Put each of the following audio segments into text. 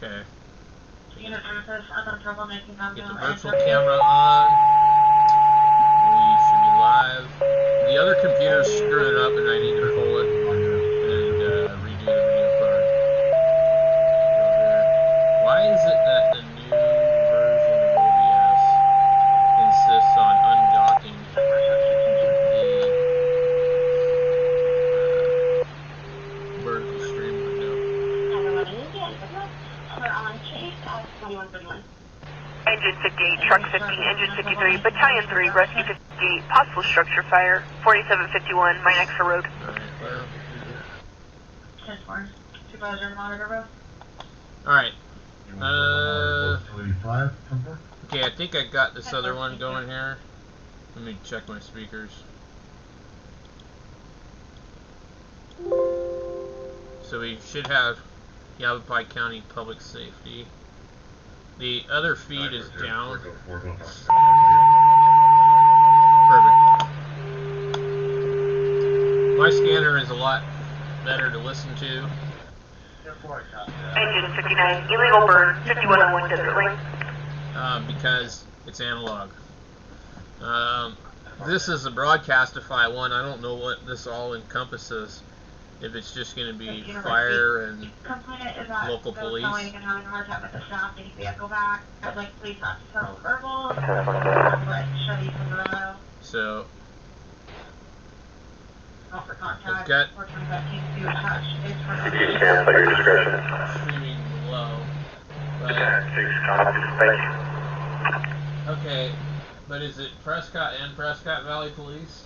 Okay. Get the virtual camera on. We should be live. The other computer's screwing up and I need to pull it and redo the video card. Why is it that the new version of OBS insists on undocking the vertical stream window? Engine 58, truck 15, engine 53, battalion 3, rescue 58, possible structure fire, 4751, mine X for road. Alright, okay, I think I got this other one going here. Let me check my speakers. So we should have YAVAPAI County Public Safety. The other feed is down. Perfect. My scanner is a lot better to listen to. Engine 59, illegal burn, 5101 Desert Lane. Because it's analog. This is a Broadcastify one. I don't know what this all encompasses. If it's just going to be fire and local police. So I've got streaming low. Okay, but is it Prescott and Prescott Valley Police?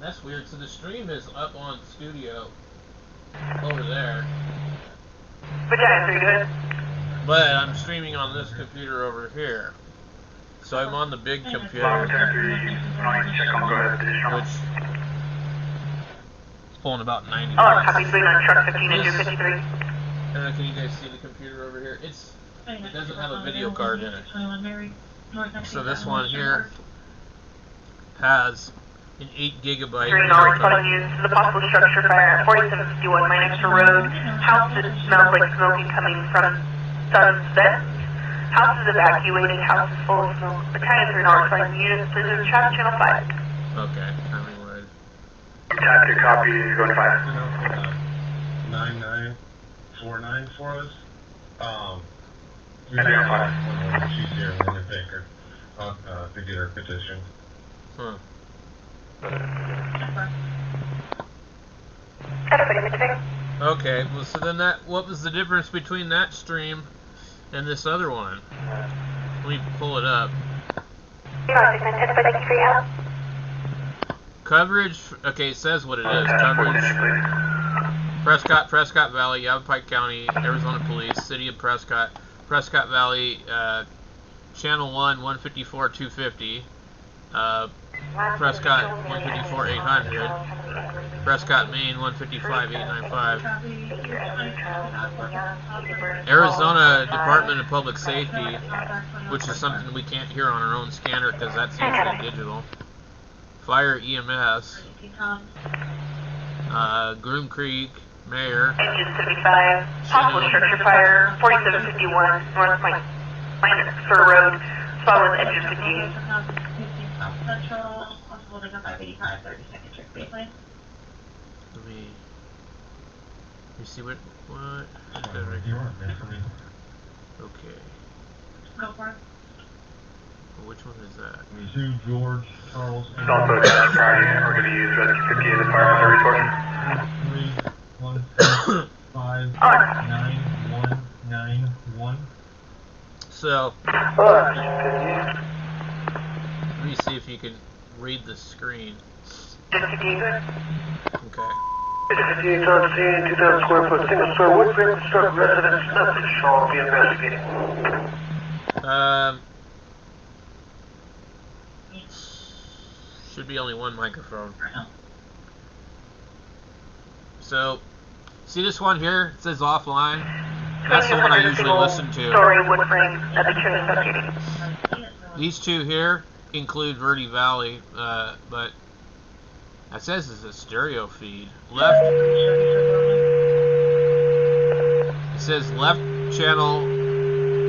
That's weird. So the stream is up on studio over there. But I'm streaming on this computer over here. So I'm on the big computer, which is pulling about 90 watts. Copy, on truck 15, engine 53. Can you guys see the computer over here? It doesn't have a video card in it. So this one here has an 8 gigabyte. The possible structure fire at 4751 mine X for road. House that smells like smoking coming from sunset. House is evacuated. House is full of smoke. Battalion 3 notifying units. Please reach traffic channel 5. Okay, timing wide. Tactic copy, going to 5. 9949 for us. She's here when they take her to get her petition. Huh. Okay, well, so then what was the difference between that stream and this other one? Let me pull it up. Coverage, okay, it says what it is. Coverage, Prescott Valley, Yavapai County, Arizona Police, City of Prescott, Prescott Valley, Channel 1, 154, 250, Prescott 154 800, Prescott Maine 155 895, Arizona Department of Public Safety, which is something we can't hear on our own scanner because that's usually digital. Fire EMS, Groom Creek, Mayor. Engine 75, possible structure fire, 4751 North Minor Spur Road, spot with engine 58. Central, holding up 585, 32nd Street, Baseline. Let me see what? Okay. Go for it. Well, which one is that? George, Charles. Also, Friday, we're going to use rescue 58 as fireman reporting. 3159191. So, let me see if you can read the screen. Okay. 58 on scene, 2,000 square foot, single story wood frame, construct residence, nothing shall be investigating. Should be only one microphone. So, see this one here? It says offline. That's the one I usually listen to. Story wood frame, nothing shall be investigating. These two here include Verde Valley, but that says it's a stereo feed. Left, it says left channel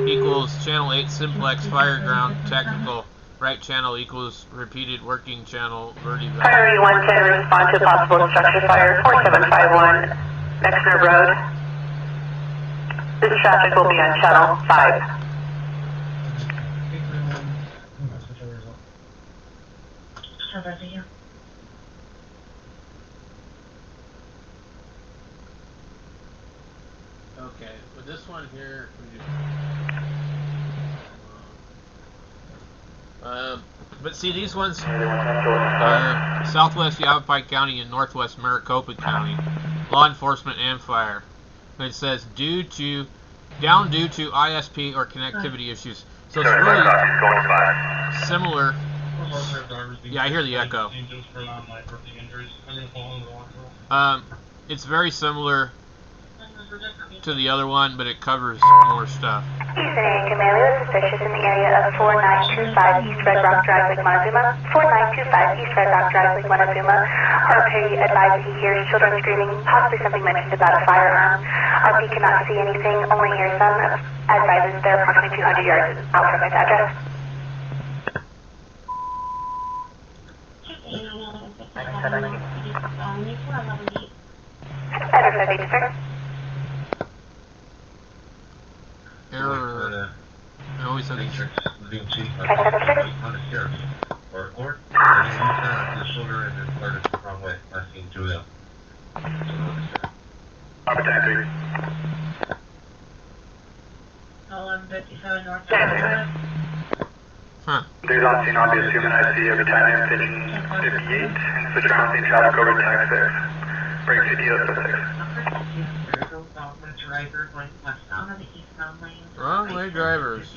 equals channel 8 simplex fire ground technical. Right channel equals repeated working channel vertical. Priority 110, respond to possible structure fire 4751 Mexico Road. This traffic will be on channel 5. Okay, with this one here, but see these ones are Southwest Yavapai County and Northwest Maricopa County, law enforcement and fire. But it says due to ISP or connectivity issues. So it's really similar. Yeah, I hear the echo. It's very similar to the other one, but it covers more stuff. Houston, Command, we were suspicious in the area of 4925 East Red Rock Drive, Lake Montezuma. 4925 East Red Rock Drive, Lake Montezuma. RP advised he hears children screaming, possibly something mentioned about a firearm. RP cannot see anything, only hears some. Advises they're approximately 200 yards out from his address. Address 586. Error. I always have Matrix being chief on the sheriff. Or the shoulder and then started the wrong way. I seen two of them. Opportunity. 1157 North. Huh. There's on scene obvious human IC of Italian pitching 58 and switch around scene traffic over tag 6. Break CTO 6. Wrong way drivers.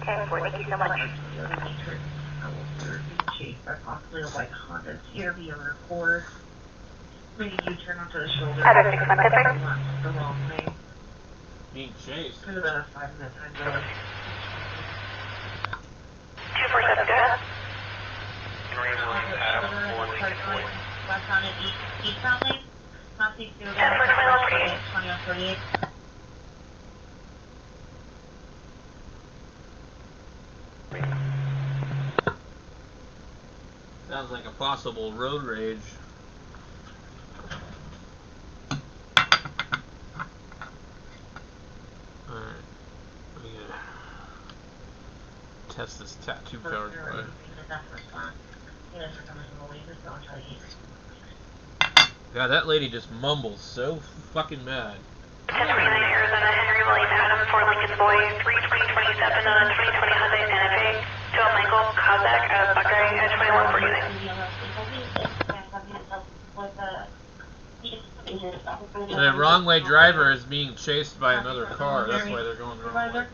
Okay, thank you so much. Chased by possibly a white Honda CRV or a Ford. Maybe you turn onto the shoulder. Address 615. The wrong way. Being chased. There's about a 5-minute time delay. 247, go ahead. West on it, eastbound lane. Southeast 2148. Sounds like a possible road rage. Alright. Let me test this tattoo card. God, that lady just mumbles so fucking mad. 1029 Arizona, Henry William Adam, 4 Lincoln Boy, 3227 on 2020 Hyundai Santa Fe, Joe Michael, Kozak, Buckeye, at 2149. The wrong way driver is being chased by another car. That's why they're going the wrong way.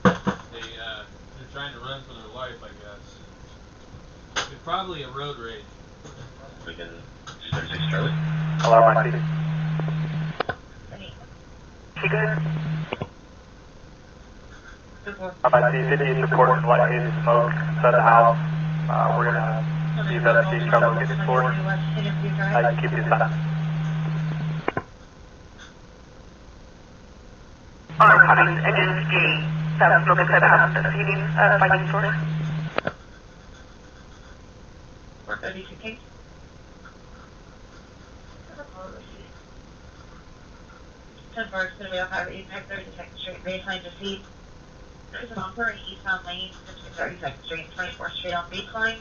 They're trying to run for their life, I guess. It's probably a road rage. We can 36 Charlie. Hello, my seat. You good? My C-58 support light haze smoke inside the house. We're going to see if that's the trouble getting forward. I can keep you inside. Arm copies, engine gate. That smoke inside the house, that's heating, finding source. 32 King. 10 bars to the rail, 585 32nd Street, baseline to feed. There's an bumper in eastbound lane, 32nd Street, 24th Street on baseline.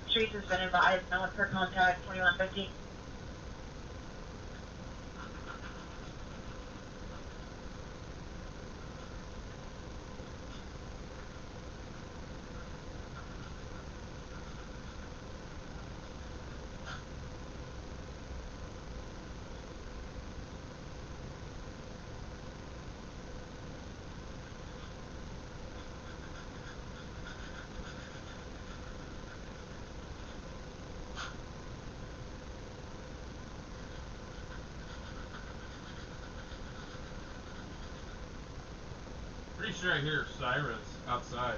Streets has been advised, no one per contact, 2150. Pretty sure I hear sirens outside.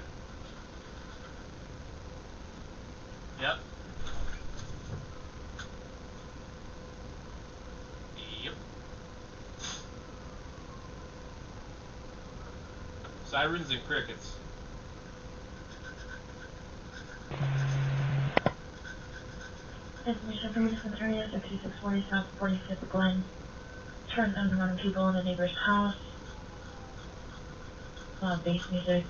Yep. Yep. Sirens and crickets. Information for use in area 6640 South 45th Glen. Turn unwanted people in the neighbor's house. Bass music.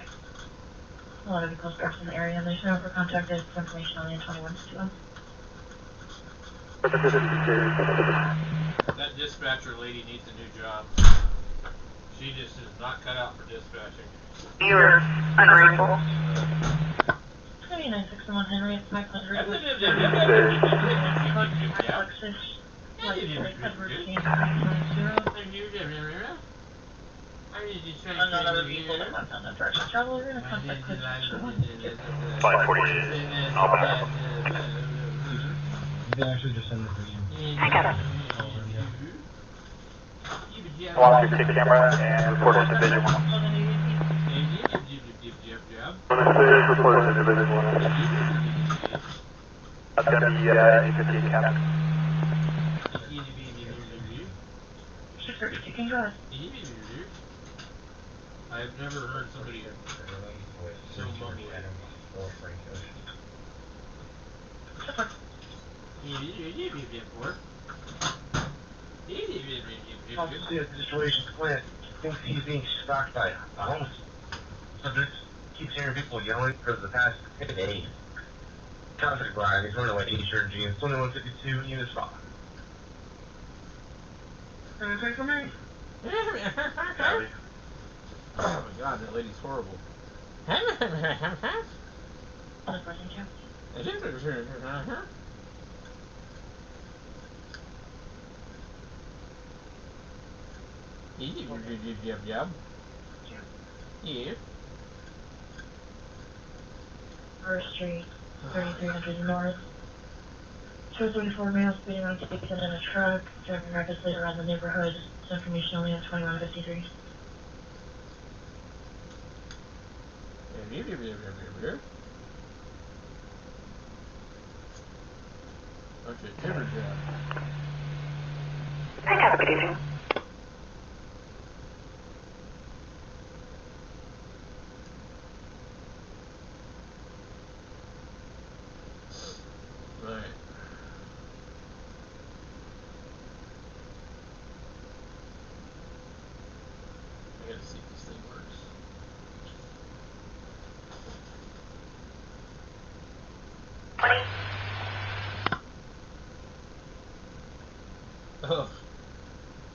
A lot of vehicles parked in the area. There's no other contacted for information on the 2161. That dispatcher lady needs a new job. She just is not cut out for dispatching. You were unreachable. 961 Henry at 500. Another vehicle that went on the direction travel. We're going to contact 548. I'll back. You can actually just send it for you. I got it. Watch your ticket camera and report it to Division 1. Report it to Division 1. That's going to be 850 account. You can go ahead. I've never heard somebody so mummy. Obviously, the situation Clint thinks he's being stalked by a homeless subject. Keeps hearing people yelling for the past days. Traffic line, he's running like 80 shirt jeans, 2152 units off. Anything for me? Oh my god, that lady's horrible. Other person, Cap. Yeah. First Street, 3300 North. 234 males speeding around Dixon in a truck, driving recklessly around the neighborhood. This information only on 2153. I got it, easy. Right. I gotta see if this thing works. Oh,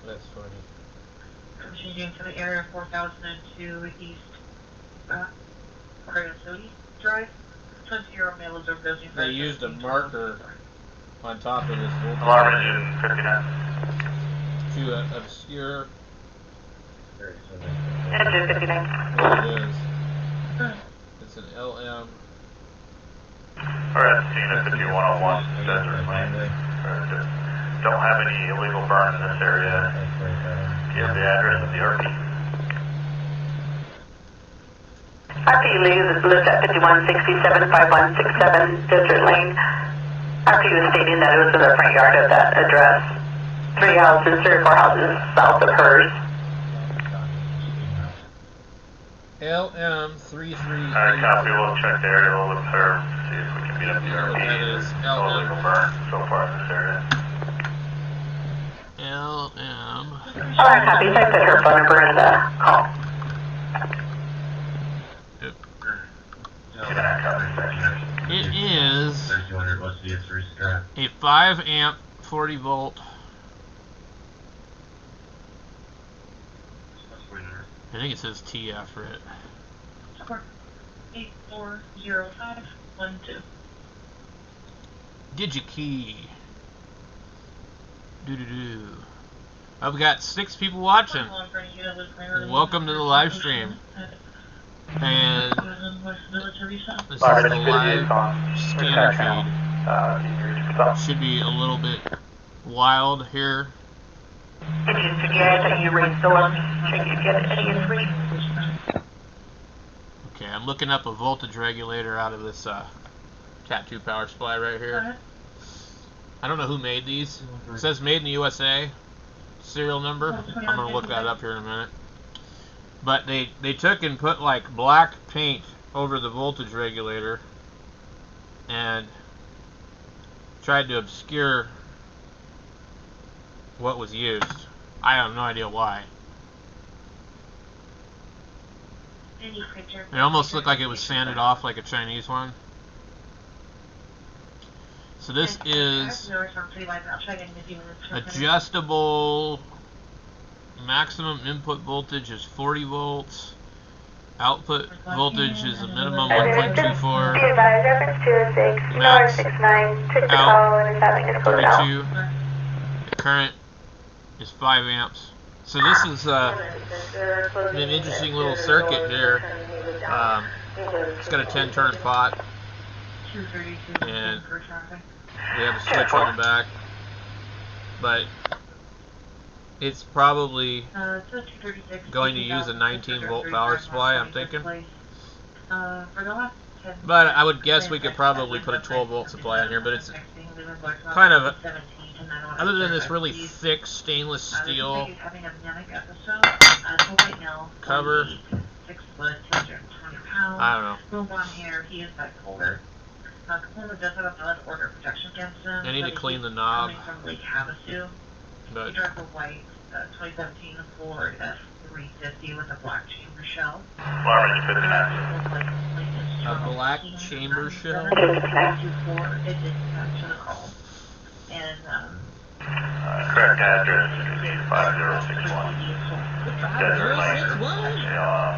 that's funny. Changing to the area 4002 East Cody Drive. 20-year-old male is overdosing. They used a marker on top of this Alarm engine 59. to obscure Engine 59. what it is. It's an LM. We're at the scene at 5101 Desert Lane. Don't have any illegal burn in this area. Give the address of the RP. RP leaves list at 5167-5167 Desert Lane. RP was stating that it was in the front yard of that address. 3 houses, 3 or 4 houses south of hers. LM33. Alright, copy. We'll check the area. We'll observe, see if we can beat up the RP. There's no illegal burn so far in this area. LM. Alright, copy. I put her phone number in the call. It is a 5 amp 40 volt. I think it says TF for it. Support 840512. Digikey. Doo-doo-doo. I've got 6 people watching. Welcome to the live stream. And this is the live scanner feed. Should be a little bit wild here. Did you suggest that you raise the one? Check you get any information? Okay, I'm looking up a voltage regulator out of this Cat 2 power supply right here. I don't know who made these. It says made in the USA. Serial number. I'm going to look that up here in a minute. But they took and put like black paint over the voltage regulator and tried to obscure what was used. I have no idea why. It almost looked like it was sanded off like a Chinese one. So this is adjustable. Maximum input voltage is 40 volts. Output voltage is a minimum 1.24. Max out 32. The current is 5 amps. So this is an interesting little circuit here. It's got a 10-turn pot, and we have a switch on the back. But it's probably going to use a 19-volt power supply, I'm thinking. But I would guess we could probably put a 12-volt supply in here, but it's kind of, other than this really thick stainless steel cover, I don't know. I need to clean the knob. But 2017 Ford F350 with a black chamber shell. A black chamber shell? Correct address is 5061.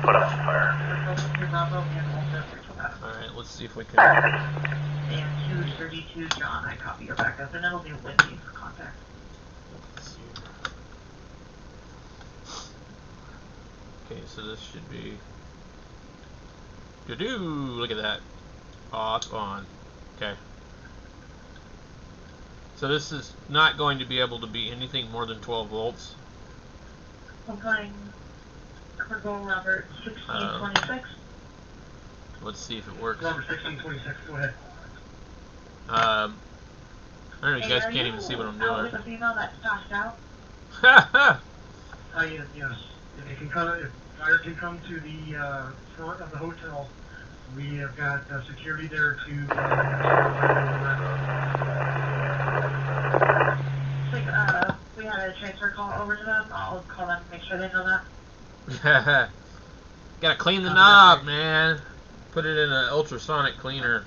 Put up some fire. Alright, let's see if we can. And 232 John, I copy your backup, and it'll be Wendy for contact. Okay, so this should be look at that. Off, on. Okay. So this is not going to be able to be anything more than 12 volts. I'm going Corporal Robert 1626. Let's see if it works. Robert 1626, go ahead. I don't know, you guys can't even see what I'm doing. With the female that's passed out? Yes. If you can come, if fire can come to the front of the hotel, we have got security there to. We had a transfer call over to them. I'll call them to make sure they know that. Gotta clean the knob, man. Put it in an ultrasonic cleaner.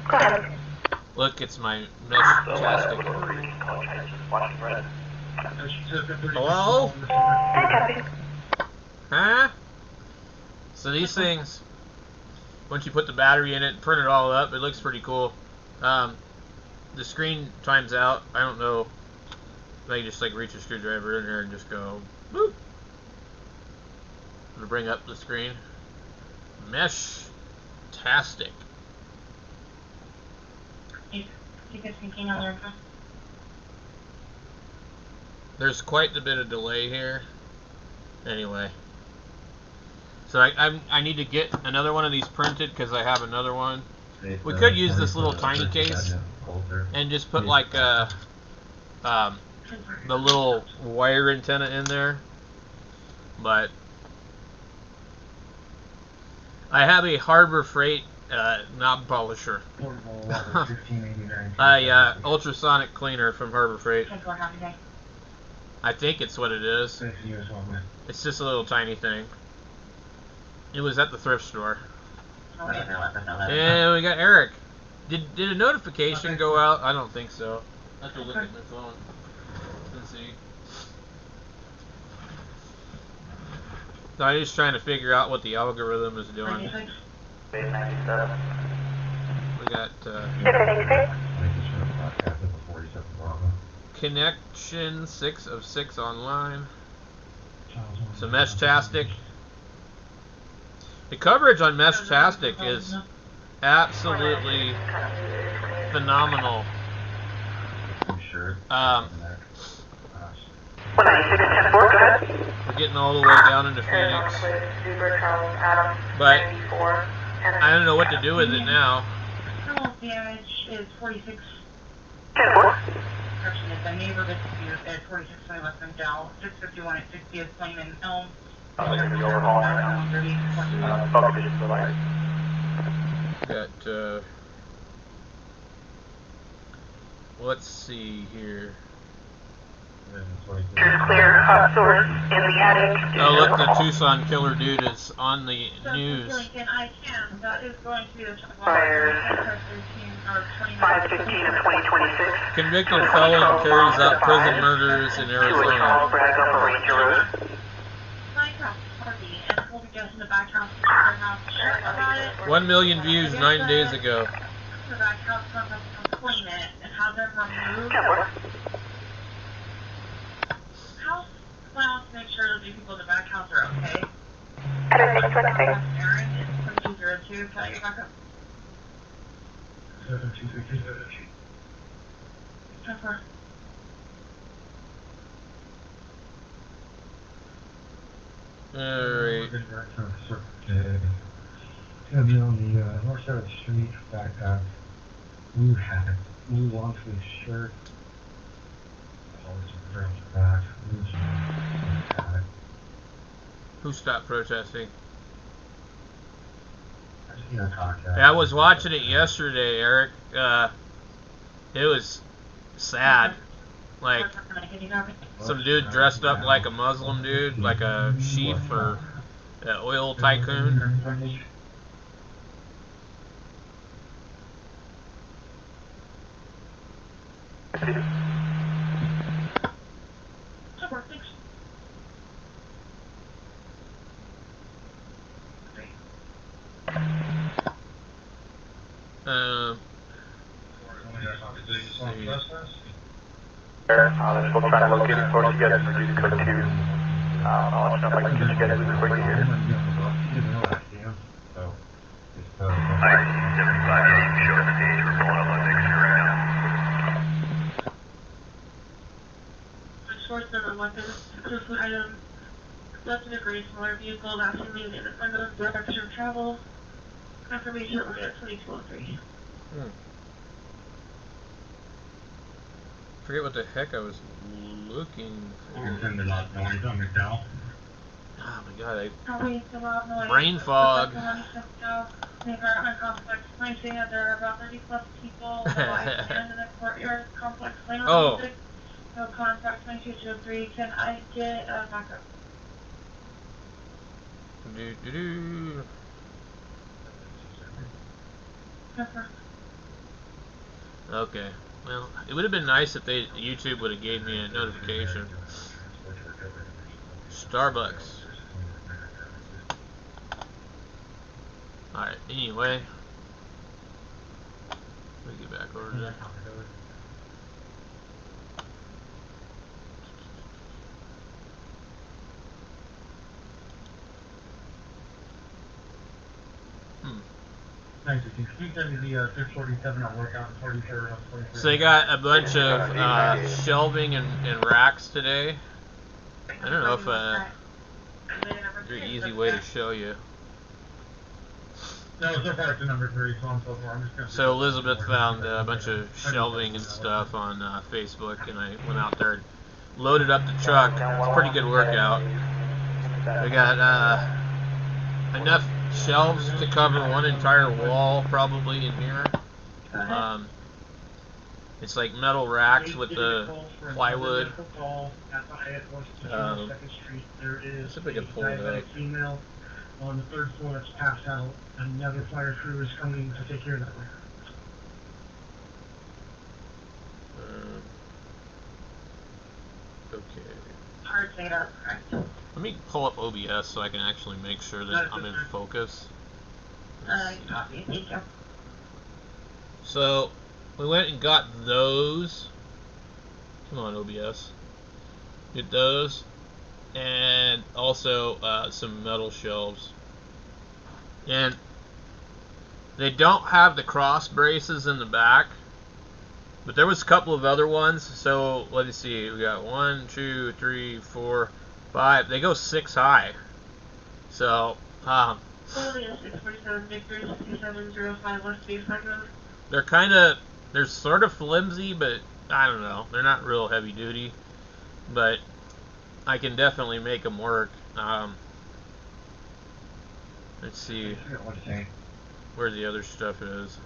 Go ahead. Look, it's my mesh plastic. Hello? Huh? So these things, once you put the battery in it and print it all up, it looks pretty cool. The screen times out. I don't know if I can just like reach a screwdriver in here and just go boop. I'm gonna bring up the screen. Mesh-tastic. You guys thinking on their There's quite a bit of delay here. Anyway. So I need to get another one of these printed because I have another one. We could use this little tiny case and just put like the little wire antenna in there. But I have a Harbor Freight knob polisher. Ultrasonic cleaner from Harbor Freight. I think it's what it is. It's just a little tiny thing. It was at the thrift store. And we got Eric. Did a notification go out? I don't think so. I have to look at my phone and see. So I'm just trying to figure out what the algorithm is doing. We got connection 6 of 6 online. So Mesh-tastic. The coverage on Mesh-tastic is absolutely phenomenal. We're getting all the way down into Phoenix. But I don't know what to do with it now. Damage is 46. Discretion is a neighbor dispute at 4620 West Dow, 651 at 60th Plain and Elm. I'm going to be overhauling right now. Focus the light. Got, let's see here. Clear, hot source in the attic. Oh, look, the Tucson killer dude is on the news. Lincoln, I can. That is going to be the Fire 5/15 of 2026. Convicted felon carries out prison murders in Arizona. Bragg up Ranger Road. And we'll be just in the back house. About it. 1 million views 9 days ago. The back house comes up and clean it and have them removed. House plans to make sure that the people in the back house are okay. Aaron is 2202. Can I get back up? 723. Pepper. Alright. It's gonna be on the north side of the street, back blue hat, blue long sleeve shirt. Back, blue hat. Who stopped protesting? Yeah, I was watching it yesterday, Eric. It was sad. Like, some dude dressed up like a Muslim dude, like a chief or an oil tycoon. Let's go try to locate it for you guys and reduce code 2. I'll let you know if I can get you guys moving quickly here. Source number weapons, exclusive item, left in a gray smaller vehicle, last leaving in the front of the direction of travel. Confirmation order at 2203. Forget what the heck I was looking for. Oh my god, brain fog. Complex. There are about 30 plus people stand in the courtyard complex. Oh. No contact 2203. Can I get a backup? Okay. Well, it would have been nice if YouTube would have gave me a notification. Starbucks. Alright, anyway. Let me get back over there. So they got a bunch of shelving and racks today. I don't know if there's an easy way to show you. No, so far it's the number 3, so on so far. I'm just gonna So Elizabeth found a bunch of shelving and stuff on Facebook, and I went out there and loaded up the truck. It's a pretty good workout. We got enough shelves to cover one entire wall probably in here. It's like metal racks with the plywood. See if I can pull it up. On the 3rd floor that's passed out. Another fire crew is coming to take care of that one. Okay. Hard data, correct. Let me pull up OBS so I can actually make sure that I'm in focus. Copy, thank you. So, we went and got those. Come on, OBS. Get those. And also some metal shelves. And they don't have the cross braces in the back. But there was a couple of other ones. So, let me see. We got 1, 2, 3, 4, 5. They go 6 high. So, they're kind of, they're sort of flimsy, but I don't know. They're not real heavy duty, but I can definitely make them work. Let's see where the other stuff is.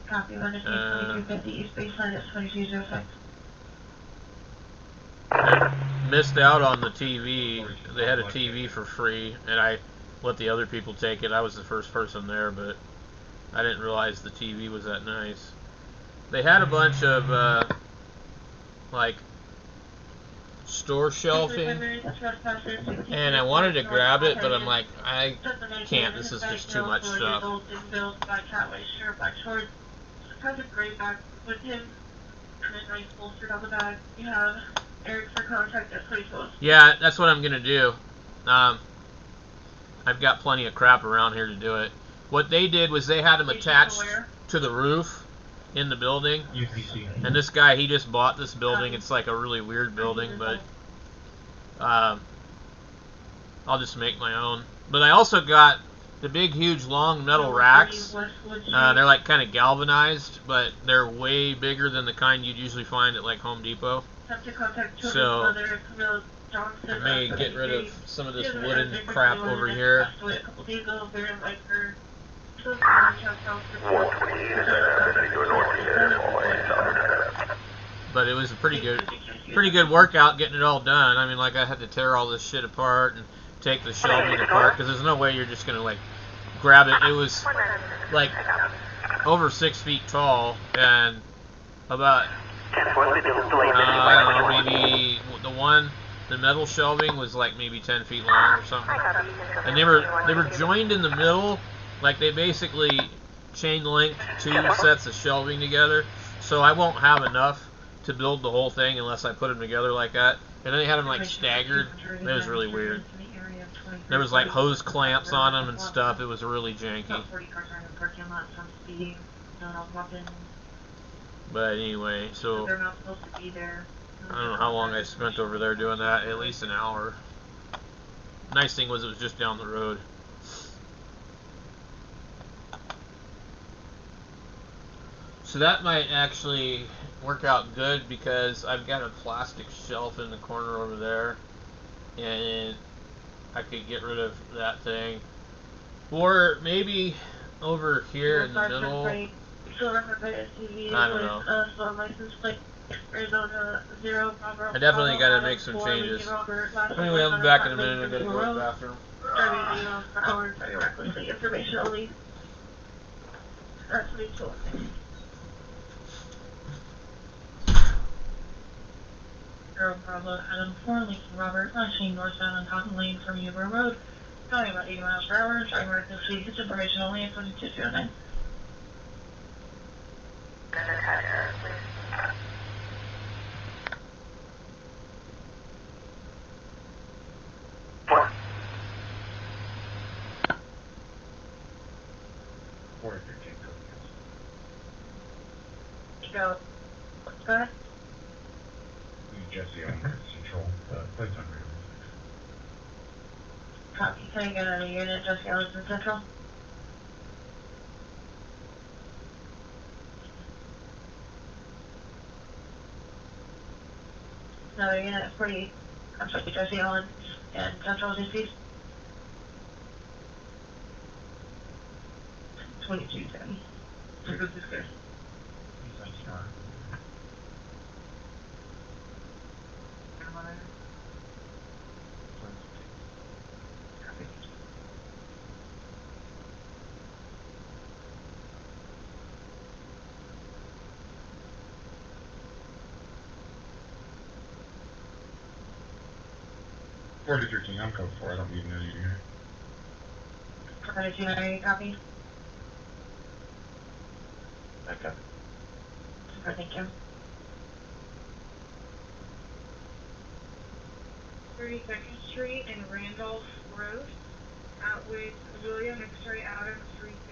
Copy, 2250 East Baseline at 2206. I missed out on the TV. They had a TV for free, and I let the other people take it. I was the first person there, but I didn't realize the TV was that nice. They had a bunch of like store shelving, and I wanted to grab it, but I'm like, I can't. This is just too much stuff. Perfect gray bag with him, and then nice bolstered on the bag. You have Eric for contact at pretty close. Yeah, that's what I'm gonna do. I've got plenty of crap around here to do it. What they did was they had them attached to the roof in the building. And this guy, he just bought this building. It's like a really weird building, but I'll just make my own. But I also got the big, huge, long metal racks. They're like kind of galvanized, but they're way bigger than the kind you'd usually find at like Home Depot. So I may get rid of some of this wooden crap over here. But it was a pretty good workout getting it all done. I mean, like, I had to tear all this shit apart and take the shelving apart, because there's no way you're just gonna like grab it. It was like over 6 feet tall and about I don't know, maybe the metal shelving was like maybe 10 feet long or something. And they were joined in the middle, like they basically chain linked 2 sets of shelving together. So I won't have enough to build the whole thing unless I put them together like that. And then they had them like staggered. It was really weird. There was like hose clamps on them and stuff. It was really janky. But anyway, so I don't know how long I spent over there doing that. At least an hour. Nice thing was it was just down the road. So that might actually work out good, because I've got a plastic shelf in the corner over there, and I could get rid of that thing. Or maybe over here in the middle. I don't know. I definitely got to make some changes. Anyway, I'll be back in a minute. I'm going to go to the bathroom. Information only. That's what he told me. Bravo, Adam 4, Lincoln Robert, flashing northbound on Cotton Lane from Uber Road, going about 80 miles per hour, trying to this week, it's information only at 2209. Go. Go ahead. Jesse on Central, plates on radio. Copy. Can I get another unit, Jesse Ellison Central? Another unit, 40, I'm sorry, Jesse Ellen and Central DCs. 2210. So this is good. I'm code 4, I don't need any here. 2298, copy. Okay. Super, thank you. 32nd Street and Randolph Road, out with William X-Ray Adams 360.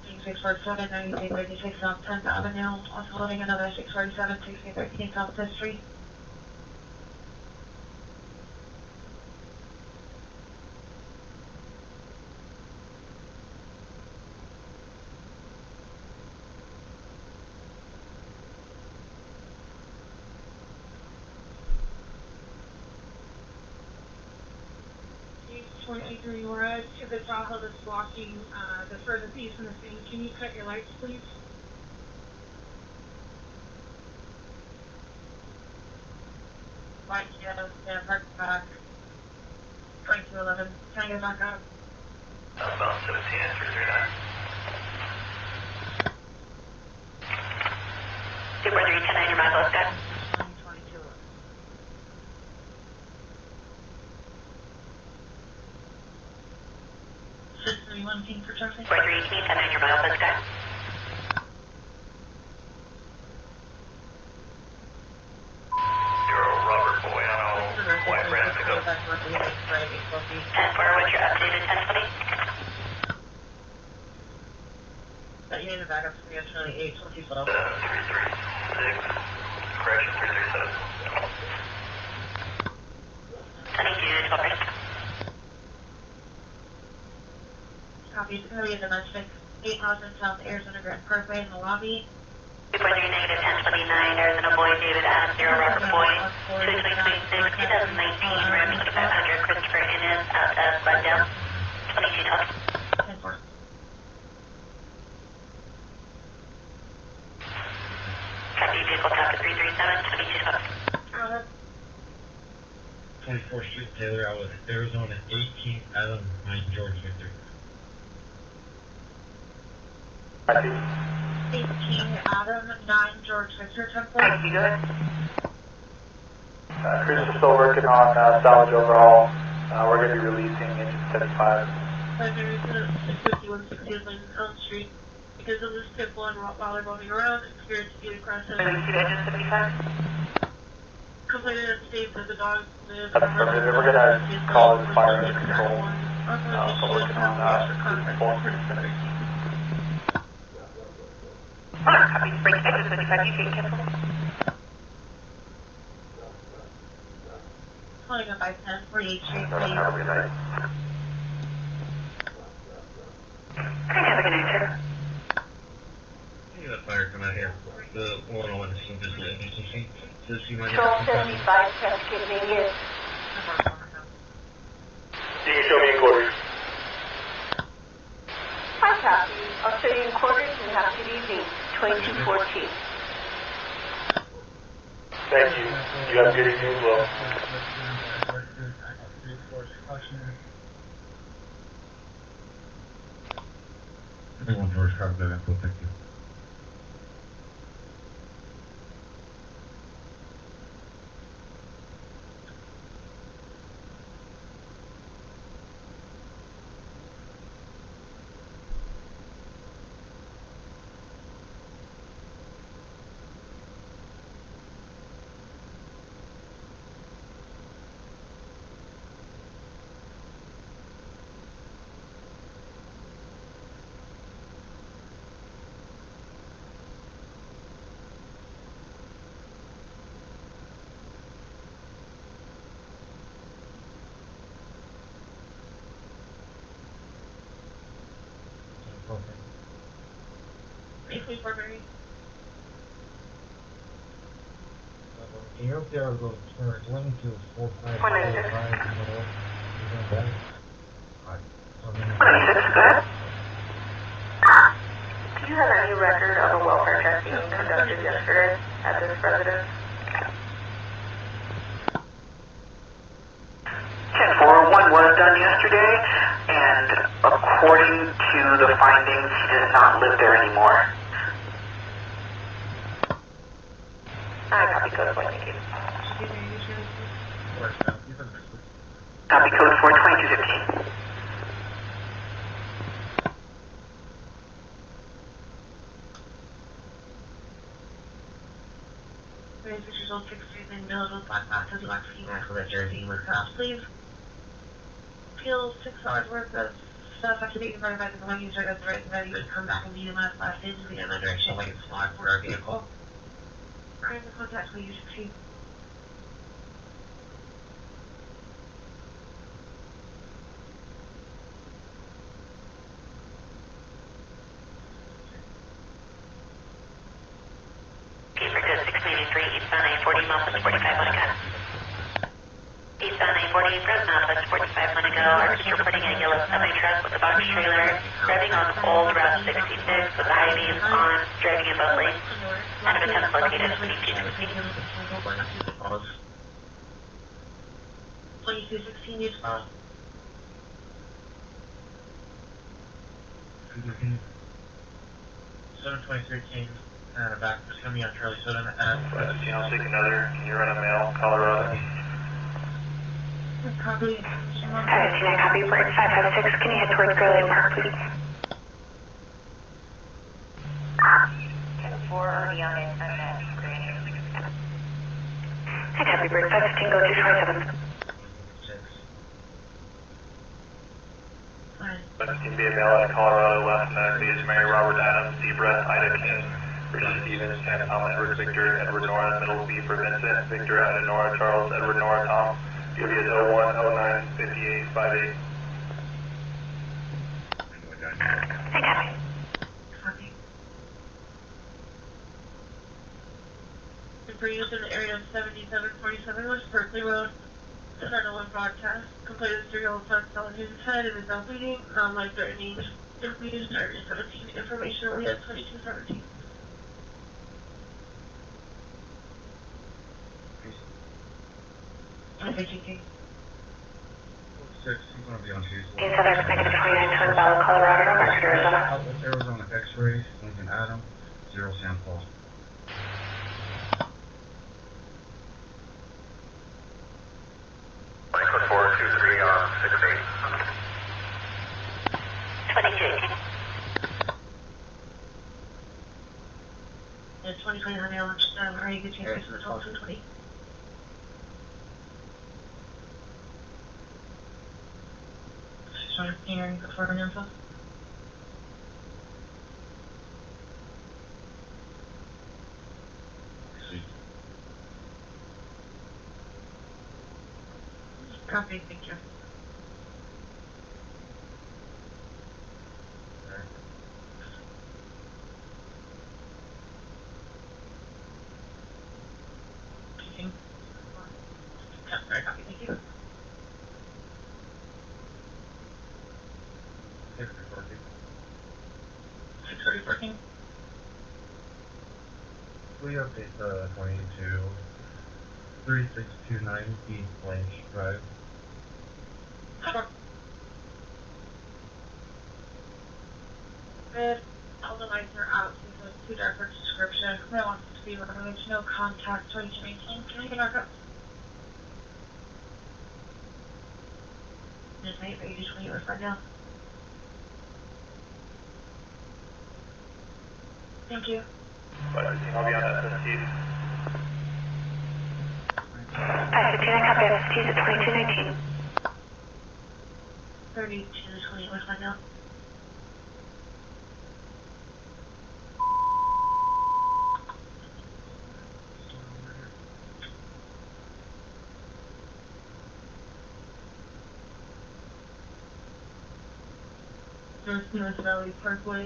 Being 647, 9336 South 10th Avenue, also loading another 647, 1613 South 5th Street. 923, we're to the Tahoe that's blocking the furthest east from the scene. Can you cut your lights, please? Light, yeah, stand back. 2211. Can I get back up? Southbound 17-339. Super 310 your mind, let's go. 22. 631 King for traffic. 4310 your mind, let's go. What's your updated 1020? That you need to back up for me, it's really 820 below. 336. Correction, 337. 22, Copy, it's going to be a domestic 8000 South Arizona Grand Parkway in the lobby. 243 negative 1029, Arizona Boy, David Adams, 0 Robert Boy, 2626, 2019, Ram 2500, Christopher Inez, out of Glendale, 2212. 10-4. Copy, vehicle top 337, 2212. 24th Street, Taylor, out with Arizona 18, Adam, 9 George Victor. 18 Adam, 9 George Victor template. Thank you, go ahead. Chris is still working on salvage overhaul. We're going to be releasing engine 75. There is a 5160 on Elm Street. Because of this tip one while they're moving around, it's geared to be aggressive. Release engine 75. Completed at the state that the dogs live. That's affirmative. We're going to call it fire under control. So working on full screen. Copy, break engine 75, you can cancel. 2510, 48 Street, Have a good night. Have a good night, sir. You got fire come out here. The one on the scene just let me see. Says you might Control have some 75, test giving you. You can show me in quarters. Hi, copy. I'll show you in quarters and have to be 2214. Thank you. You have a good evening as well. Everyone, George, copy that info. Thank you. You're up there, go turn 22, 4, 5, 5, 5, Do you have any record of a welfare check being conducted yesterday at this residence? 10-401 was done yesterday, and according to the findings, he does not live there anymore. I copy code 4, thank you. Copy code 42215. Pictures on 6th Street in Millville, black box of black female with jersey with cops, please. Feel 6 hours worth of stuff after being verified that the one user got the right value would come back and view my last days in the other direction like it's blocked for our vehicle. We're in the contact with user 2. Eastbound 940, eastbound 940, miles 45 on a gun. Eastbound 940, 40 from Southwest 45 Lentigo are just reporting a yellow semi-truck with a box trailer driving on old Route 66 with the high beams on, driving in both lanes. Out of attempt located at 2216 needs 723 back was coming on Charlie Soda and Chino 6 another, can you run a mail, Colorado? Copy. 515, copy, Bridge 556, can you head towards Gurley Park, please? 4 already on it, Hi, copy, Bridge 515, go 227. 17 be a mail out of Colorado, last night, is Mary Robert Adams, Zebra, Ida King, Richard Stevens, Ken Tom, Edward Victor, Edward Nora, middle B for Vincent, Victor, Ida Nora, Charles, Edward Nora, Tom, UV is 01, 09, 58, 58. Hi, copy. Copy. For use in the area of 7747 West Berkeley Road, the 901 broadcast, completed serial effects on his head and is now bleeding, non-life threatening, including area 17, information only at 2217. Okay, GT. 6, he's going to be on Tuesday. Southern negative 29, turn Bella, Colorado, North Arizona. Outlets Arizona X-rays, Lincoln Adam, 0 Sam Paul. Code 423 on 68. 2218. Yeah, 2020 on the launch, are you good changes to the 1220? Sorry, hearing for an info. Sweet. Copy, thank you. Teaching. Sorry, copy, thank you. 63014. We update the 22 3629 East Blanche Drive. Sure. Good. All the lights are out, so it's too dark for description. I want it to be removed. No contact, 2219. Can I get our up? Midnight, 8020 was right now. Thank you. But I'll be on that 17. 515, copy, FSTs at 2219. 3220 was right now. North Valley Parkway,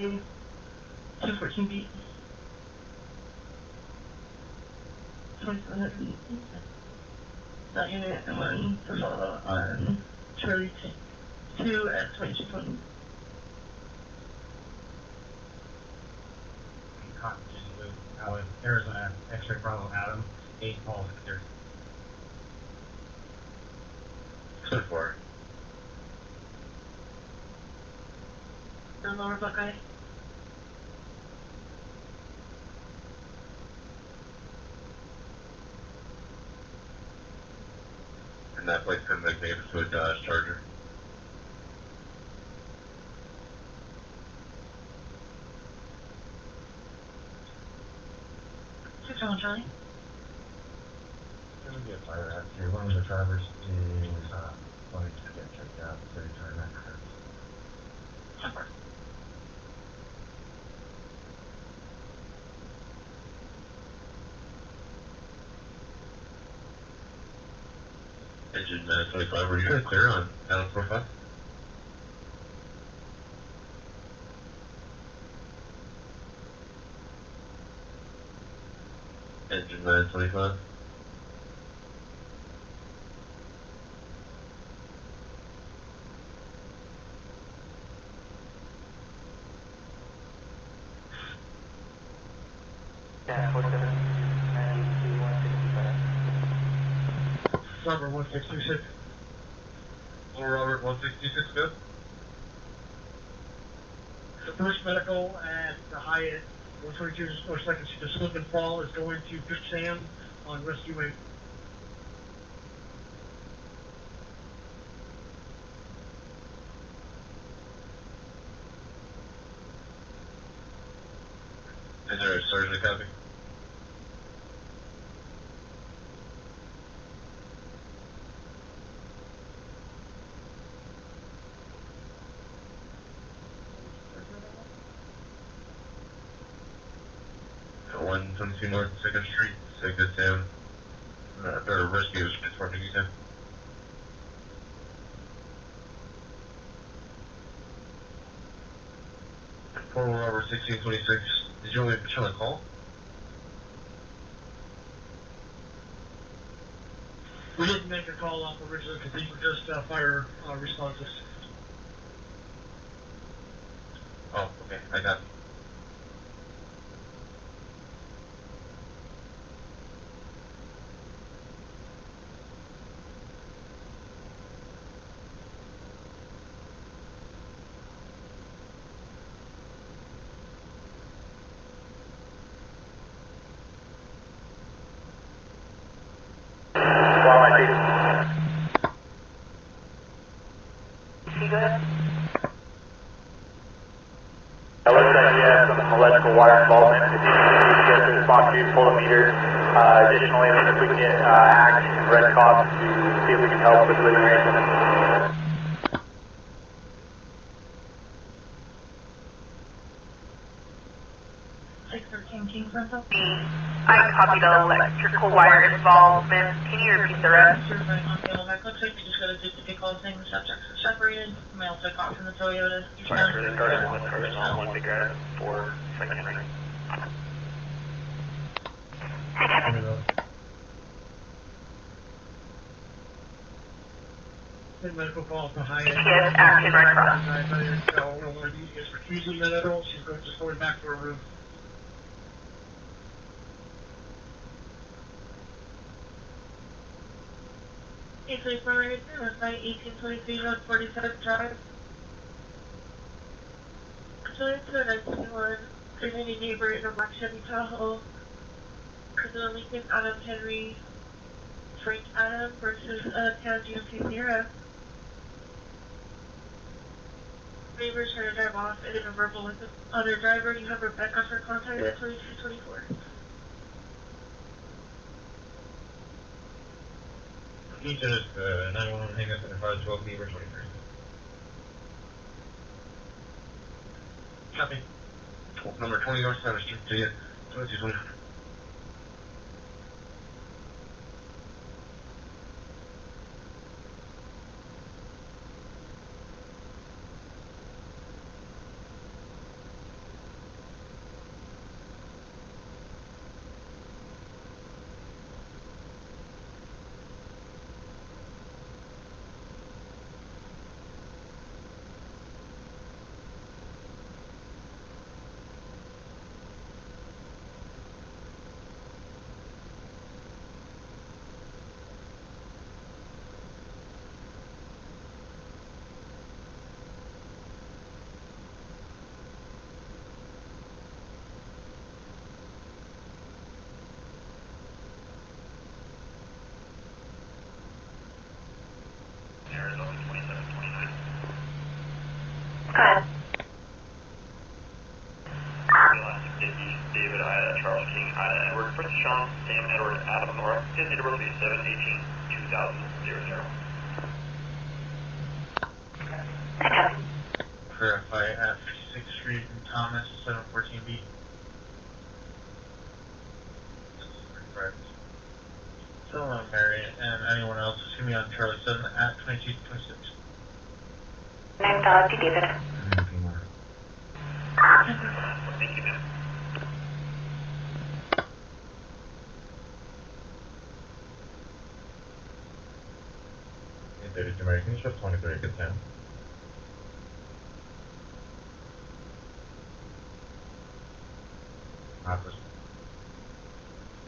214 feet. 2700 feet. That unit and one for follow on Charlie 2 at 2220. Arizona X-ray Bravo Adam, 8 Paul Victor. Code 4. The lower Buckeye. And that place couldn't make names to a Dodge Charger. What's wrong, Charlie? There would be a fire out here. One of the drivers is wanting to get checked out, so he's trying to hurt. Sure. Engine 25, were you guys clear on Adam 45? Engine 925. Yeah, 4792 165. Robert 1626. Robert 166, good. The first medical at the Hyatt 122 North 2nd Street, the slip and fall is going to Fish Sam on Rescue Wing. Is there a surgery copy? At 122 North 2nd Street, say good Sam. Their rescue is transporting you, Sam. Paul Robert 1626. Did you want me to put you on a call? We didn't make a call off originally because these were just fire responses. Oh, okay, I got it. It looks like he has some electrical wire involvement. If you can get to the spot to pull the meter. Additionally, if we can get ACT and Red Cross to see if we can help with living arrangements. 613 Kings Rental. I copied the electrical wire involvement. Can you repeat the rest? Looks like we just got a duplicate call saying the subjects are separated. We also caught from the Toyota. Sorry, for the started with cars on 1 big red for second ring. Medical call to Hyatt. Yes, active Red Cross. One of these is refusing medical. She's just going back to her room. Hey, please, my right now is by 1823 Road 47th Drive. So it's an S1. There's any neighbor in a black Chevy Tahoe. Because of the Lincoln Adam Henry Frank Adam versus Town GMC Sierra. Neighbors trying to drive off and in a verbal with the other driver. You have Rebecca for contact at 2224. Each of us, 911 hang up in the 512 Beaver 23. Copy. Number 20 North 7th Street to you. 2220. David, Ida, Charles King, Ida, Edward, Fritz, Sean, Sam, Edward, Adam, Nora. His date of birth will be 7/18/2000. Verify at 56th Street and Thomas, 714B. So long, Mary, and anyone else, see me on Charlie 7 at 2226. And David. Thank you, ma'am. Hey, David, Mary, can you shift 23 good Sam? Office.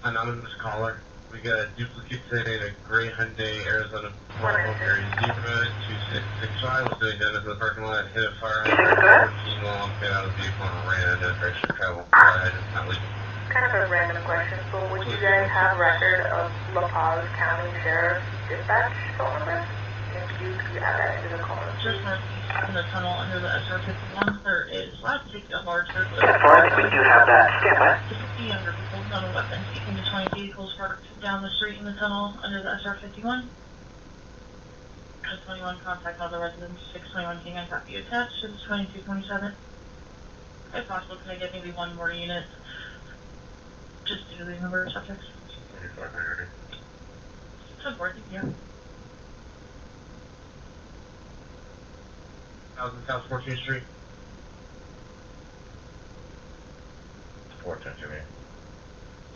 anonymous caller. We got a duplicate today in a gray Hyundai Arizona Bravo Area Zebra 2665. Was doing down into the parking lot, hit a fire hydrant, 14 while I'm get out of the vehicle and ran in a direction of travel. Fire hydrant's not legal. Kind of a random question, but would you guys have record of La Paz County Sheriff's dispatch phone number? If you could add that into the call. Just northeast in the tunnel under the SR-51, there is last week a large group of... We do have that. Stand by. 50 younger people, none with weapons, 18 to 20 vehicles parked down the street in the tunnel under the SR-51. 21 contact other residents, 621 King, I copy attached to the 2227. If possible, can I get maybe one more unit? Just due to the number of subjects. 2500. So forth, yeah. 1000 South 14th Street. 410 to me.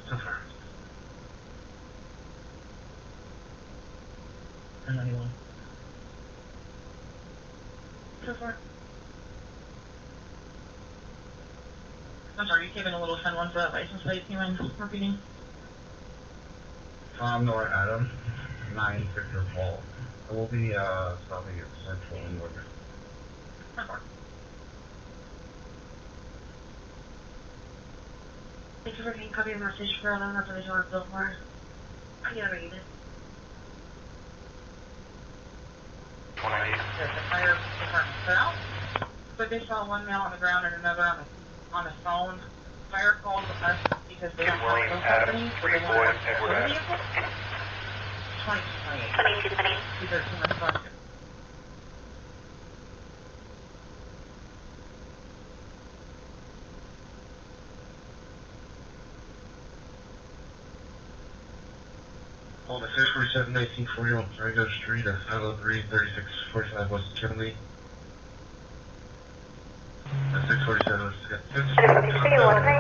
So far. 91. So far. I'm sorry, you came in a little 10-1 for that license plate. Do you mind repeating? Nor Adam, 9 Victor Paul. I will be stopping at Central and Northern. Thank you for being copy of message for 11 at the Resort Biltmore. I get a unit. 198. The fire department put out, but they saw one male on the ground and another on the phone. Fire called us because they don't have no company, so they want to go to the vehicle. 2228. These are too much fun. On the 647 1941 Rango Street, 503 3645 West Kennedy. 647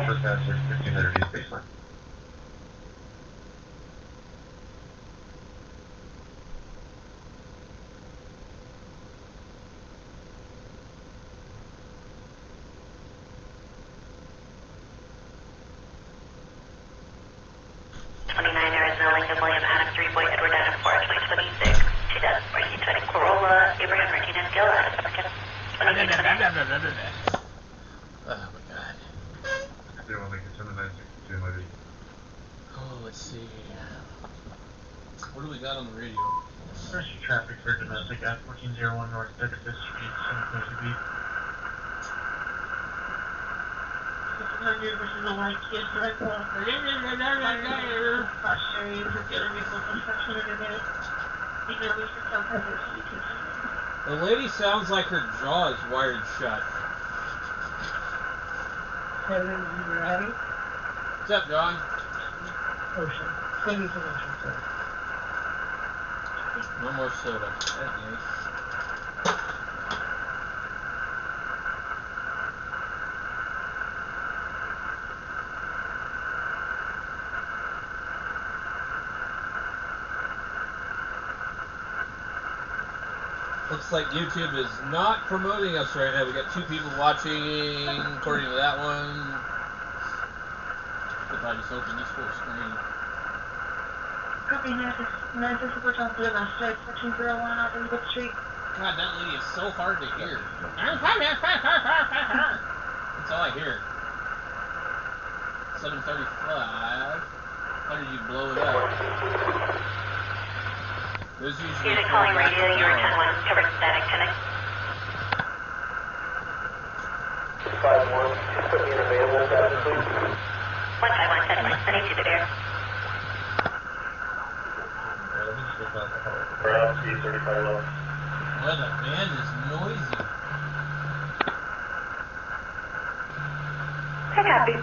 first passenger 1500 East baseline. Oh my god. They want to make it 7962 maybe. Oh, let's see. What do we got on the radio? There's traffic for domestic at 1401 North 35th Street, 730B. 600 versus a white kid, red cloth. Frustrated with the other vehicle construction in a minute. Either we should tell her that she can. The lady sounds like her jaw is wired shut. Kevin, you ready? What's up, John? Ocean. Maybe it's an ocean, sir. No more soda. That's nice. Looks like YouTube is not promoting us right now. We got 2 people watching, according to that one. If I just open this full screen. Copy, 9 super top to the left side, 1401 off Elizabeth Street. God, that lady is so hard to hear. That's all I hear. 735. How did you blow it up? Those usually Unit calling radio, you're 10-1, covered static, 10. 51, put me in available status, please. 151, 10-1, I need you to there. Ground speed 35 low. Well, the band is noisy. I copy.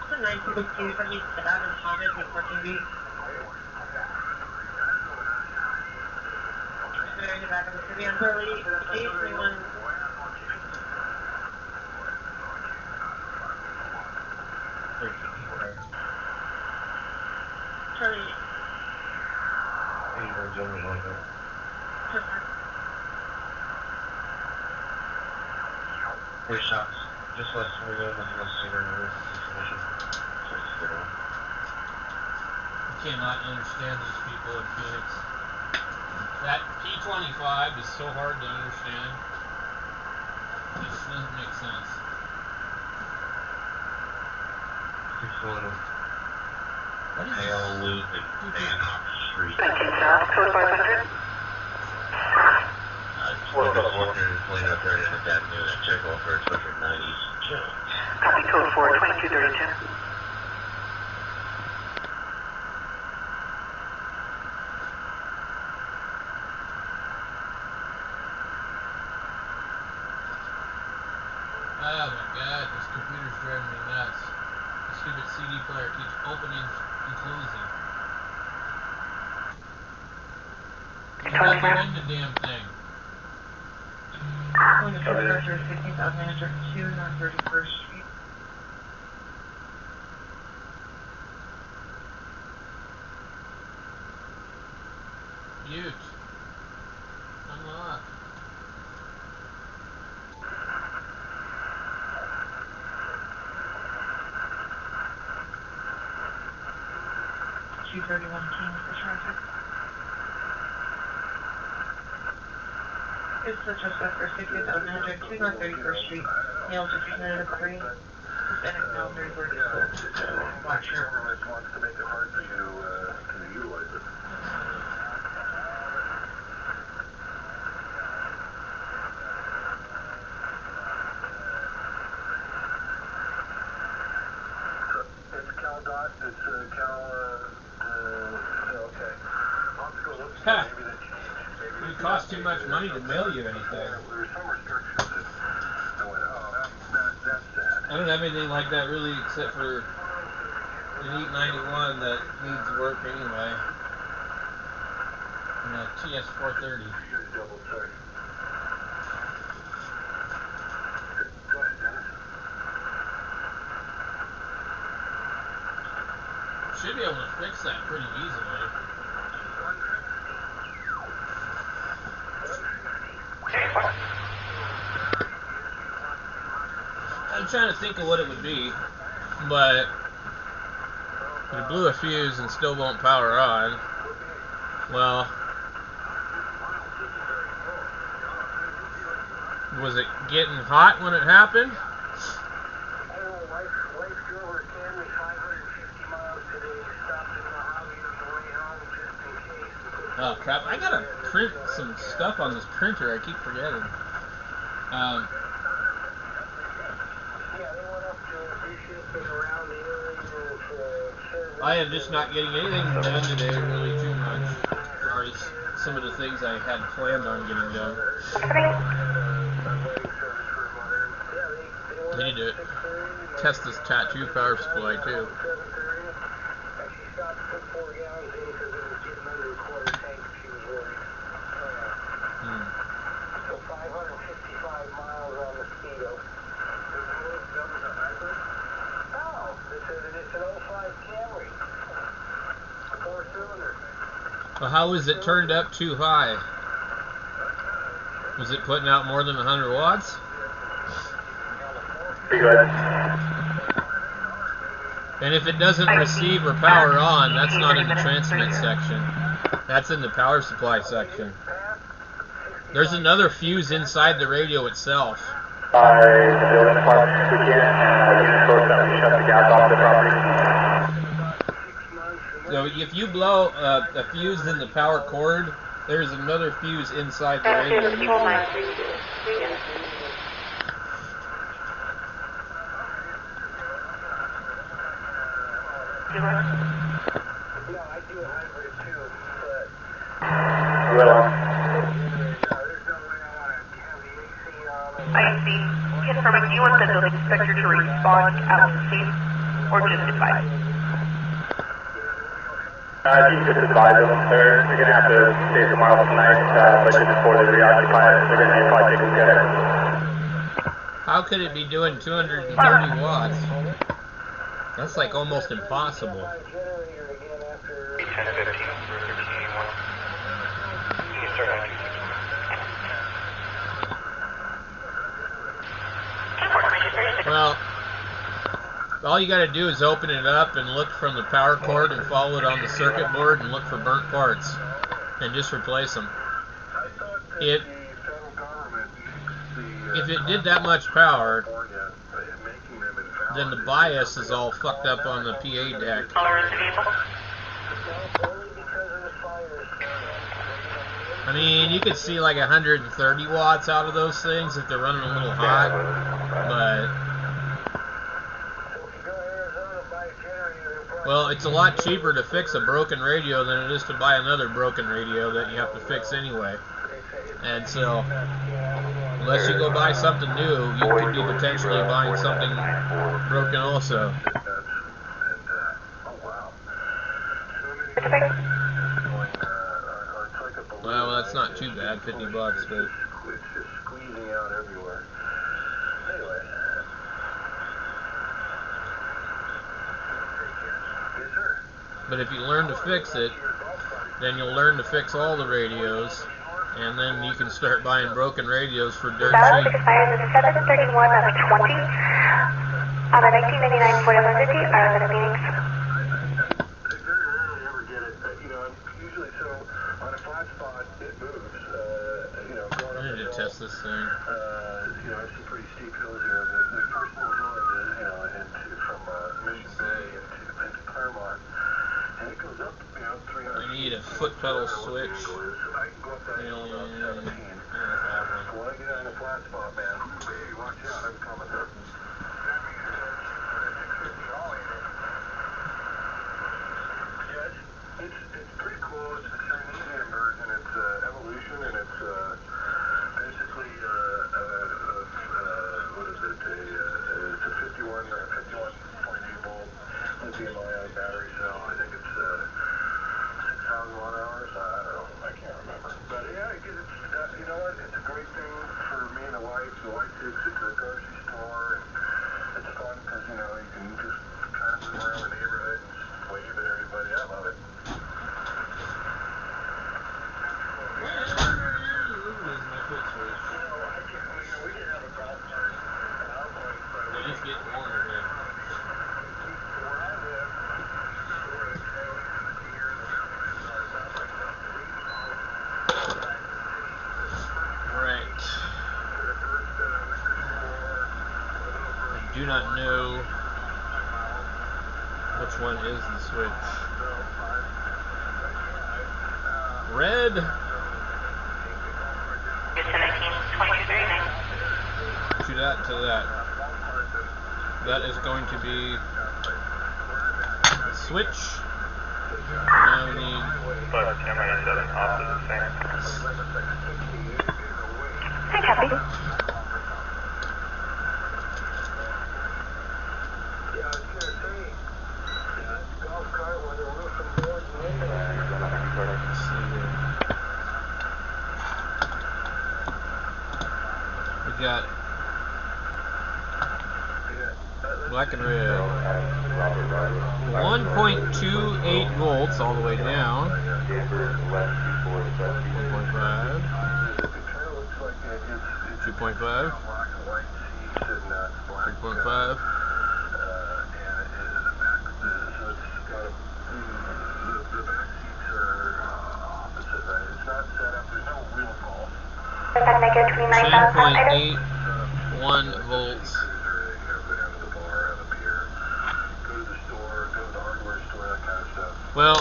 It's a 962 from me to out in Thomas with 14B. In the back of the city on Burley, 831. Charlie Arizona like that. Three shots. Just less than we go, nothing else sooner than this situation. I cannot understand these people in Phoenix. That P25 is so hard to understand. It just doesn't make sense. What is Hale Loop and Hancock Street. 19 south, code 500. One of the workers laying up there in the avenue and check off for exposure 90s. Copy code 4, 2232. Oh my god, this computer's driving me nuts. The stupid CD player keeps opening and closing. I'm not getting the damn thing. Going to Pressure 16,000 manager 2 North 31st Street. Mute. Unlock. $231 King for traffic. It's the trespass for 60,000 manager 2 North 31st Street. Male to female green. Hispanic male 34 years old. Black shirt. Government wants to make it hard for you to utilize it. It's CalDOT, it's okay. I'll have to go look. Ha! Maybe that changed. It costs too much money to mail you anything. There were some restrictions that I went, oh, that's sad. I don't have anything like that really except for an 891 that needs work anyway. And a TS430. You guys double check. Go ahead, Dennis. Should be able to fix that pretty easily. I'm trying to think of what it would be, but it blew a fuse and still won't power on. Well, was it getting hot when it happened? Oh crap, I gotta print some stuff on this printer, I keep forgetting. I am just not getting anything done today really too much, as far as some of the things I had planned on getting done. I need to test this tattoo power supply too. So 555 miles on the speedo. That was a hybrid? No, it's an 05 Camry. 4-cylinder. Well, how was it turned up too high? Was it putting out more than 100 watts? And if it doesn't receive or power on, that's not in the transmit section. That's in the power supply section. There's another fuse inside the radio itself. So if you blow a fuse in the power cord, there's another fuse inside the radio. No, I do a hybrid too, but there's no way I want to have the AC on. I see. Confirming, do you want the building inspector to respond out to scene or just advise? You just advise them. They're going to have to stay tomorrow tonight, but just before they reoccupy it, they're going to probably take a look at it. How could it be doing 230 watts? That's like almost impossible. Well, all you got to do is open it up and look from the power cord and follow it on the circuit board and look for burnt parts and just replace them. If it did that much power, then the bias is all fucked up on the PA deck. I mean, you could see like 130 watts out of those things if they're running a little hot, but well, it's a lot cheaper to fix a broken radio than it is to buy another broken radio that you have to fix anyway. And so, unless you go buy something new, you could be potentially buying something broken also. Well, that's not too bad, 50 bucks, but It's just squeezing out everywhere. Anyway. Yes, sir. but if you learn to fix it, then you'll learn to fix all the radios, and then you can start buying broken radios for dirt cheap. Expires at 7:31 of 20 on the 1999 Ford Emergency are the meetings. I very rarely ever get it. Usually so on a flat spot it moves. Going up I need to test this thing. It's some pretty steep hills here. The first little hill from Mission Bay into Claremont, and it goes up 300. I need a foot pedal switch. I can go up that hill about 17. When I get on the flat spot, man, baby, watch out, I'm coming. It's pretty cool. It's the Chinese version. It's evolution, and it's basically what is it? It's a 51.8 volt lithium-ion battery cell. I think it's 6,000 watt hours. I don't know. I can't remember. But yeah, you know what? It's a great thing for me and the wife. The wife takes it to the grocery store, and it's fun because you can just kind of move around the neighborhood and wave at everybody. I love it. It's getting warmer here. Right. I do not know which one is the switch. Red. To that, to that. That is going to be the switch. Now we need. But camera 7 off is the same. Hi, copy. Yeah, I was going to say, golf cart with a roof and boards and windows. Let's see here. We got black and red. 1.28 volts all the way down. 1.5. 2.5. 3.5. Negative 29,000. 10.81 volts. Well,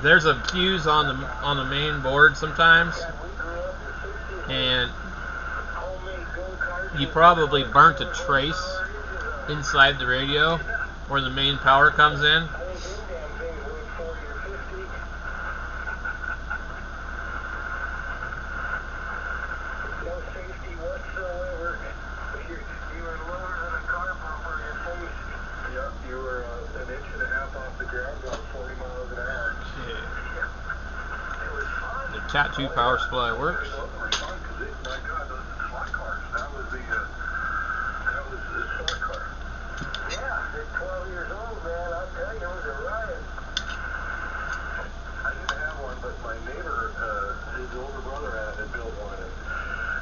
there's a fuse on the main board sometimes, and you probably burnt a trace inside the radio where the main power comes in. Tattoo power supply works.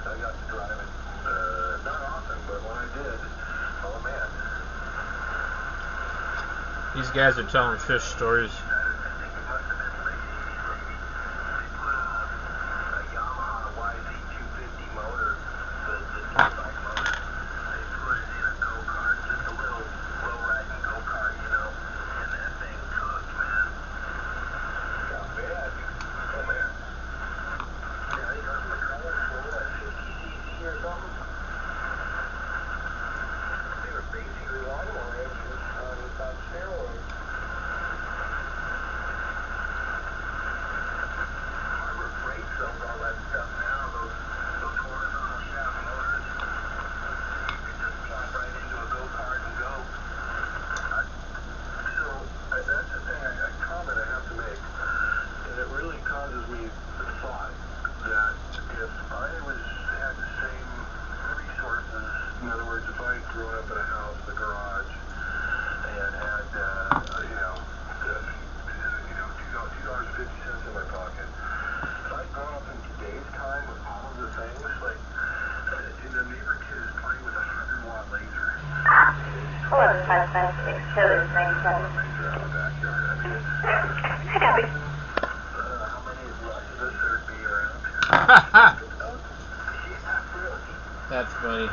I got to drive it, not often, but when I did, These guys are telling fish stories. That's funny.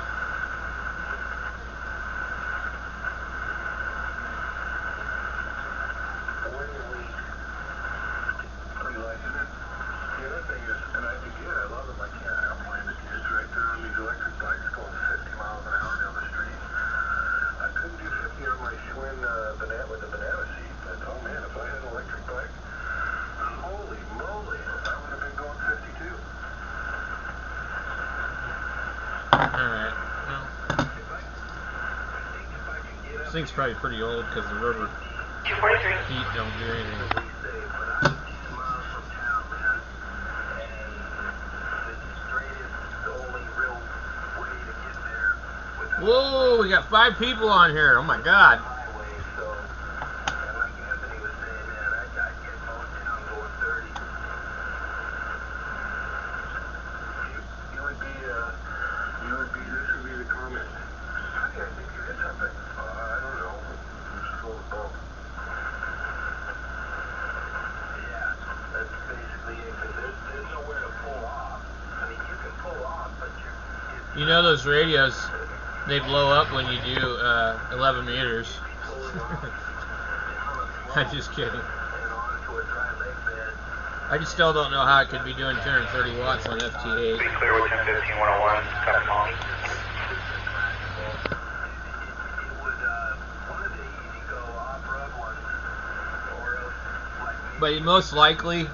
This thing's probably pretty old because the rubber feet don't do anything. Whoa, we got 5 people on here. Oh my god. You know those radios, they blow up when you do 11 meters. I'm just kidding. I just still don't know how it could be doing 230 watts on FT8. Be clear with 1015 101, cut long. But most likely,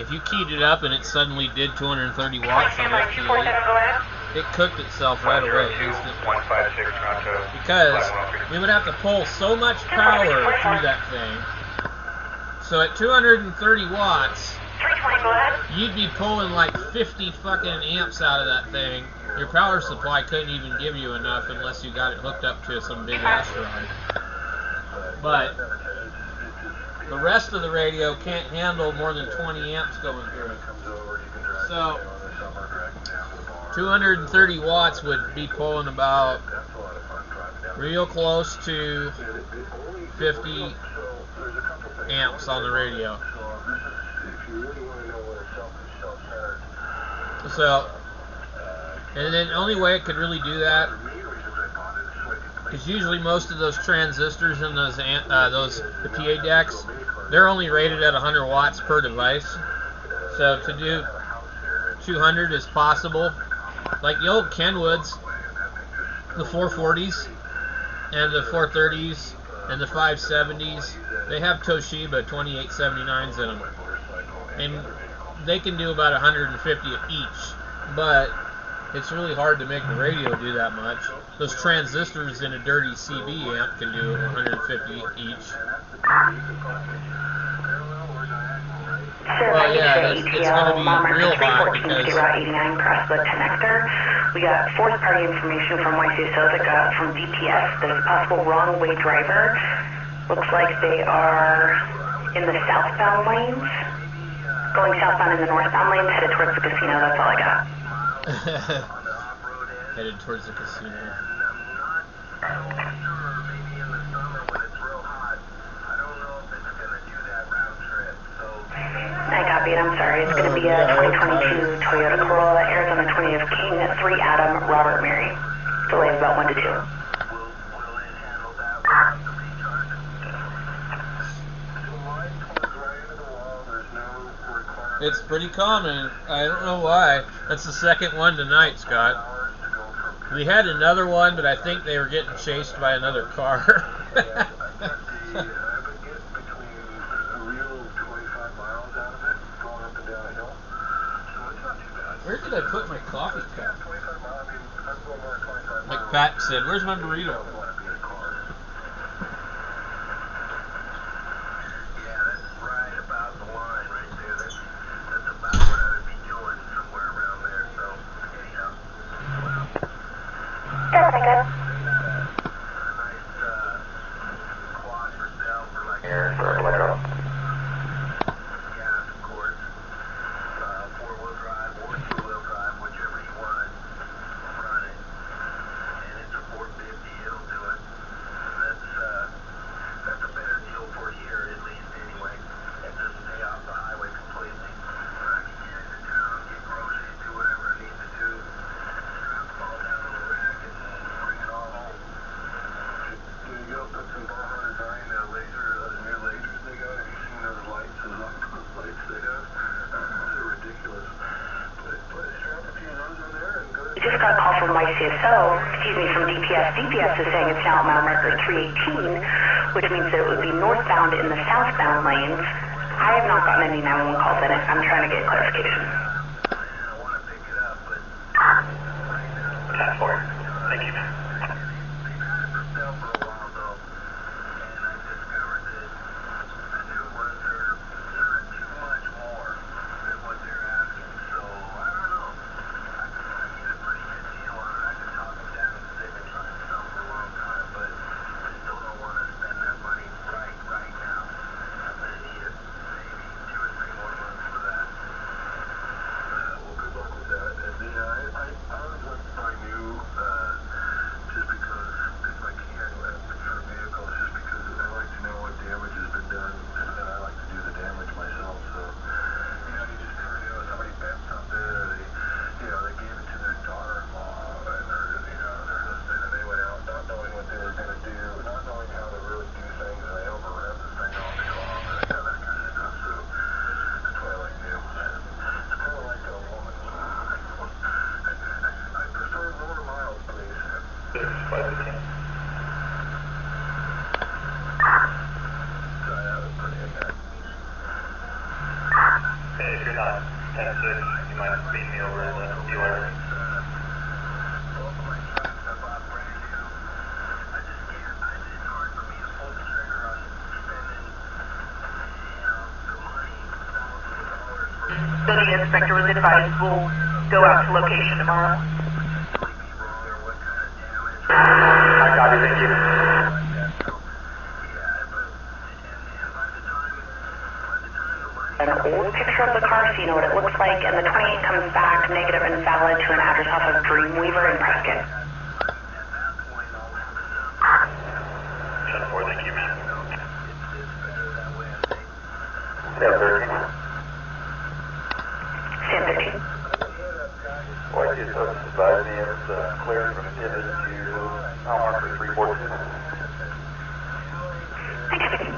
if you keyed it up and it suddenly did 230 watts on FT8, it cooked itself right away instantly. Because we would have to pull so much power through that thing. So at 230 watts, you'd be pulling like 50 fucking amps out of that thing. Your power supply couldn't even give you enough unless you got it hooked up to some big asteroid. But the rest of the radio can't handle more than 20 amps going through it. So 230 watts would be pulling about real close to 50 amps on the radio. So, and then the only way it could really do that, because usually most of those transistors in those the PA decks, they're only rated at 100 watts per device. So to do 200 is possible. Like the old Kenwoods, the 440s and the 430s and the 570s, they have Toshiba 2879s in them, and they can do about 150 of each, but it's really hard to make the radio do that much. Those transistors in a dirty CB amp can do 150 each. Well, yeah, it's going to be real hot because Route 89 across the connector. We got fourth party information from YC from DPS. There's a possible wrong way driver. Looks like they are in the southbound lanes. Going southbound in the northbound lanes, headed towards the casino. That's all I got. Headed towards the casino. I'm sorry. It's going to be a 2022 Toyota Corolla, Arizona 20th King, 3 Adam, Robert Mary. Delay of about 1 to 2. It's pretty common. I don't know why. That's the second one tonight, Scott. We had another one, but I think they were getting chased by another car. Where did I put my coffee cup? Like Pat said, where's my burrito? Just got a call from from DPS. DPS is saying it's now at mile marker 318, which means that it would be northbound in the southbound lanes. I have not gotten any 911 calls in it. I'm trying to get clarification. Thank you. If you're not 10-6, you might meet me over at the dealer. The inspector was advised we'll go out to location tomorrow. I got it, thank you. An old picture of the car, so you know what it looks like, and the 28 comes back negative and valid to an address off of Dreamweaver in Prescott. 10-4, thank you, man. Sam 13. YTS just advised me it's cleared from Tibbet to mile marker 342. Thanks, 15.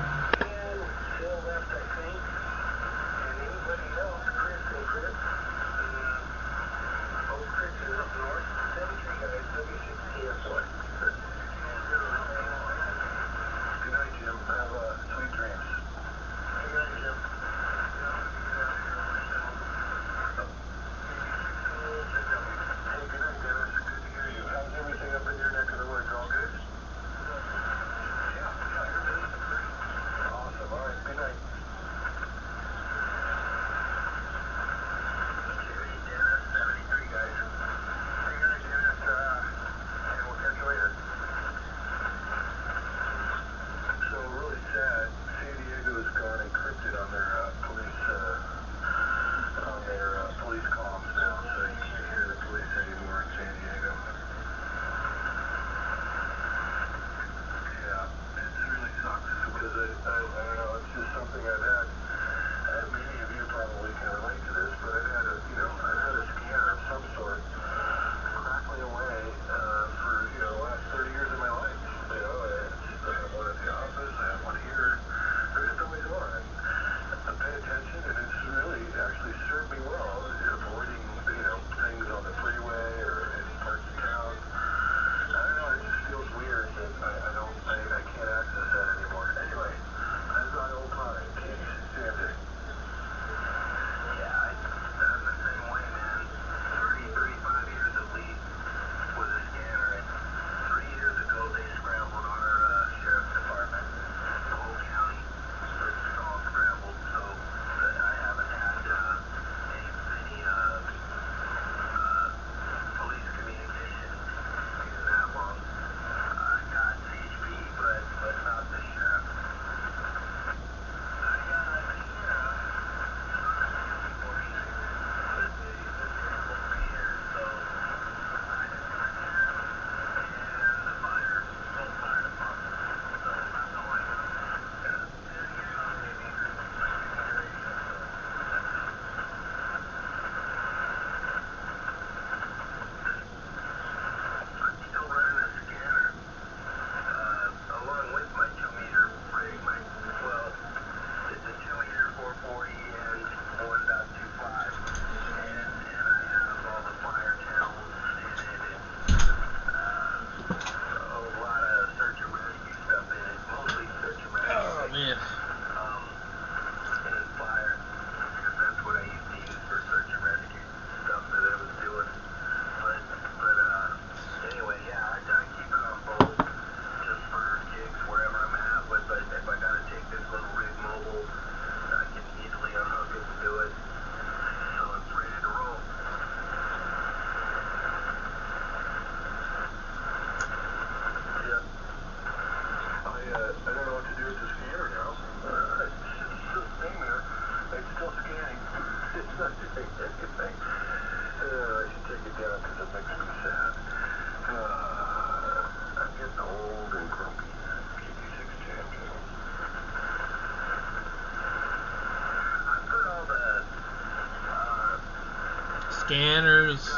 scanners,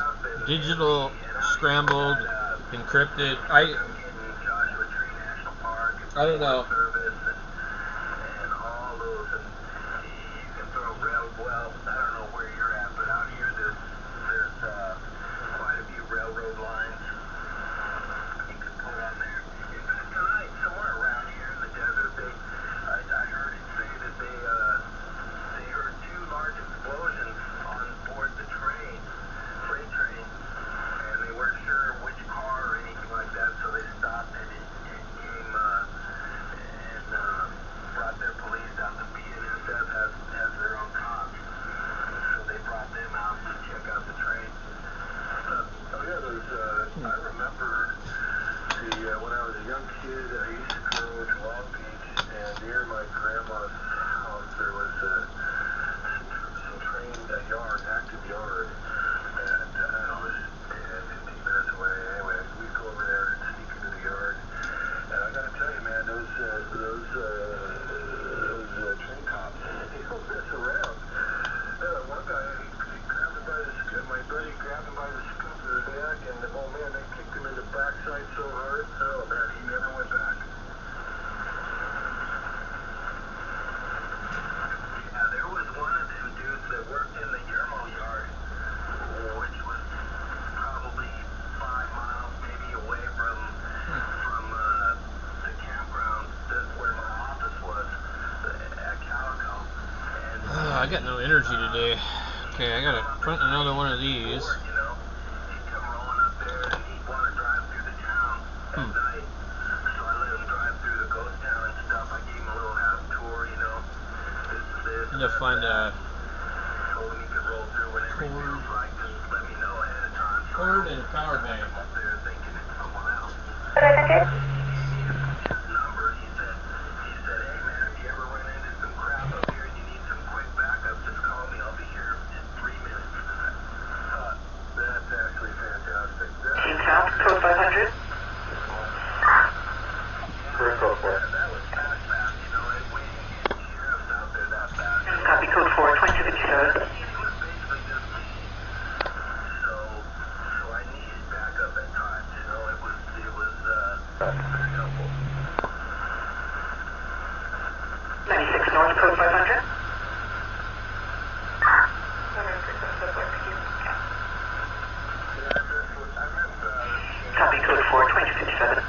digital, scrambled, encrypted. I don't know. I got no energy today. Okay, I gotta print another one of these. Need to find a cord and a power bank. Code 500. Copy code 4, 2257. North, code 500. Copy code 4, 2257.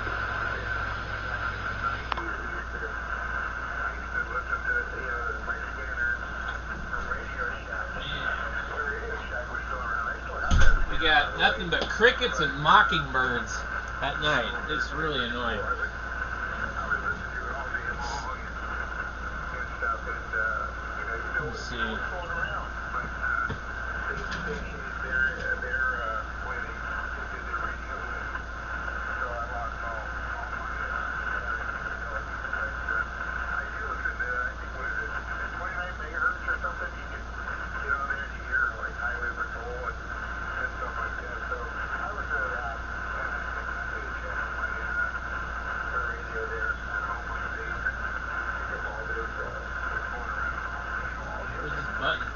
We got nothing but crickets and mockingbirds at night. It's really annoying. Let's see. Where's this button?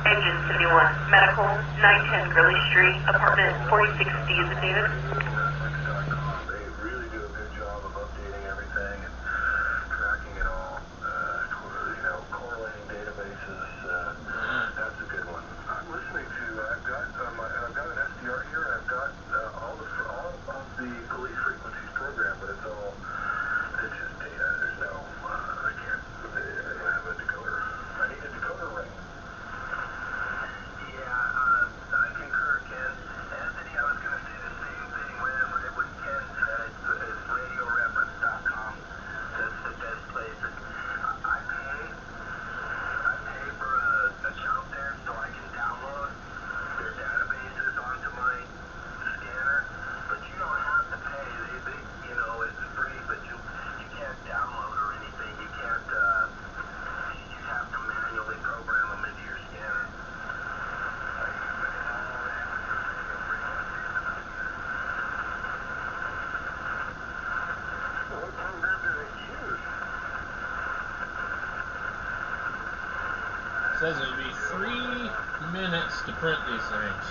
Engine 71, Medical, 910 Gurley Street, apartment 46D is it David? They really do a good job of updating everything and tracking it all, correlating databases. That's a good one. I'm listening to, I've got an SDR here, and I've got all of the police frequencies programmed, but it's just data. There's no, I don't have a decoder. I need a decoder ring. Yeah, I concur, Ken. Anthony, I was going to say the same thing when says it would be 3 minutes to print these things.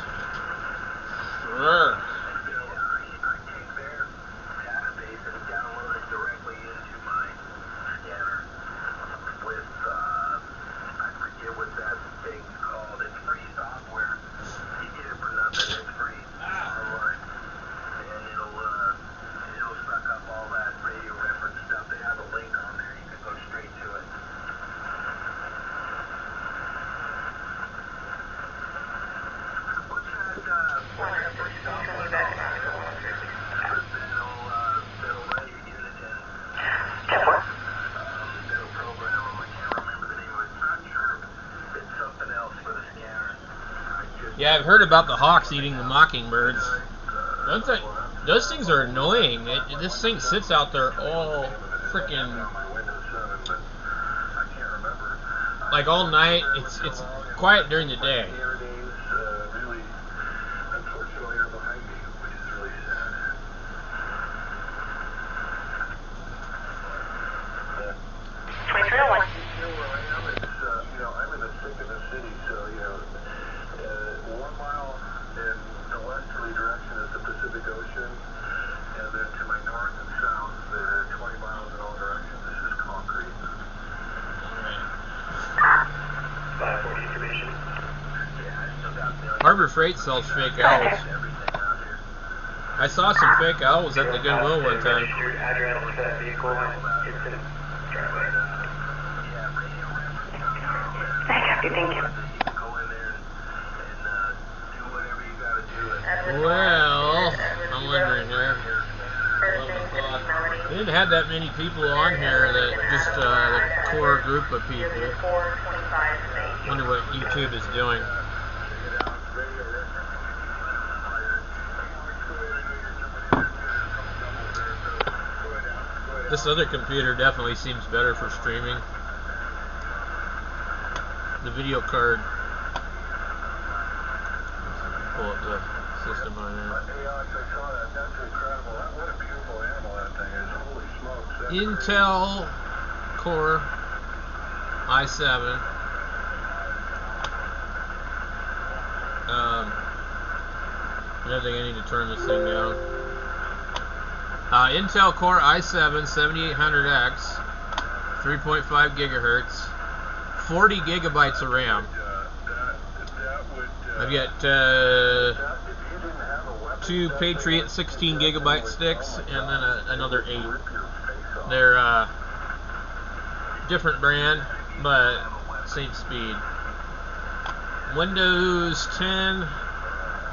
Sure. Yeah, I've heard about the hawks eating the mockingbirds. Those things are annoying. This thing sits out there all freaking like all night. It's quiet during the day. Harbor Freight sells fake owls. I saw some fake owls at the Goodwill one time. Thank you. Well, I'm wondering here. They didn't have that many people on here, that just the core group of people. Wonder what YouTube is doing. This other computer definitely seems better for streaming. The video card. Pull up the system on there. Intel Core i7. I don't think I need to turn this thing down. Intel Core i7 7800X, 3.5 gigahertz, 40 gigabytes of RAM. I've got 2 Patriot 16 gigabyte sticks and then another 8. They're different brand, but same speed. Windows 10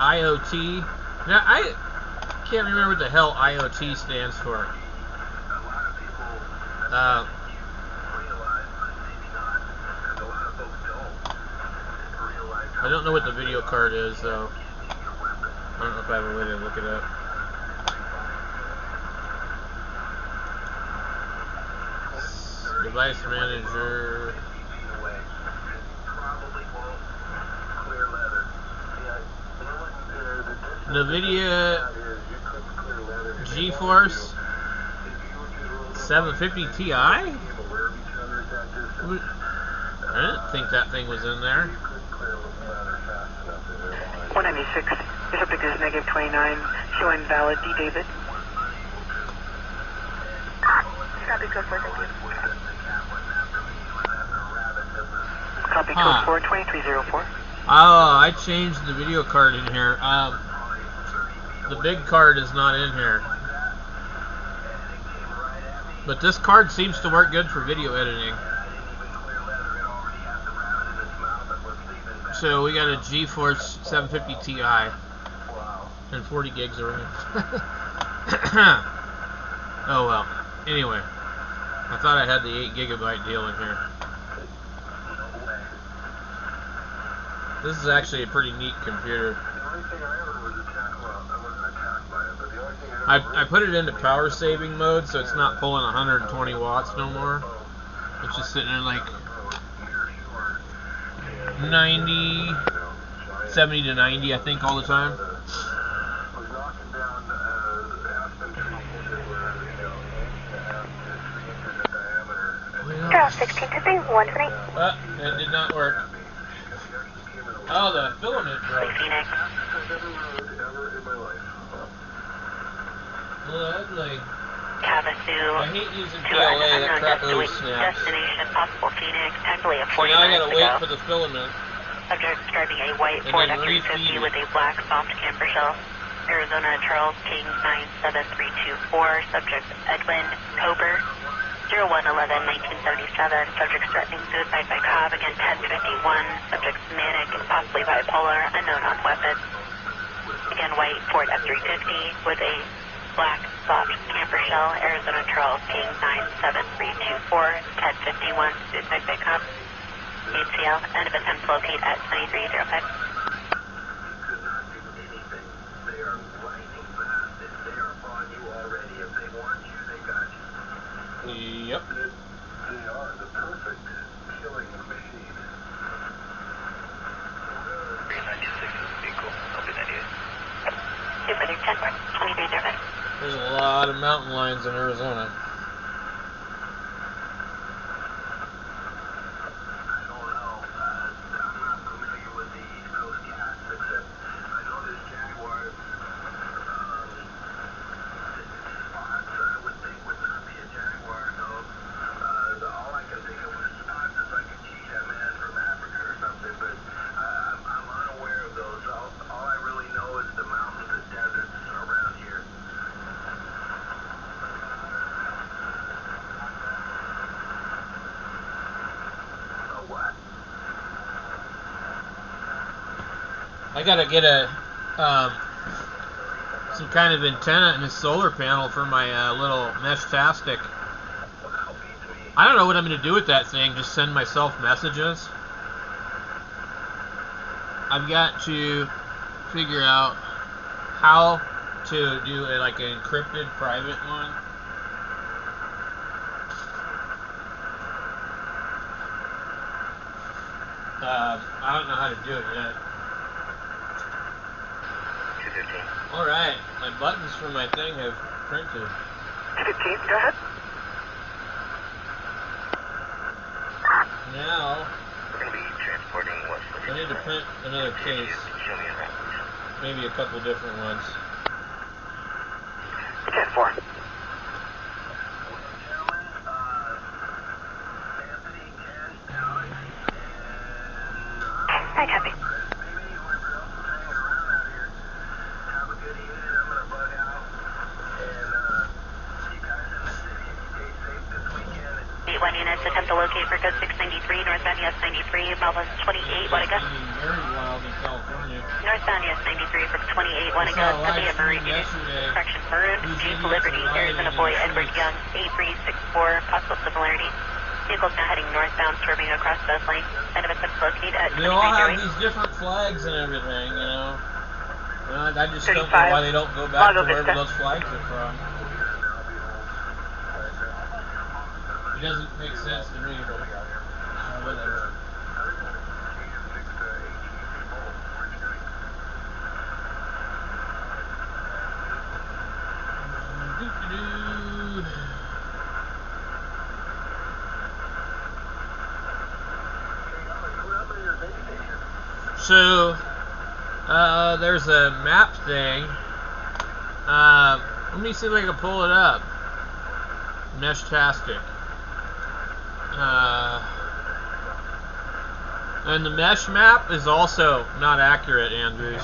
IoT. Now I can't remember what the hell IoT stands for. I don't know what the video card is, though. I don't know if I have a way to look it up. Device manager. NVIDIA GeForce 750 Ti? I didn't think that thing was in there. 196. Your subject is negative 29. Showing valid D. David. Copy code 4, thank you. Copy code 4, 2304. Oh, I changed the video card in here. The big card is not in here. But this card seems to work good for video editing. So we got a GeForce 750 Ti and 40 gigs of RAM. Oh well. Anyway, I thought I had the 8 gigabyte deal in here. This is actually a pretty neat computer. I put it into power saving mode, so it's not pulling 120 watts no more. It's just sitting in like 70 to 90, I think, all the time. Girl 16 to 120. That did not work. Oh, the filament broke. Phoenix. Lovely. Cavasu. I hate using PLA, that crap always snaps. Destination, possible Phoenix, actually a So 40 now I minutes gotta wait ago. for the filament. Subject driving a white And Ford then F-350 refeed with a black soft camper shell. Arizona Charles King 97324. Subject Edwin Cober. 01/11/1977. Subject threatening suicide by cop. Again 1051. Subject manic, possibly bipolar. Unknown on weapons. Again white Ford F-350 with a black soft camper shell. Arizona Charles King 97324. 1051. Suicide by cop. ACL. End of attempt to locate at 2305. Yep. They are the perfect killing machine. 396 vehicle, I'll be 98. 2305. There's a lot of mountain lions in Arizona. I gotta get a some kind of antenna in a solar panel for my little mesh-tastic. I don't know what I'm gonna do with that thing. Just send myself messages. I've got to figure out how to do like an encrypted private one. I don't know how to do it yet. Alright, my buttons for my thing have printed. 15, go ahead. Now, We're going to be transporting what's I need to print another case. Show me around. Maybe a couple different ones. 10-4. I copy. One units attempt to locate for code 693, northbound US 93, Melbourne 28, what a go? Very wild in California. Northbound US 93 from 28, what a go? Copy of Maroon unit. Correction, Maroon, Jeep Liberty, Arizona boy Edward Young, 8364, possible similarity. Vehicles now heading northbound, swerving across both lanes. End of attempt to locate at They all have 2308. these different flags and everything, you know. I just don't know 35, why they don't go back to Lago wherever Vista. those flags are from. It doesn't make sense to me, but whatever. So, there's a map thing. Let me see if I can pull it up. Mesh-tastic. And the mesh map is also not accurate, Andrews.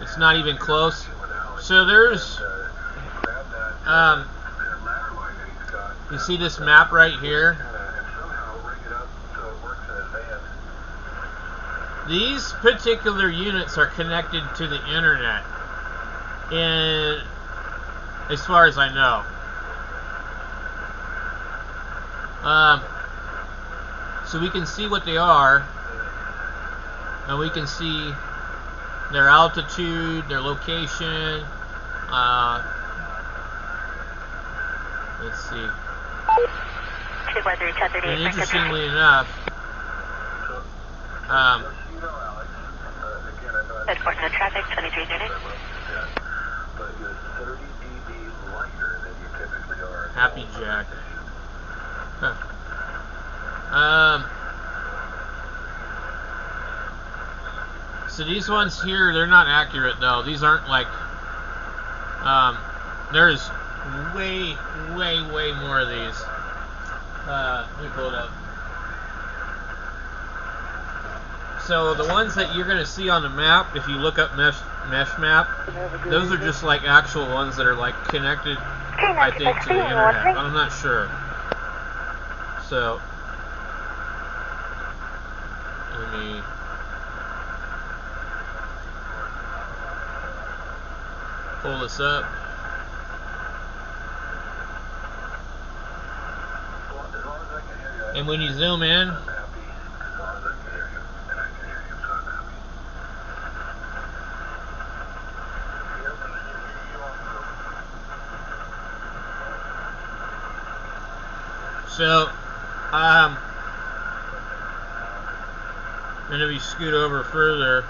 It's not even close. So there's, you see this map right here? These particular units are connected to the internet, and as far as I know. So we can see what they are, and we can see their altitude, their location. Let's see. And interestingly enough, traffic 2330. Happy Jack. Huh. So these ones here, they're not accurate though. These aren't like, there's way more of these. Let me pull it up. So the ones that you're going to see on the map, if you look up mesh map, those are just like actual ones that are like connected, I think, to the internet. But I'm not sure. So let me. Pull this up. And when you zoom in, so and if you scoot over further,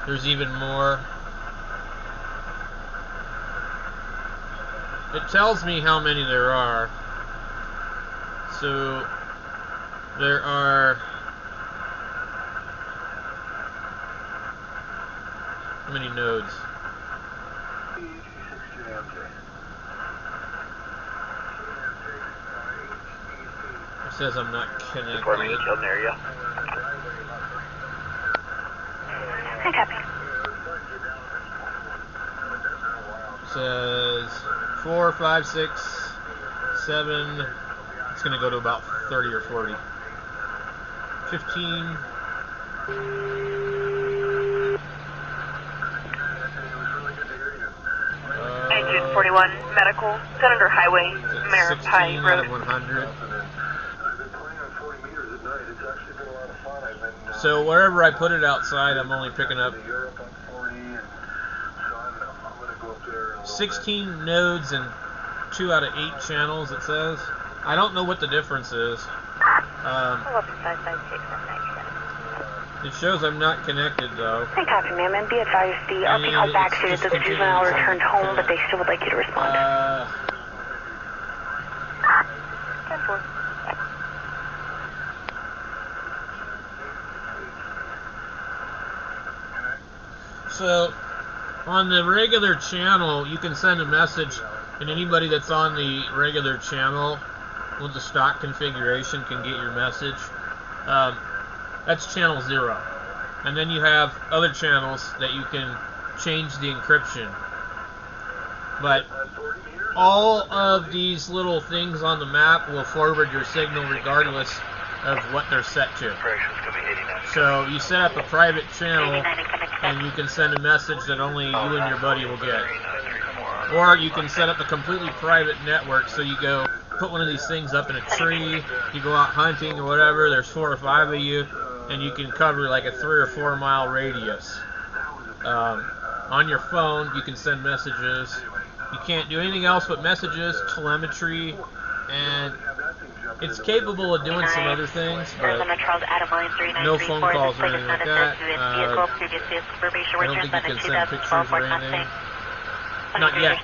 there's even more. It tells me how many there are. So there are, how many nodes? It says I'm not connected. It says 4, 5, 6, 7. It's going to go to about 30 or 40. 15. Engine 41, medical, Senator Highway, YAVAPAI Road. 100. So wherever I put it outside, I'm only picking up 16 nodes and 2 out of 8 channels, it says. I don't know what the difference is. It shows I'm not connected, though. Hey, copy, ma'am, and be advised, the RP called back stated that the juvenile returned home, but they still would like you to respond. So, on the regular channel, you can send a message, and anybody that's on the regular channel with the stock configuration can get your message. That's channel 0. And then you have other channels that you can change the encryption. But all of these little things on the map will forward your signal regardless of what they're set to. So you set up a private channel and you can send a message that only you and your buddy will get. Or you can set up a completely private network, so you go put one of these things up in a tree, you go out hunting or whatever, there's 4 or 5 of you, and you can cover like a 3 or 4 mile radius. On your phone, you can send messages. You can't do anything else but messages, telemetry, and it's capable of doing some other things, but no phone calls or anything like that. I don't think you can send pictures or anything. Not yet.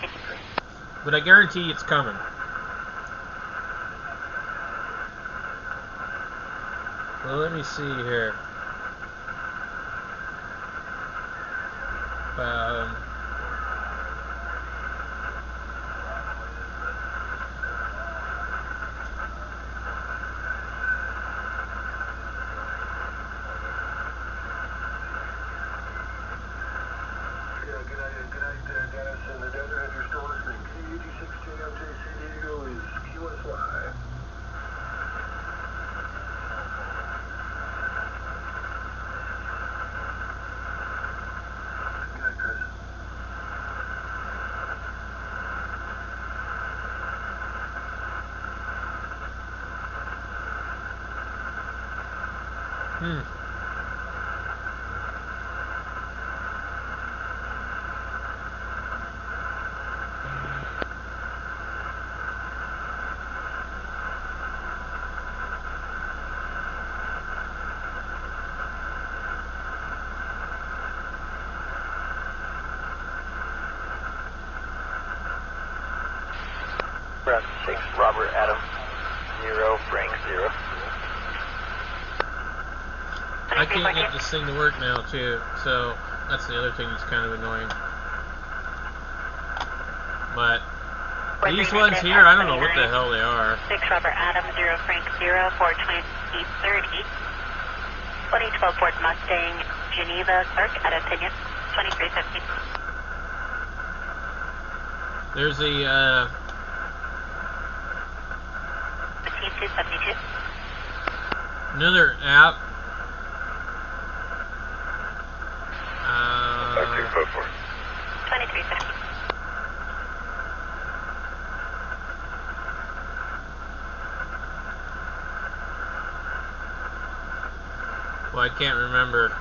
But I guarantee it's coming. Well, let me see here. Brad 6, Robert Adam 0, Frank 0. I can't get this thing to work now, too, so that's the other thing that's kind of annoying. But these ones here, I don't know what the hell they are. 6 Robert Adam, 0 Frank 0, 42030. 2012 Ford Mustang, Geneva, Clark, at opinion, 2350. There's a, 15272. another app. 2350. Well, I can't remember.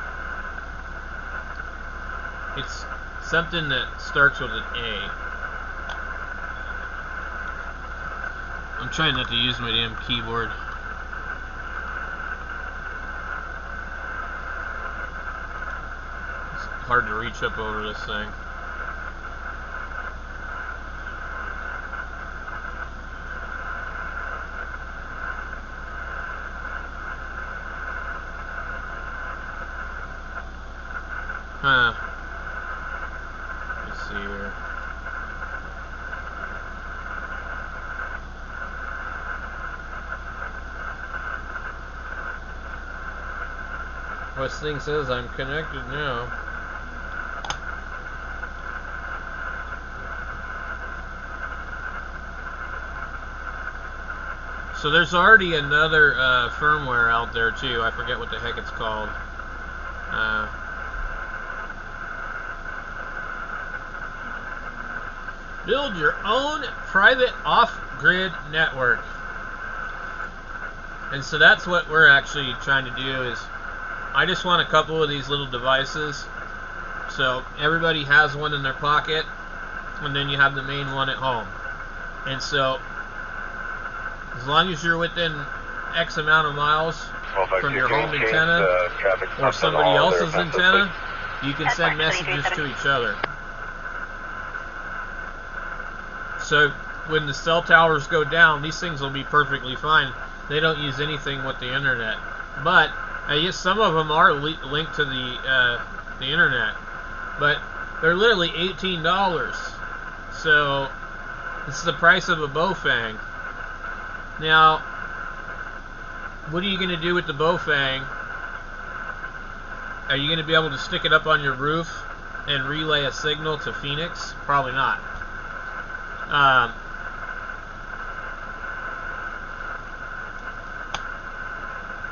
It's something that starts with an A. I'm trying not to use my damn keyboard. It's hard to reach up over this thing. Huh. Let's see here. This thing says I'm connected now. So there's already another firmware out there too. I forget what the heck it's called. Build your own private off-grid network. And so that's what we're actually trying to do. Is I just want a couple of these little devices, so everybody has one in their pocket, and then you have the main one at home. And so as long as you're within X amount of miles from your home antenna or somebody else's antenna, you can send messages to each other. So when the cell towers go down, these things will be perfectly fine. They don't use anything with the internet. But I guess some of them are linked to the internet. But they're literally $18. So it's the price of a Bofang. Now, what are you going to do with the Bofang? Are you going to be able to stick it up on your roof and relay a signal to Phoenix? Probably not.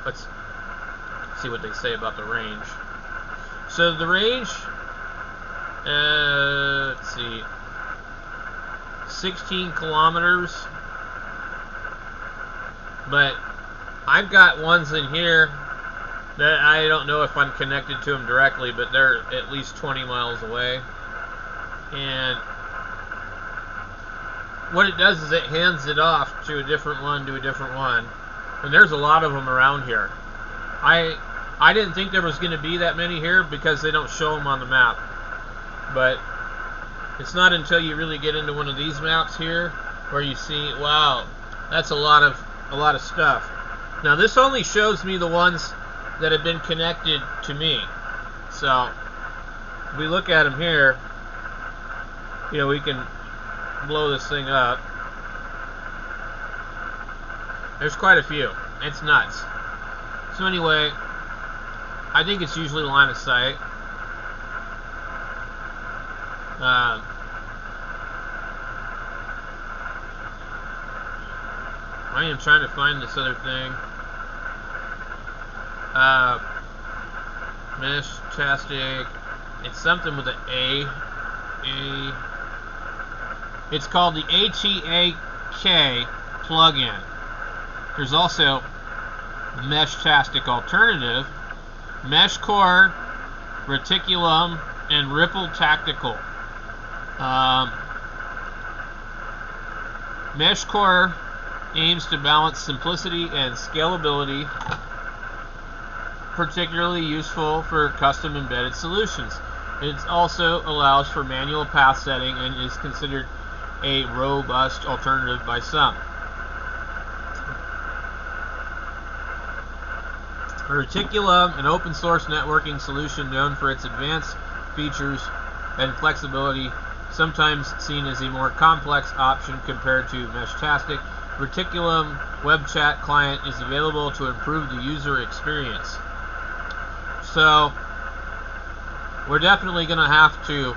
Let's see what they say about the range. So the range, let's see, 16 kilometers. But I've got ones in here that I don't know if I'm connected to them directly, but they're at least 20 miles away. And what it does is it hands it off to a different one, and there's a lot of them around here. I didn't think there was going to be that many here because they don't show them on the map, but it's not until you really get into one of these maps here where you see, wow, that's a lot of stuff. Now this only shows me the ones that have been connected to me. So if we look at them here, you know, we can blow this thing up. There's quite a few. It's nuts. So anyway, I think it's usually line of sight. I am trying to find this other thing. Mesh Tastic. It's something with an A. It's called the ATAK plugin. There's also Mesh Tastic Alternative, Mesh Core, Reticulum, and Ripple Tactical. Mesh Core aims to balance simplicity and scalability, particularly useful for custom embedded solutions. It also allows for manual path setting and is considered a robust alternative by some. Reticulum, an open source networking solution known for its advanced features and flexibility, sometimes seen as a more complex option compared to Meshtastic. Reticulum web chat client is available to improve the user experience. So we're definitely going to have to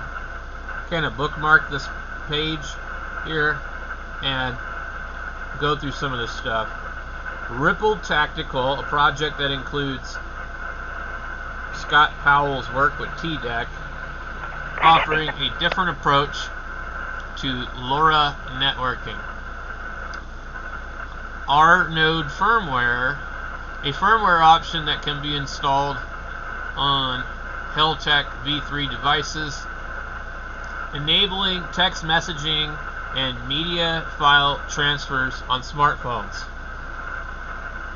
kind of bookmark this page here and go through some of this stuff. Ripple Tactical, a project that includes Scott Powell's work with TDEC, offering a different approach to LoRa networking. R node firmware, a firmware option that can be installed on Heltec V3 devices, enabling text messaging and media file transfers on smartphones.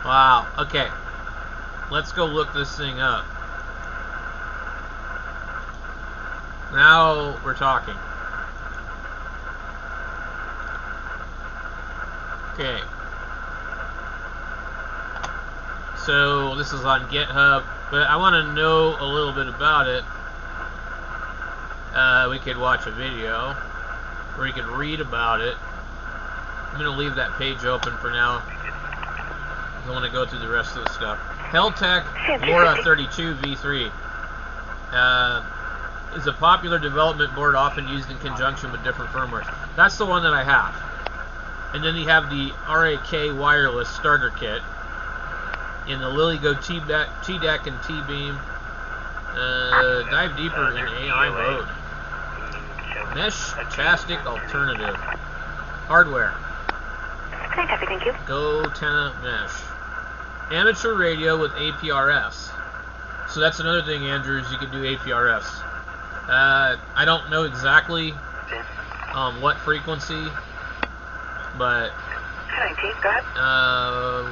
Wow, okay. Let's go look this thing up. Now we're talking. Okay. So this is on GitHub, but I want to know a little bit about it. We could watch a video, or we could read about it. I'm going to leave that page open for now. I want to go through the rest of the stuff. Heltec LoRa 32 V3 is a popular development board often used in conjunction with different firmwares. That's the one that I have. And then you have the RAK wireless starter kit in the LilyGo TDEC and T-Beam. Dive deeper in AI mode. Meshtastic alternative. Hardware. Okay, copy, thank you. Go Tena Mesh. Amateur radio with APRS. So that's another thing, Andrew, is you can do APRS. I don't know exactly what frequency, but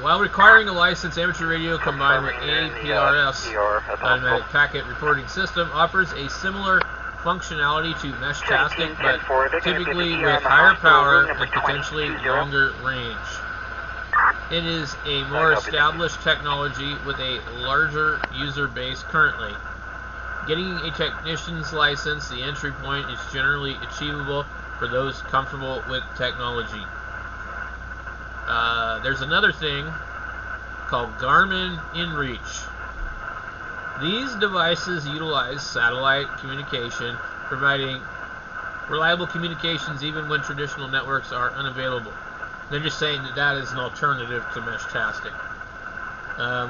while requiring a license, amateur radio combined with APRS, automatic packet reporting system, offers a similar functionality to Meshtastic, but typically with higher power and potentially longer range. It is a more established technology with a larger user base currently. Getting a technician's license, the entry point is generally achievable for those comfortable with technology. There's another thing called Garmin InReach. These devices utilize satellite communication, providing reliable communications even when traditional networks are unavailable. They're just saying that that is an alternative to Meshtastic.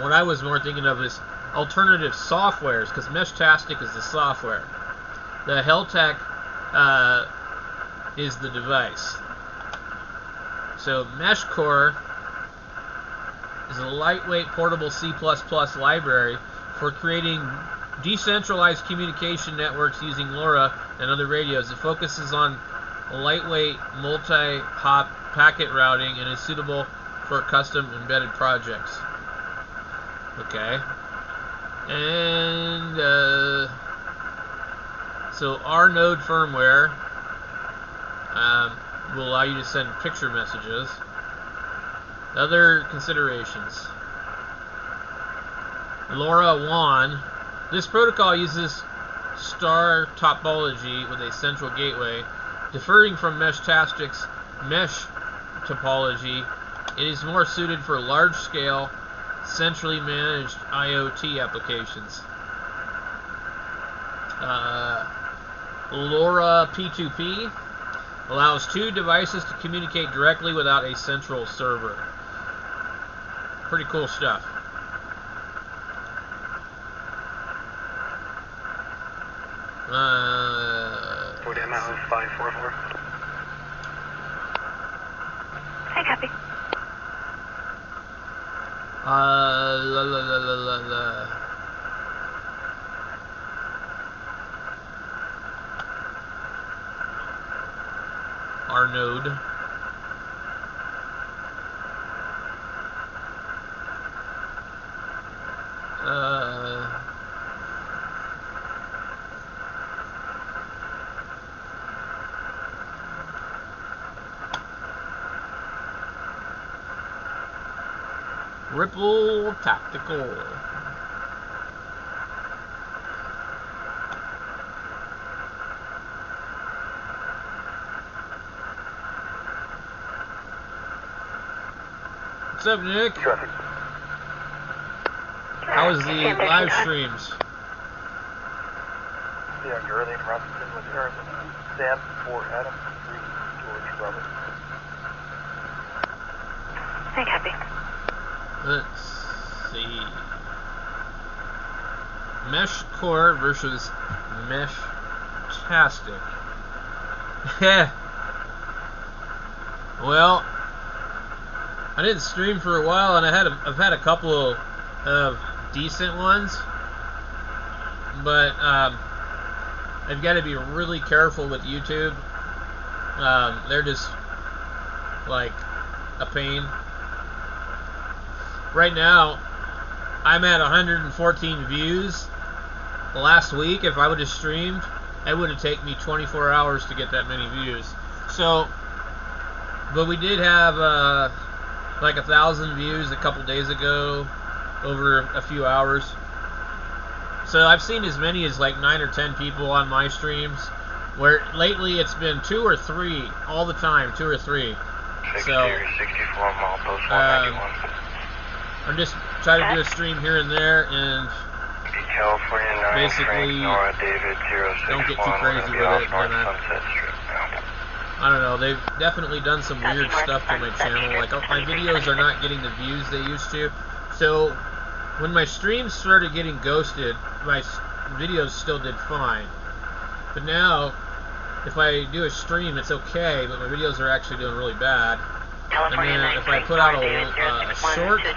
What I was more thinking of is alternative softwares, because Meshtastic is the software. The Heltec is the device. So MeshCore is a lightweight portable C++ library for creating decentralized communication networks using LoRa and other radios. It focuses on lightweight multi-hop packet routing and is suitable for custom embedded projects. Okay. And so R node firmware will allow you to send picture messages. Other considerations. LoRaWAN. This protocol uses star topology with a central gateway. Differing from Meshtastic's mesh topology, it is more suited for large-scale, centrally managed IoT applications. LoRa P2P allows two devices to communicate directly without a central server. Pretty cool stuff. Ford MO 544. Hi, copy. R node. Ripple Tactical. What's up, Nick? How was the live streams? Yeah, you're early in Robinson with Arizona. Sam for Adam 3 George Robert. Hey, copy. Let's see. Mesh Core versus Mesh-tastic. Well, I didn't stream for a while, and I've had a couple of decent ones, but I've got to be really careful with YouTube. They're just like a pain. Right now, I'm at 114 views. Last week, if I would have streamed, it would have taken me 24 hours to get that many views. So, but we did have like 1,000 views a couple days ago, over a few hours. So I've seen as many as like 9 or 10 people on my streams, where lately it's been 2 or 3 all the time, 2 or 3. So 64 mile post 191. I'm just trying to do a stream here and there, and California 9 basically Nora David 061, don't get too crazy with it. And I don't know, they've definitely done some weird stuff to my channel. Like, my videos are not getting the views they used to. So when my streams started getting ghosted, my videos still did fine. But now, if I do a stream, it's okay, but my videos are actually doing really bad. And then if I put out a short, a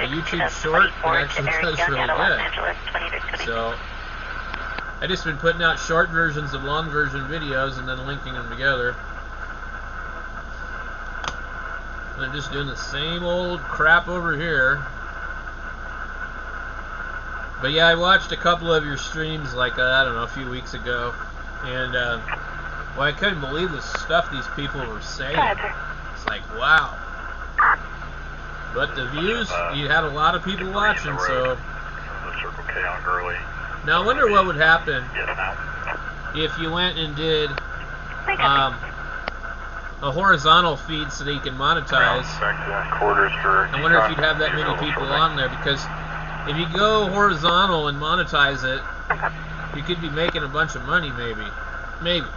YouTube short, it actually does really good. So I just been putting out short versions of long version videos and then linking them together. And I'm just doing the same old crap over here. But yeah, I watched a couple of your streams like, I don't know, a few weeks ago. And, well, I couldn't believe the stuff these people were saying. It's like, wow. But the views, you had a lot of people watching, so. Now, I wonder what would happen if you went and did a horizontal feed so that you can monetize. I wonder if you'd have that many people on there, because if you go horizontal and monetize it, you could be making a bunch of money, maybe. Maybe.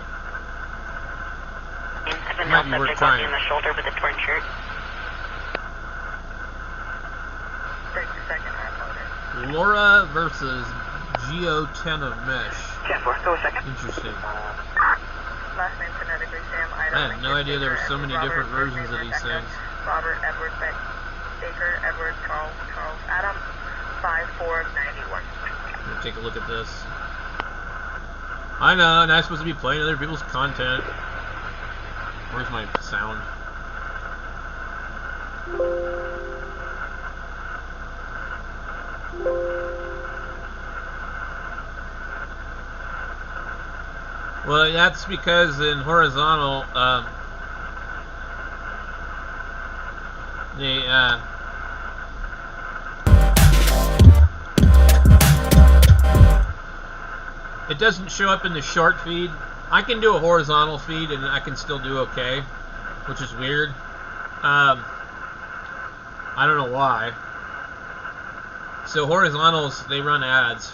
It might be worth trying. In the shoulder with a torn shirt. Laura versus Geo10 of Mesh. Interesting. Last name phonetically Sam. I had no idea there were so many different versions of these things. Robert, Edward, Baker, Edward, Charles, Adam, 5491. Let me take a look at this. I know, I'm not supposed to be playing other people's content. Where's my sound? Well, that's because in horizontal, it doesn't show up in the short feed. I can do a horizontal feed and I can still do okay, which is weird. I don't know why. So horizontals, they run ads,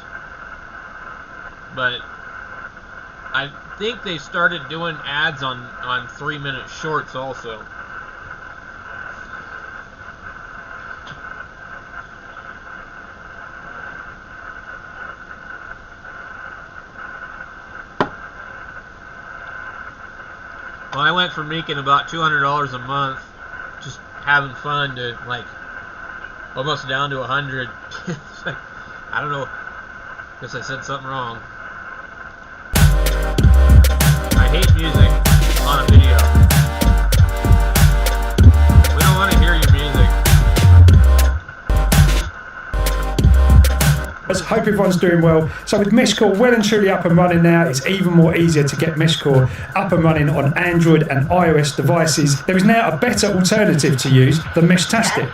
but I think they started doing ads on 3-minute shorts also. Well, I went from making about $200 a month, just having fun, to like almost down to 100. It's like, I don't know. Guess I said something wrong. I hate music on a video. We don't want to hear your music. Hope everyone's doing well. So with MeshCore well and truly up and running now, it's even more easier to get MeshCore up and running on Android and iOS devices. There is now a better alternative to use than Mesh-tastic.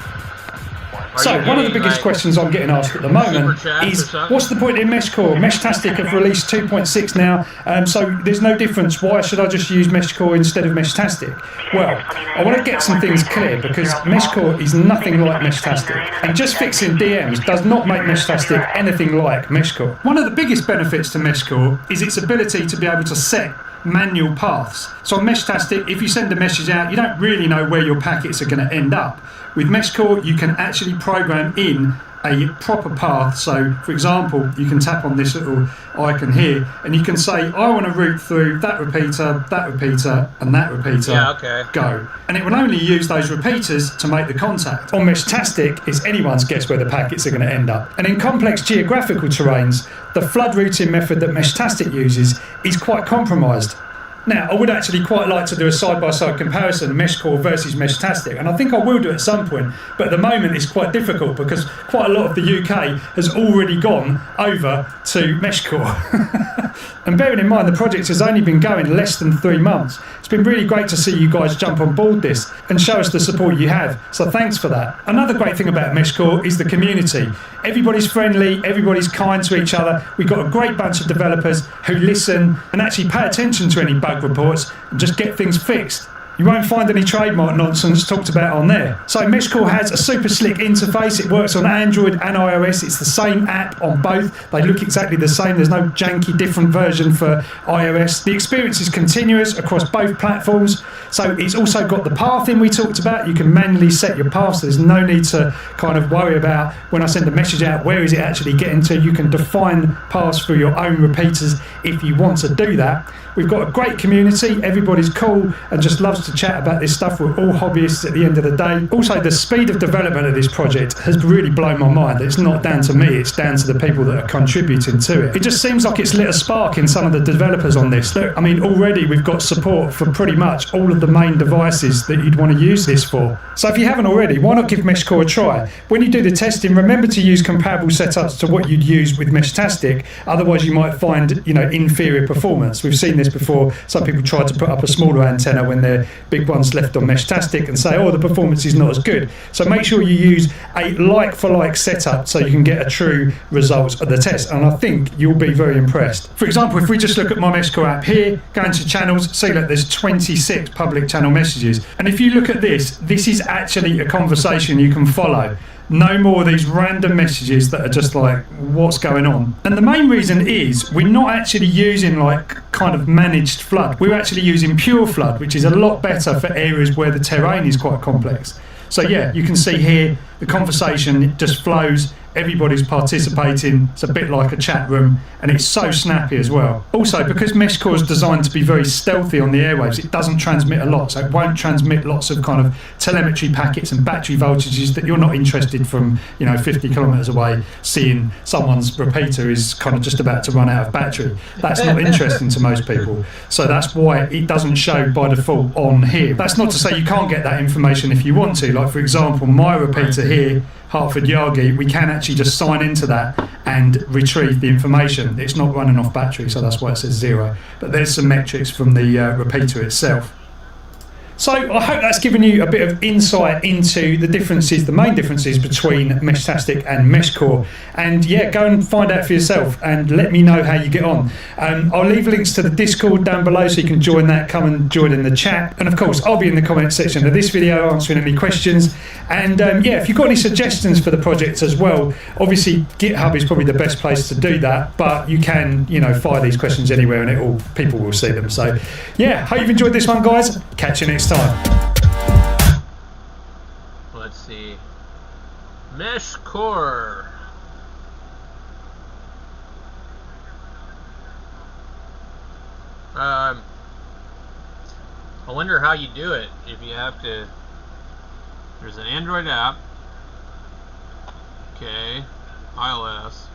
So one of the biggest questions I'm getting asked at the moment is, what's the point in MeshCore? Meshtastic have released 2.6 now, so there's no difference. Why should I just use MeshCore instead of Meshtastic? Well, I want to get some things clear, because MeshCore is nothing like Meshtastic, and just fixing DMs does not make Meshtastic anything like MeshCore. One of the biggest benefits to MeshCore is its ability to be able to set manual paths. So on Meshtastic, if you send a message out, you don't really know where your packets are going to end up. With MeshCore, you can actually program in a proper path. So for example, you can tap on this little icon here and you can say, I want to route through that repeater, and that repeater. Yeah, okay. Go. And it will only use those repeaters to make the contact. On Meshtastic, it's anyone's guess where the packets are going to end up. And in complex geographical terrains, the flood routing method that Meshtastic uses is quite compromised. Now, I would actually quite like to do a side-by-side comparison, MeshCore versus Meshtastic, and I think I will do it at some point, but at the moment it's quite difficult because quite a lot of the UK has already gone over to MeshCore. And bearing in mind the project has only been going less than 3 months, it's been really great to see you guys jump on board this and show us the support you have, so thanks for that. Another great thing about MeshCore is the community. Everybody's friendly, everybody's kind to each other. We've got a great bunch of developers who listen and actually pay attention to any bug reports and just get things fixed. You won't find any trademark nonsense talked about on there. So MeshCore has a super slick interface. It works on Android and iOS. It's the same app on both. They look exactly the same. There's no janky different version for iOS. The experience is continuous across both platforms. So it's also got the pathing we talked about. You can manually set your path, so there's no need to kind of worry about when I send a message out, where is it actually getting to. You can define paths for your own repeaters if you want to do that. We've got a great community. Everybody's cool and just loves to chat about this stuff. We're all hobbyists at the end of the day. Also, the speed of development of this project has really blown my mind. It's not down to me, it's down to the people that are contributing to it. It just seems like it's lit a spark in some of the developers on this. Look, I mean, already we've got support for pretty much all of the main devices that you'd want to use this for. So if you haven't already, why not give MeshCore a try? When you do the testing, remember to use comparable setups to what you'd use with Meshtastic. Otherwise, you might find, inferior performance. We've seen this before. Some people try to put up a smaller antenna when their big one's left on Meshtastic and say, oh, the performance is not as good. So make sure you use a like-for-like setup so you can get a true result of the test. And I think you'll be very impressed. For example, if we just look at my MeshCore app here, go into channels, see that there's 26 public channel messages. And if you look at this, this is actually a conversation you can follow. No more of these random messages that are just like, what's going on? And the main reason is we're not actually using kind of managed flood. We're actually using pure flood, which is a lot better for areas where the terrain is quite complex. So yeah, you can see here the conversation just flows. Everybody's participating. It's a bit like a chat room, and it's so snappy as well. Also, because MeshCore is designed to be very stealthy on the airwaves, it doesn't transmit a lot, so it won't transmit lots of kind of telemetry packets and battery voltages that you're not interested from 50 kilometers away, seeing someone's repeater is kind of just about to run out of battery. That's not interesting to most people, so that's why it doesn't show by default on here. That's not to say you can't get that information if you want to. Like for example, my repeater here, Hartford Yagi, we can actually just sign into that and retrieve the information. It's not running off battery, so that's why it says 0. But there's some metrics from the repeater itself. So I hope that's given you a bit of insight into the differences, the main differences between Meshtastic and MeshCore. And yeah, go and find out for yourself and let me know how you get on. I'll leave links to the Discord down below so you can join that, come and join in the chat. And of course, I'll be in the comment section of this video answering any questions. And yeah, if you've got any suggestions for the project as well, obviously GitHub is probably the best place to do that, but you can, fire these questions anywhere and people will see them. So yeah, hope you've enjoyed this one, guys. Catch you next time. Let's see. MeshCore. I wonder how you do it. If you have to. There's an Android app. Okay. iOS.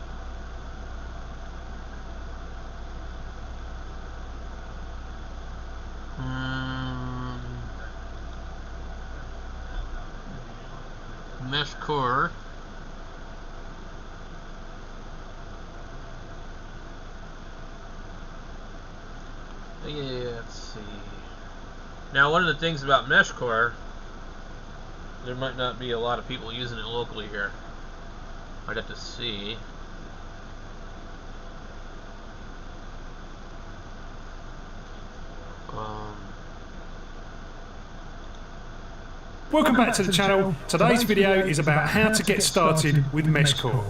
MeshCore. Yeah, let's see. Now, one of the things about MeshCore there might not be a lot of people using it locally here. I'd have to see. Welcome back to the channel. Today's video is about how to get started with MeshCore.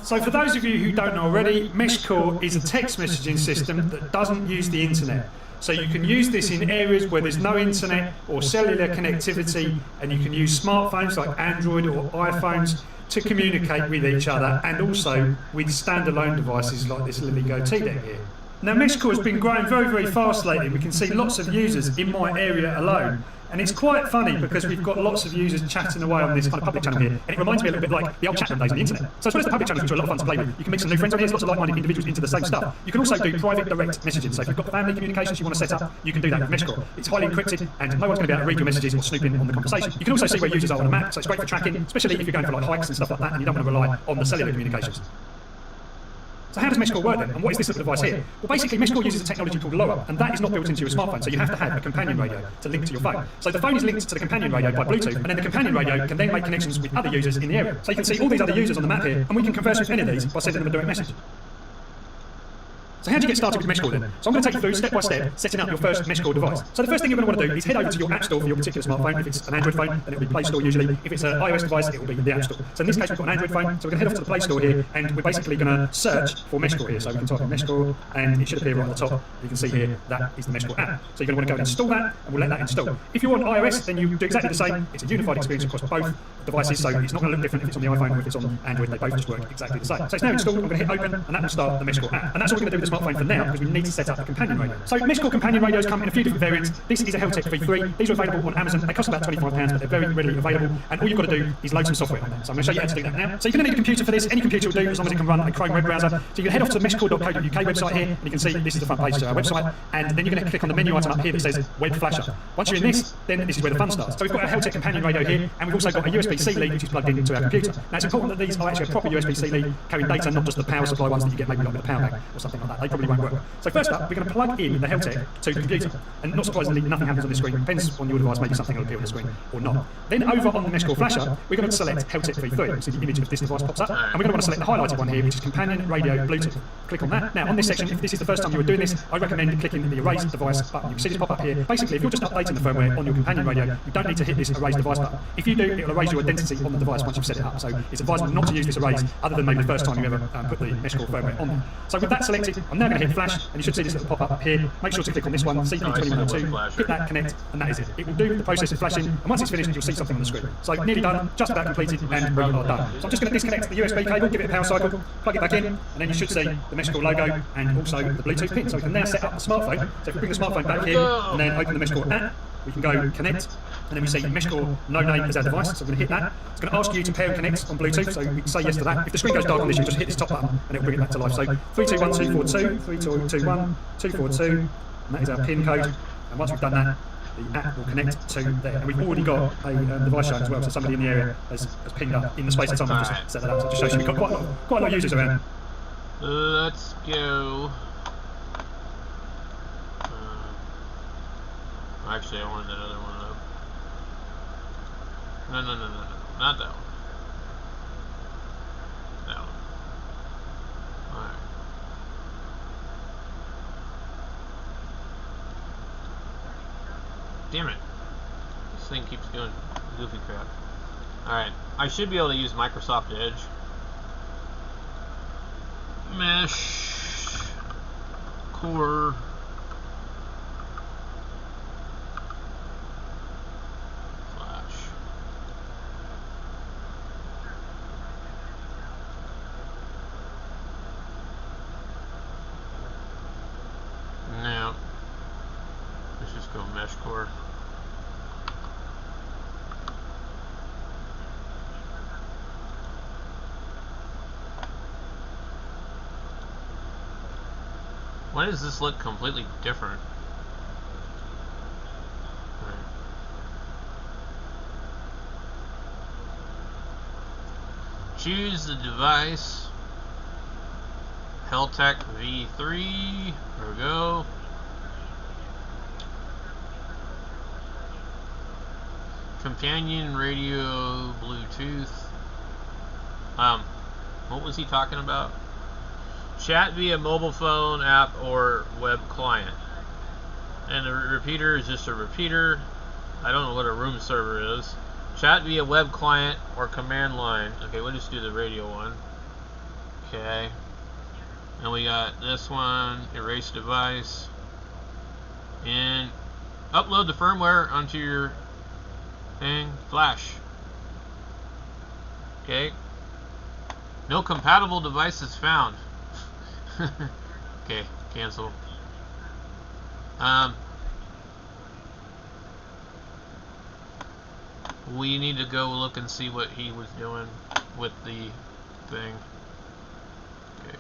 So for those of you who don't know already, MeshCore is a text messaging system that doesn't use the internet. So you can use this in areas where there's no internet or cellular connectivity, and you can use smartphones like Android or iPhones to communicate with each other, and also with standalone devices like this Liligo TDEC here. Now MeshCore has been growing very, very fast lately. We can see lots of users in my area alone. And it's quite funny because we've got lots of users chatting away on this kind of public channel here, and it reminds me a little bit like the old chat room days on the internet. So as well as the public channels, which are a lot of fun to play with, you can meet some new friends on here. There's lots of like-minded individuals into the same stuff. You can also do private direct messaging. So if you've got family communications you want to set up, you can do that with MeshCore. It's highly encrypted, and no one's going to be able to read your messages or snoop in on the conversation. You can also see where users are on a map, so it's great for tracking, especially if you're going for like hikes and stuff like that, and you don't want to rely on the cellular communications. So how does MeshCore work then, and what is this little device here? Well, basically MeshCore uses a technology called LoRa, and that is not built into your smartphone, so you have to have a companion radio to link to your phone. So the phone is linked to the companion radio by Bluetooth, and then the companion radio can then make connections with other users in the area. So you can see all these other users on the map here, and we can converse with any of these by sending them a direct message. So how do you get started with MeshCore then? So I'm going to take you through step by step setting up your first MeshCore device. So the first thing you're going to want to do is head over to your app store for your particular smartphone. If it's an Android phone, then it will be Play Store usually. If it's an iOS device, it will be the App Store. So in this case we've got an Android phone, so we're going to head off to the Play Store here, and we're basically going to search for MeshCore here. So we can type in MeshCore, and it should appear right at the top. You can see here, that is the MeshCore app. So you're going to want to go and install that, and we'll let that install. If you're on iOS, then you do exactly the same. It's a unified experience across both devices, so it's not going to look different if it's on the iPhone or if it's on Android. They both just work exactly the same. So it's now installed. I'm going to hit open, and that will start the MeshCore app. And that's what we're going to do with the smartphone for now, because we need to set up a companion radio. So MeshCore companion radios come in a few different variants. This is a Heltec V3. These are available on Amazon. They cost about £25, but they're very readily available. And all you've got to do is load some software on them. So I'm going to show you how to do that now. So you're going to need a computer for this. Any computer will do, as long as it can run a Chrome web browser. So you can head off to the meshcore.co.uk website here, and you can see this is the front page to our website. And then you're going to click on the menu item up here that says Web Flasher. Once you're in this, then this is where the fun starts. So we've got a Heltec companion radio here, and we've also got a USB-C lead which is plugged into our computer. Now it's important that these are actually a proper USB-C lead carrying data, not just the power supply ones that you get maybe like with a power bank or something like that. They probably won't work. So first up, we're going to plug in the Heltec to the computer, and not surprisingly nothing happens on this screen. Depends on your device, maybe something will appear on the screen or not. Then over on the MeshCore flasher we're going to select Heltec V3, so the image of this device pops up, and we're going to want to select the highlighted one here, which is companion radio Bluetooth. Click on that. Now on this section, if this is the first time you were doing this, I recommend clicking the erase device button. You can see this pop up here. Basically if you're just updating the firmware on your companion radio, you don't need to hit this erase device button. If you do, it will erase your identity on the device once you've set it up, so it's advisable not to use this erase other than maybe the first time you ever put the MeshCore firmware on there. So with that selected, I'm now going to hit flash, and you should see this little pop up here. Make sure to click on this one, CP2102, hit that connect, and that is it. It will do the process of flashing, and once it's finished you'll see something on the screen. So nearly done, just about completed, and we are done. So I'm just going to disconnect the USB cable, give it a power cycle, plug it back in, and then you should see the MeshCore logo and also the Bluetooth pin. So we can now set up the smartphone. So if we bring the smartphone back here and then open the MeshCore app, we can go connect, and then we see MeshCore no name as our device, so we're going to hit that. It's going to ask you to pair and connect on Bluetooth, so we can say yes to that. If the screen goes dark on this, you just hit this top button and it'll bring it back to life. So 321242, 3221, 242, and that is our pin code, and once we've done that, the app will connect to there. And we've already got a device shown as well, so somebody in the area has pinged up in the space that someone just set that up, so it just shows you we've got quite a lot of users around. Let's go. Actually, I wanted that other one up. No, not that one. That one. Alright. Damn it. This thing keeps doing goofy crap. Alright. I should be able to use Microsoft Edge. Mesh Core. Now, let's just go MeshCore. Why does this look completely different? Right. Choose the device. Heltec V3. There we go. companion radio Bluetooth. What was he talking about? Chat via mobile phone app or web client. And the repeater is just a repeater. I don't know what a room server is. Chat via web client or command line. Okay, we'll just do the radio one. Okay. And we got this one, erase device. And upload the firmware onto your thing, flash. Okay. No compatible devices found. Okay, cancel. We need to go look and see what he was doing with the thing. Okay.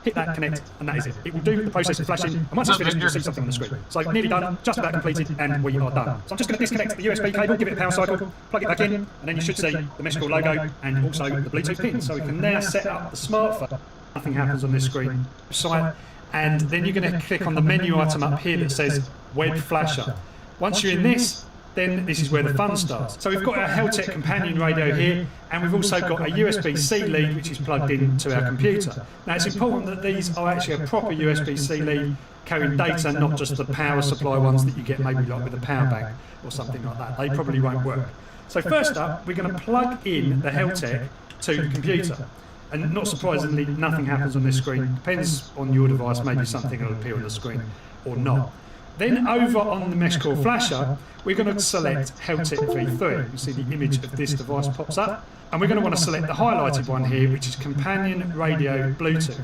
Hit that, connect, and that is it. It will do the process of flashing, and once it's finished, you'll see something on the screen. So nearly done, just about completed, and we are done. So I'm just going to disconnect the USB cable, give it a power cycle, plug it back in, and then you should see the Meshcore logo and also the Bluetooth pin. So we can now set up the smartphone. Nothing happens on this screen. Site, and then you're going to click on the menu item up here that says Web Flasher. Once you're in this, then this is where the fun starts. So we've got our Heltec companion radio here, and we've also got a USB-C lead which is plugged into our computer. Now it's important that these are actually a proper USB-C lead carrying data, not just the power supply ones that you get maybe like with a power bank or something like that. They probably won't work. So first up, we're going to plug in the Heltec to the computer. And not surprisingly, nothing happens on this screen. Depends on your device, maybe something will appear on the screen or not. Then over on the Meshcore flasher, we're going to select Heltec V3. You see the image of this device pops up. And we're going to want to select the highlighted one here, which is Companion Radio Bluetooth.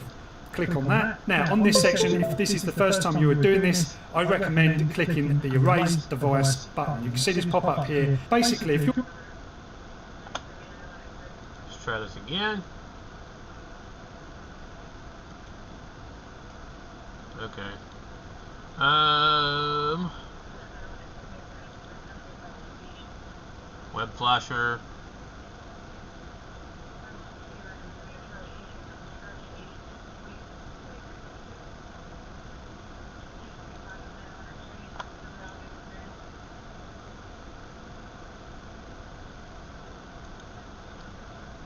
Click on that. Now, on this section, if this is the first time you are doing this, I recommend clicking the Erase Device button. You can see this pop up here. Basically, if you're... Let's try this again. Okay. Web flasher.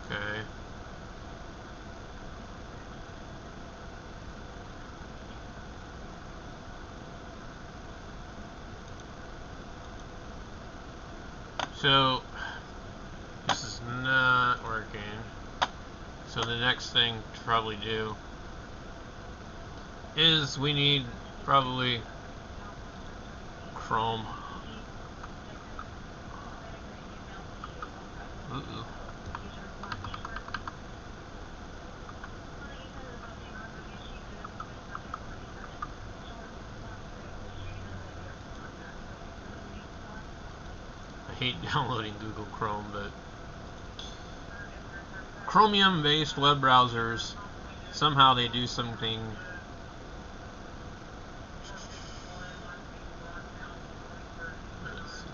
Okay. So this is not working. So the next thing to probably do is we need probably Chrome. Uh-oh. I hate downloading Google Chrome, but Chromium-based web browsers, somehow they do something. Let's see.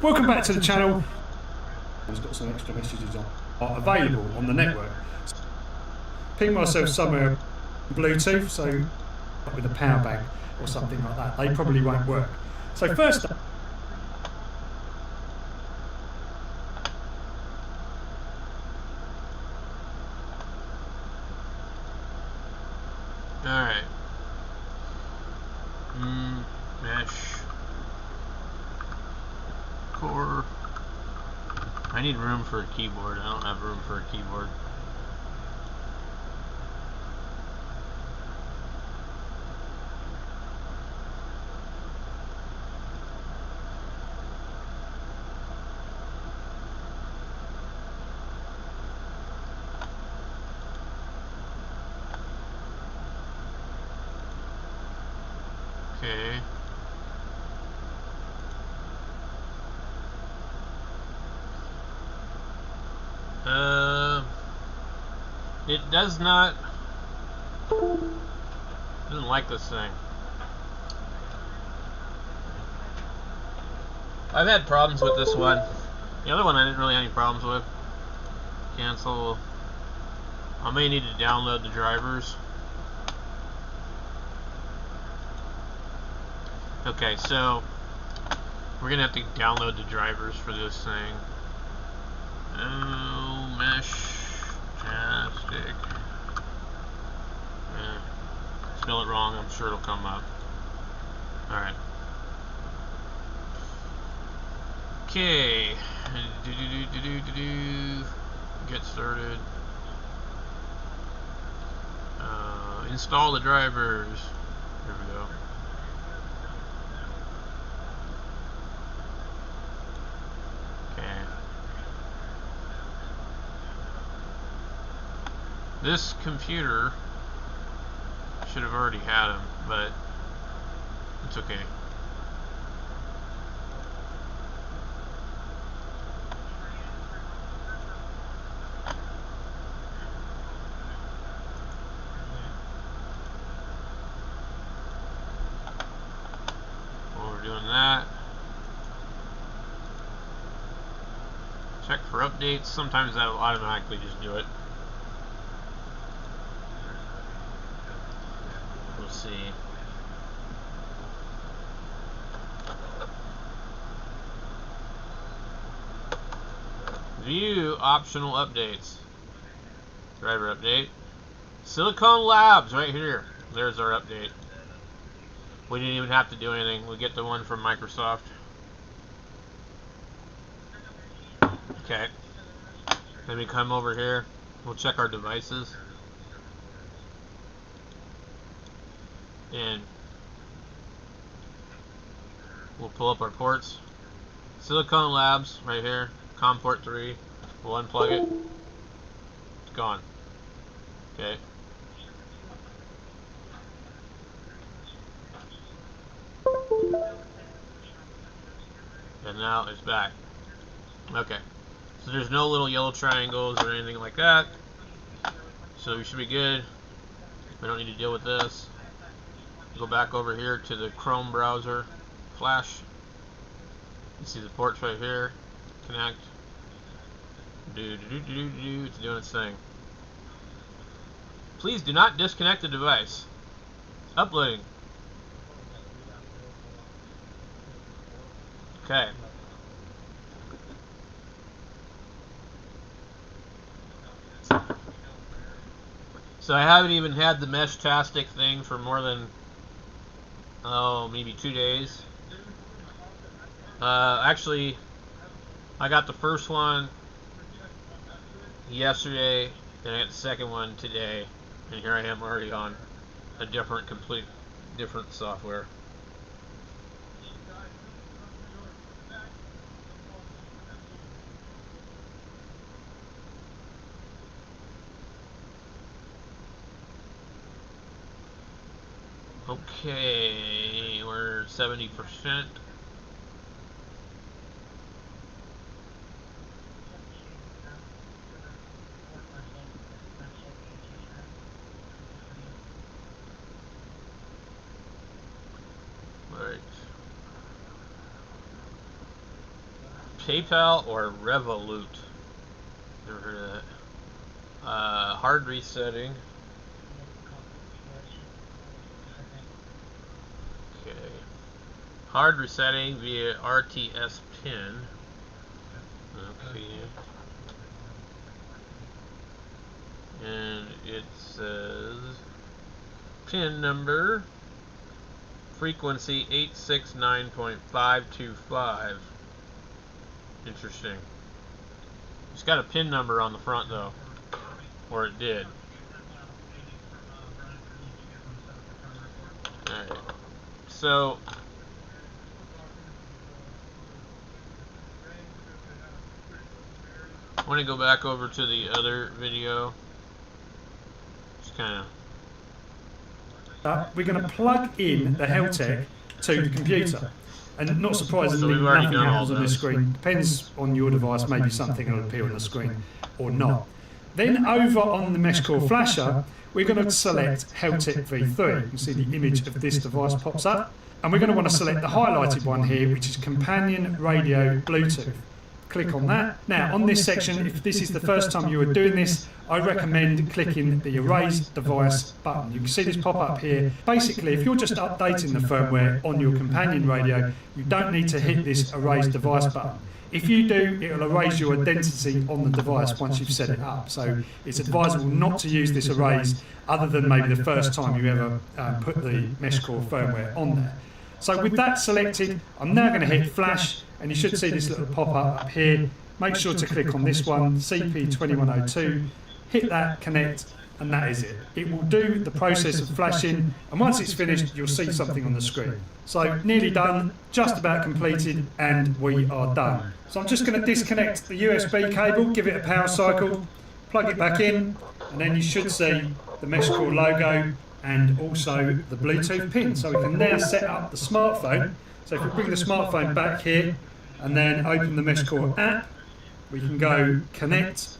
Welcome back to the channel. It's got some extra messages on are available on the network. Ping myself somewhere Bluetooth, so with a power bank or something like that. They probably won't work. So first up, Alright. Mesh. Core. I need room for a keyboard. I don't have room for a keyboard. Okay. It does not. Doesn't like this thing. I've had problems with this one. The other one I didn't really have any problems with. Cancel. I may need to download the drivers. Okay, so we're gonna have to download the drivers for this thing. Oh, Mesh-tastic. Spell it wrong, I'm sure it'll come up. Alright. Okay. Get started. Install the drivers. Here we go. Okay. This computer should have already had them, but it's okay. While we're doing that, check for updates. Sometimes that'll automatically just do it. We'll see. View optional updates. Driver update. Silicon Labs right here. There's our update. We didn't even have to do anything. We get the one from Microsoft. Okay. Then we come over here. We'll check our devices. And we'll pull up our ports. Silicon Labs right here. COM port 3. We'll unplug it. It's gone. Okay. And now it's back. Okay. So there's no little yellow triangles or anything like that. So we should be good. We don't need to deal with this. Go back over here to the Chrome browser. Flash. You see the ports right here. Connect. It's doing its thing. Please do not disconnect the device. Uploading. Okay. So I haven't even had the Mesh-tastic thing for more than, maybe 2 days. Actually, I got the first one yesterday, and I got the second one today, and here I am already on a different software. Okay, we're 70%. Right. PayPal or Revolut? Never heard of that. Hard resetting. Okay. Hard resetting via RTS pin. Okay. And it says pin number frequency 869.525. Interesting. It's got a pin number on the front though. Or it did. Alright. So I want to go back over to the other video. Just kind of we're going to plug in the Heltec to the computer. And not surprisingly, we've already nothing done all happens on this this. screen. Depends on your device, maybe something will appear on the screen or not. Then over on the mesh core flasher, we're going to select Heltec V3. You can see the image of this device pops up. And we're going to want to select the highlighted one here, which is Companion Radio Bluetooth. Click on that. Now, on this section, if this is the first time you are doing this, I recommend clicking the Erase Device button. You can see this pop up here. Basically, if you're just updating the firmware on your companion radio, you don't need to hit this Erase Device button. If you do, it will erase your identity on the device once you've set it up. So it's advisable not to use this erase other than maybe the first time you ever put the mesh core firmware on there. So with that selected, I'm now going to hit flash, and you should see this little pop-up here. Make sure to click on this one, CP2102, hit that, connect, and that is it. It will do the process of flashing, and once it's finished, you'll see something on the screen. So nearly done, just about completed, and we are done. So I'm just going to disconnect the USB cable, give it a power cycle, plug it back in, and then you should see the mesh core logo and also the Bluetooth pin. So we can now set up the smartphone. So if we bring the smartphone back here and then open the mesh core app, we can go connect,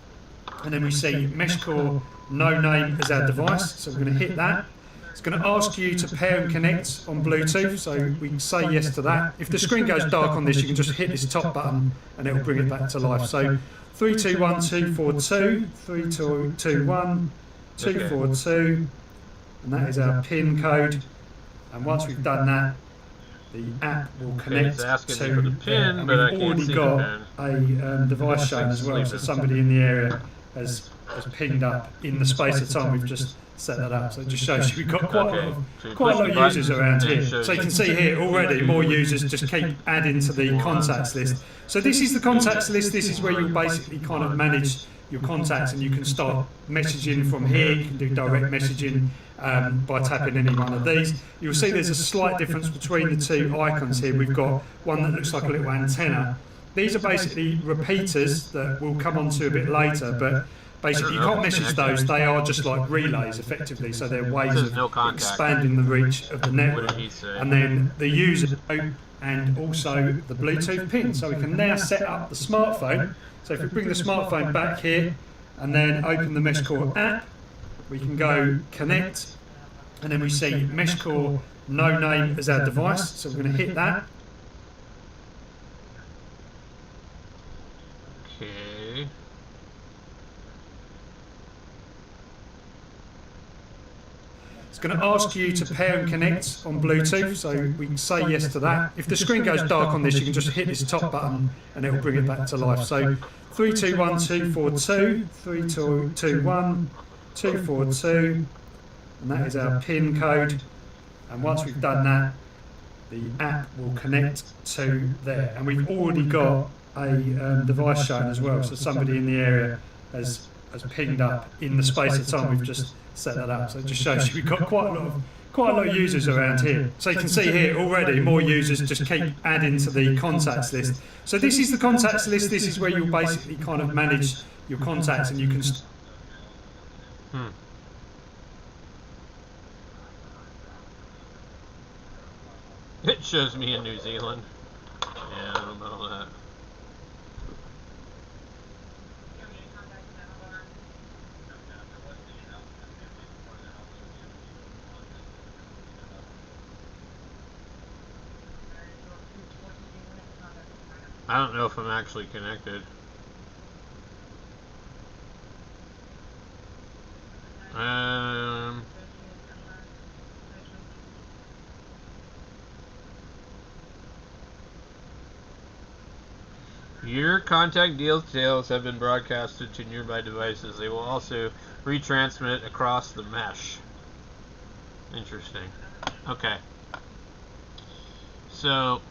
and then we see mesh core no name as our device. So we're going to hit that. It's going to ask you to pair and connect on Bluetooth, so we can say yes to that. If the screen goes dark on this, you can just hit this top button and it will bring it back to life. So 321242, 3221 242, and that is our PIN code. And once we've done that, the app will connect it's asking to me for the PIN, and but I we've can't already see got the a device shown as well, so somebody in the area has pinged up in the space of time we've just set that up. So it just shows you we've got quite a lot of users around here. So you can see here already more users just keep adding to the contacts list. So this is the contacts list. This is where you basically kind of manage your contacts, and you can start messaging from here. You can do direct messaging by tapping any one of these. You'll see there's a slight difference between the two icons here. We've got one that looks like a little antenna. These are basically repeaters that we'll come on to a bit later, but basically you can't message those. They are just like relays effectively, so they're ways of expanding the reach of the network. And then the user and also the Bluetooth pin. So we can now set up the smartphone. So if we bring the smartphone back here and then open the mesh core app, we can go connect, and then we see mesh core no name as our device. So we're going to hit that. Okay. It's going to ask you to pair and connect on Bluetooth, so we can say yes to that. If the screen goes dark on this, you can just hit this top button and it will bring it back to life. So 321242, 3221 242, and that is our PIN code. And once we've done that, the app will connect to there. And we've already got a device shown as well, so somebody in the area has pinged up in the space of time we've just set that up. So it just shows you we've got quite a lot of users around here. So you can see here already more users just keep adding to the contacts list. So this is the contacts list. This is where you'll basically kind of manage your contacts, and you can It shows me in New Zealand. Yeah, I don't know that. I don't know if I'm actually connected. Your contact details have been broadcasted to nearby devices. They will also retransmit across the mesh. Interesting. Okay. So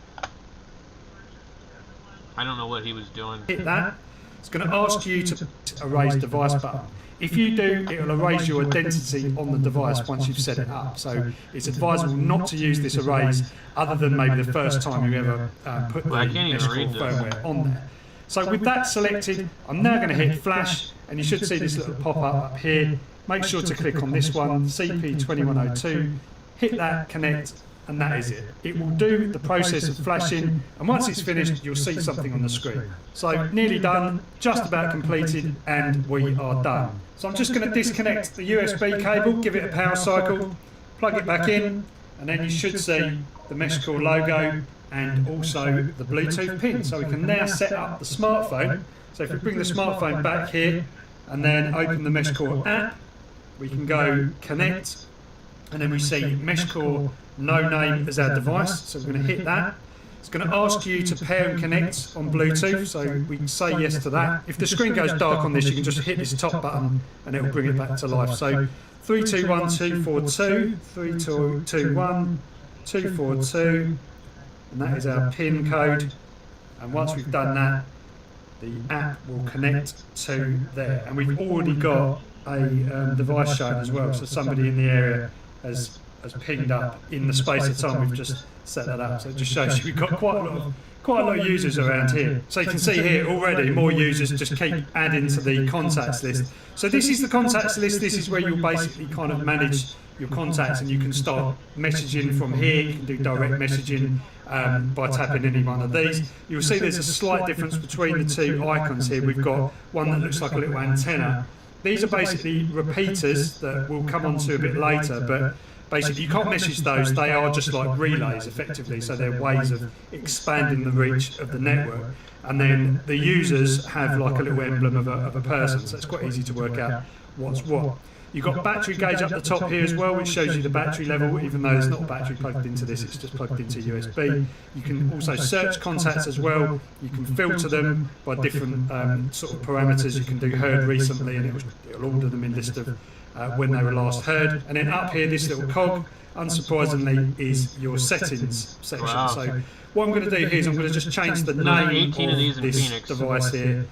I don't know what he was doing. Hit that. It's going to ask you to erase device button. If you do, it will erase your identity on the device once you've set it up. So it's advisable not to use this erase other than maybe the first time you ever put the mesh core firmware on there. So with that selected, I'm now going to hit flash, and you should see this little pop-up up here. Make sure to click on this one, CP2102, hit that, connect, and that is it. It will do the process of flashing, and once it's finished, you'll see something on the screen. So nearly done, just about completed, and we are done. So I'm just going to disconnect the USB cable, give it a power cycle, plug it back in, and then you should see the MeshCore logo and also the Bluetooth pin. So we can now set up the smartphone. So if we bring the smartphone back here and then open the MeshCore app, we can go connect, and then we see MeshCore no name as our device. So we're going to hit that. It's going to ask you to pair and connect on Bluetooth, so we can say yes to that. If the screen goes dark on this, you can just hit this top button and it will bring it back to life. So 321242, 3221 242, and that is our PIN code. And once we've done that, the app will connect to there. And we've already got a device shown as well, so somebody in the area has pinged up in the space of time we've just set that up. So it just shows you we've got quite a lot of users around here. So you can see here already more users just keep adding to the contacts list. So this is the contacts list. This is where you'll basically kind of manage your contacts, and you can start messaging from here. You can do direct messaging by tapping any one of these. You'll see there's a slight difference between the two icons here. We've got one that looks like a little antenna. These are basically repeaters that we'll come on to a bit later, but basically you can't message those. They are just like relays effectively, so they're ways of expanding the reach of the network. And then the users have like a little emblem of a person, so it's quite easy to work out what's what. You've got battery gauge up the top here as well, which shows you the battery level, even though there's not a battery plugged into this, it's just plugged into USB. You can also search contacts as well. You can filter them by different sort of parameters. You can do heard recently, and it'll order them in list of when they were last heard. And then up here, this little cog, unsurprisingly, is your settings section. Wow. So what I'm going to do here is I'm going to just change the name of this device here,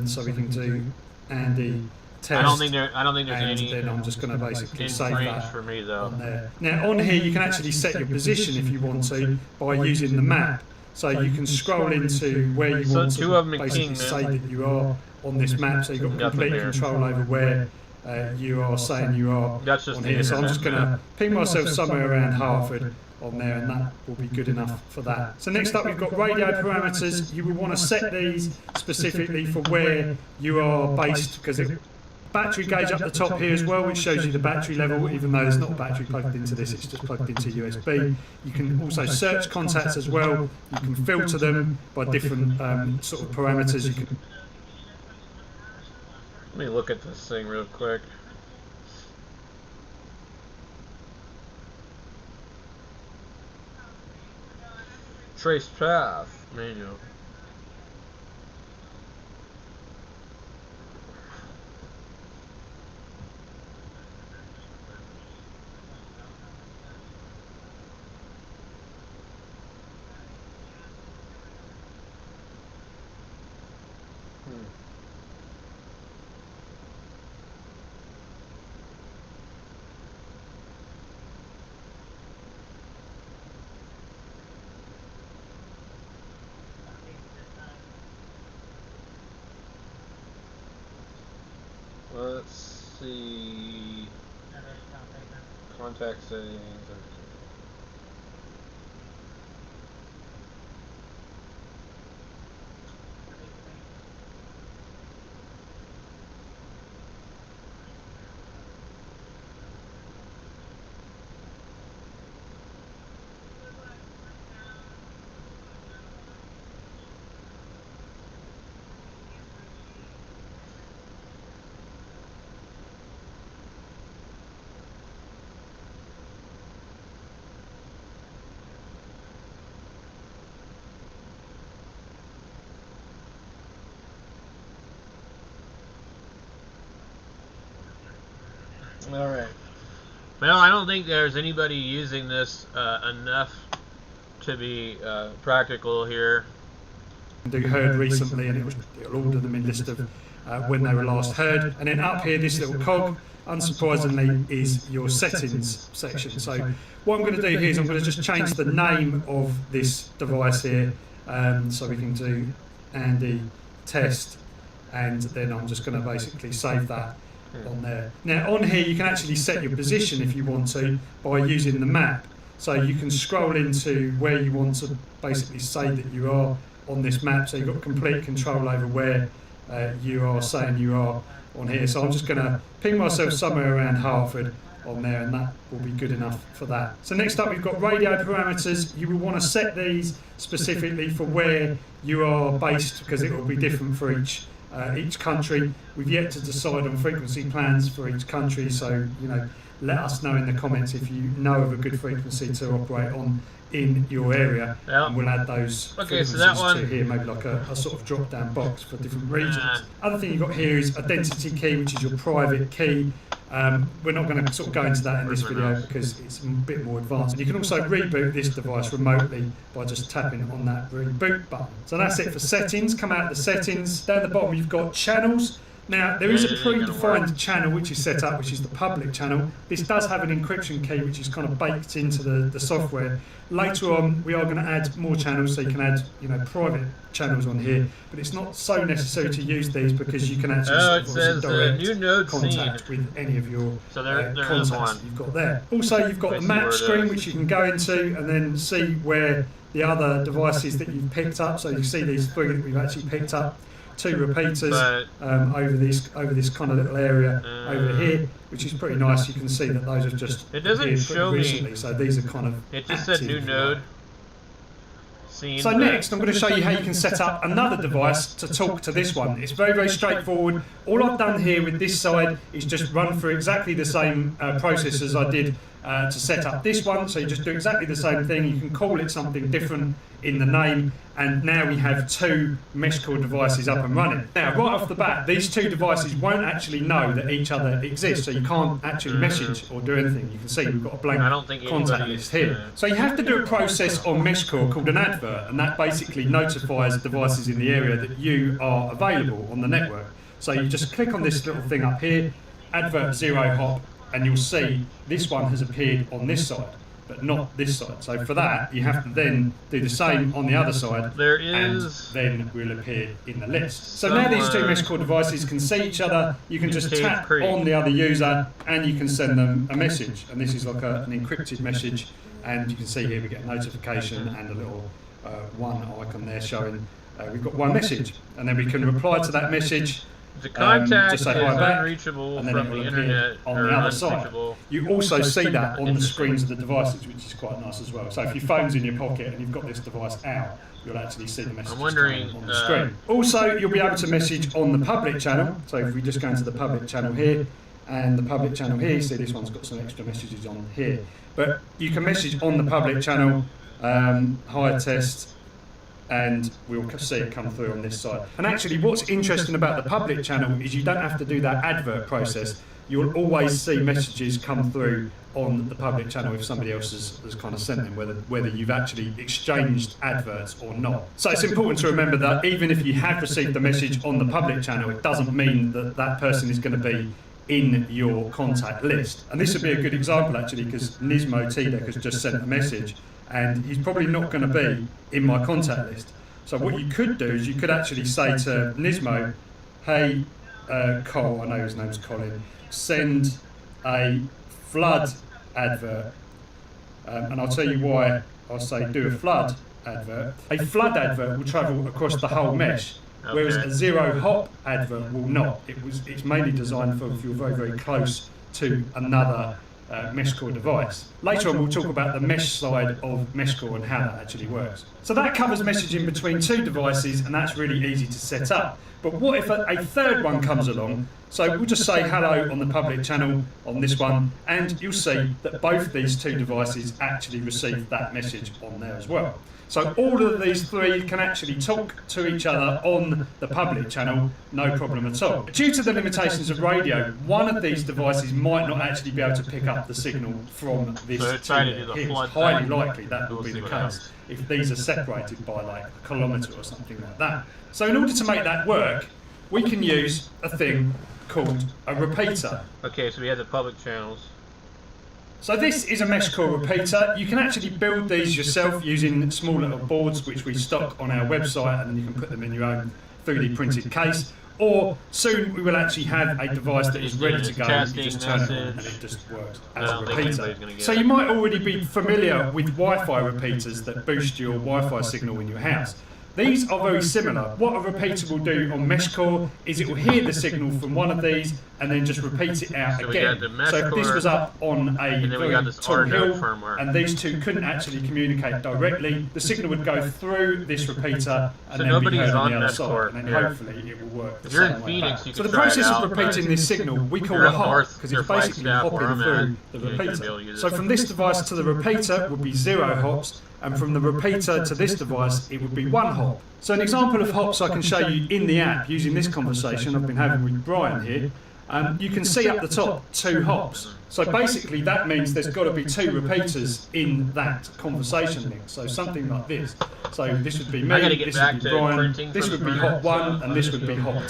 so we can do Andy test. I don't think there's and any. then I'm just going to basically save that for me though. on there. Now on here you can actually set your position if you want to by using the map. So you can scroll into where you want to basically say that you are on this map. So you've got complete control over where you are saying you are on here. So I'm just going to ping myself somewhere around Hartford on there, and that will be good enough for that. So next up we've got radio parameters. You will want to set these specifically for where you are based, because battery gauge up the top here as well, which shows you the battery level, even though there's not a battery plugged into this, it's just plugged into USB. You can also search contacts as well. You can filter them by different sort of parameters. You can. Let me look at this thing real quick. Trace path manual. Let's see. Contact settings. Alright. Well, I don't think there's anybody using this enough to be practical here. Do heard recently, and it'll order them in list of when they were last heard. And then up here, this little cog, unsurprisingly, is your settings section. So what I'm going to do here is I'm going to just change the name of this device here, so we can do Andy test, and then I'm just going to basically save that. on there. Now on here you can actually set your position if you want to by using the map. So you can scroll into where you want to basically say that you are on this map, so you've got complete control over where you are saying you are on here. So I'm just going to ping myself somewhere around Hartford on there, and that will be good enough for that. So next up we've got radio parameters. You will want to set these specifically for where you are based, because it will be different for each country. We've yet to decide on frequency plans for each country, so let us know in the comments if you know of a good frequency to operate on in your area, and we'll add those frequencies to here, maybe like a sort of drop down box for different regions. Other thing you've got here is identity key, which is your private key. We're not going to sort of go into that in this video because it's a bit more advanced. And you can also reboot this device remotely by just tapping on that reboot button. So that's it for settings. Come out of the settings. Down the bottom you've got channels. Now there is a predefined channel which is set up, which is the public channel. This does have an encryption key which is kind of baked into the software. Later on we are going to add more channels, so you can add private channels on here, but it's not so necessary to use these because you can actually direct new node contact with any of your contacts that you've got there. Also you've got the map screen which you can go into and then see where the other devices that you've picked up. So you see these 3 that we've actually picked up. 2 repeaters over this kind of little area over here, which is pretty nice. You can see that those have just appeared pretty recently, so these are kind of it just said new node. So next I'm going to show you how you can set up another device to talk to this one. It's very, very straightforward. All I've done here with this side is just run through exactly the same process as I did to set up this one. So you just do exactly the same thing. You can call it something different in the name, and now we have 2 mesh core devices up and running. Now right off the bat, these 2 devices won't actually know that each other exists, so you can't actually message or do anything. You can see we've got a blank contact list here. So you have to do a process on mesh core called an advert, and that basically notifies devices in the area that you are available on the network. So you just click on this little thing up here, advert 0 hop, and you'll see this one has appeared on this side, but not this side. So for that, you have to then do the same on the other side, and then we'll appear in the list. So now these 2 mesh core devices can see each other. You can just tap on the other user, and you can send them a message. And this is like an encrypted message, and you can see here we get a notification and a little one icon there showing we've got one message, and then we can reply to that message. The contact just say is hi back, unreachable and then from it will the appear internet on the other side. You also see that on the screens of the devices, which is quite nice as well. So if your phone's in your pocket and you've got this device out, you'll actually see the message on the screen. Also, you'll be able to message on the public channel. So if we just go into the public channel here, and the public channel here, you see this one's got some extra messages on here. But you can message on the public channel, hi test, and we'll see it come through on this side. And actually what's interesting about the public channel is you don't have to do that advert process. You'll always see messages come through on the public channel if somebody else has kind of sent them, whether you've actually exchanged adverts or not. So it's important to remember that even if you have received the message on the public channel, it doesn't mean that that person is going to be in your contact list. And this would be a good example actually, because Nismo TDEC has just sent a message, and he's probably not going to be in my contact list. So what you could do is you could actually say to Nismo, hey Cole, I know his name's Colin, send a flood advert, and I'll tell you why I'll say do a flood advert. A flood advert will travel across the whole mesh, whereas a 0 hop advert will not. It's mainly designed for if you're very, very close to another mesh core device. Later on we'll talk about the mesh side of mesh core and how that actually works. So that covers messaging between 2 devices, and that's really easy to set up. But what if a third one comes along? So we'll just say hello on the public channel on this one, and you'll see that both these 2 devices actually receive that message on there as well. So all of these 3 can actually talk to each other on the public channel, no problem at all. Due to the limitations of radio, one of these devices might not actually be able to pick up the signal from this here. It's highly likely that will be the case if these are separated by like a kilometre or something like that. So in order to make that work, we can use a thing called a repeater. Okay, so we have the public channels. So this is a mesh core repeater. You can actually build these yourself using small little boards which we stock on our website, and you can put them in your own 3D printed case. or soon we will actually have a device that is ready to go. You Testing just turn it on and message. it just works I as a don't think anybody's repeater. gonna get So it. you might already be familiar with Wi-Fi repeaters that boost your Wi-Fi signal in your house. These are very similar. What a repeater will do on mesh core is it will hear the signal from one of these and then just repeat it out So we again. got the mesh So if this core, was up on a and then we very got this tall R node hill firmware. and these two couldn't actually communicate directly, the signal would go through this repeater and So then be nobody's heard on on the other mesh side, core and then here. hopefully it will work the If you're in same way Phoenix, back. you So can the try it process out, of repeating but this signal we if call you're a up hop, north because near it's basically Flagstaff where hopping I'm at, through the you should be able repeater. to use So it. from this device to the repeater would be 0 hops, and from the repeater to this device it would be 1 hop. So an example of hops I can show you in the app using this conversation I've been having with Brian here. You can see up the top 2 hops. So basically that means there's got to be 2 repeaters in that conversation link. So something like this. So this would be I gotta me, get this back would be to Brian, printing this for would the be printer. hop 1 and this would be hop 2.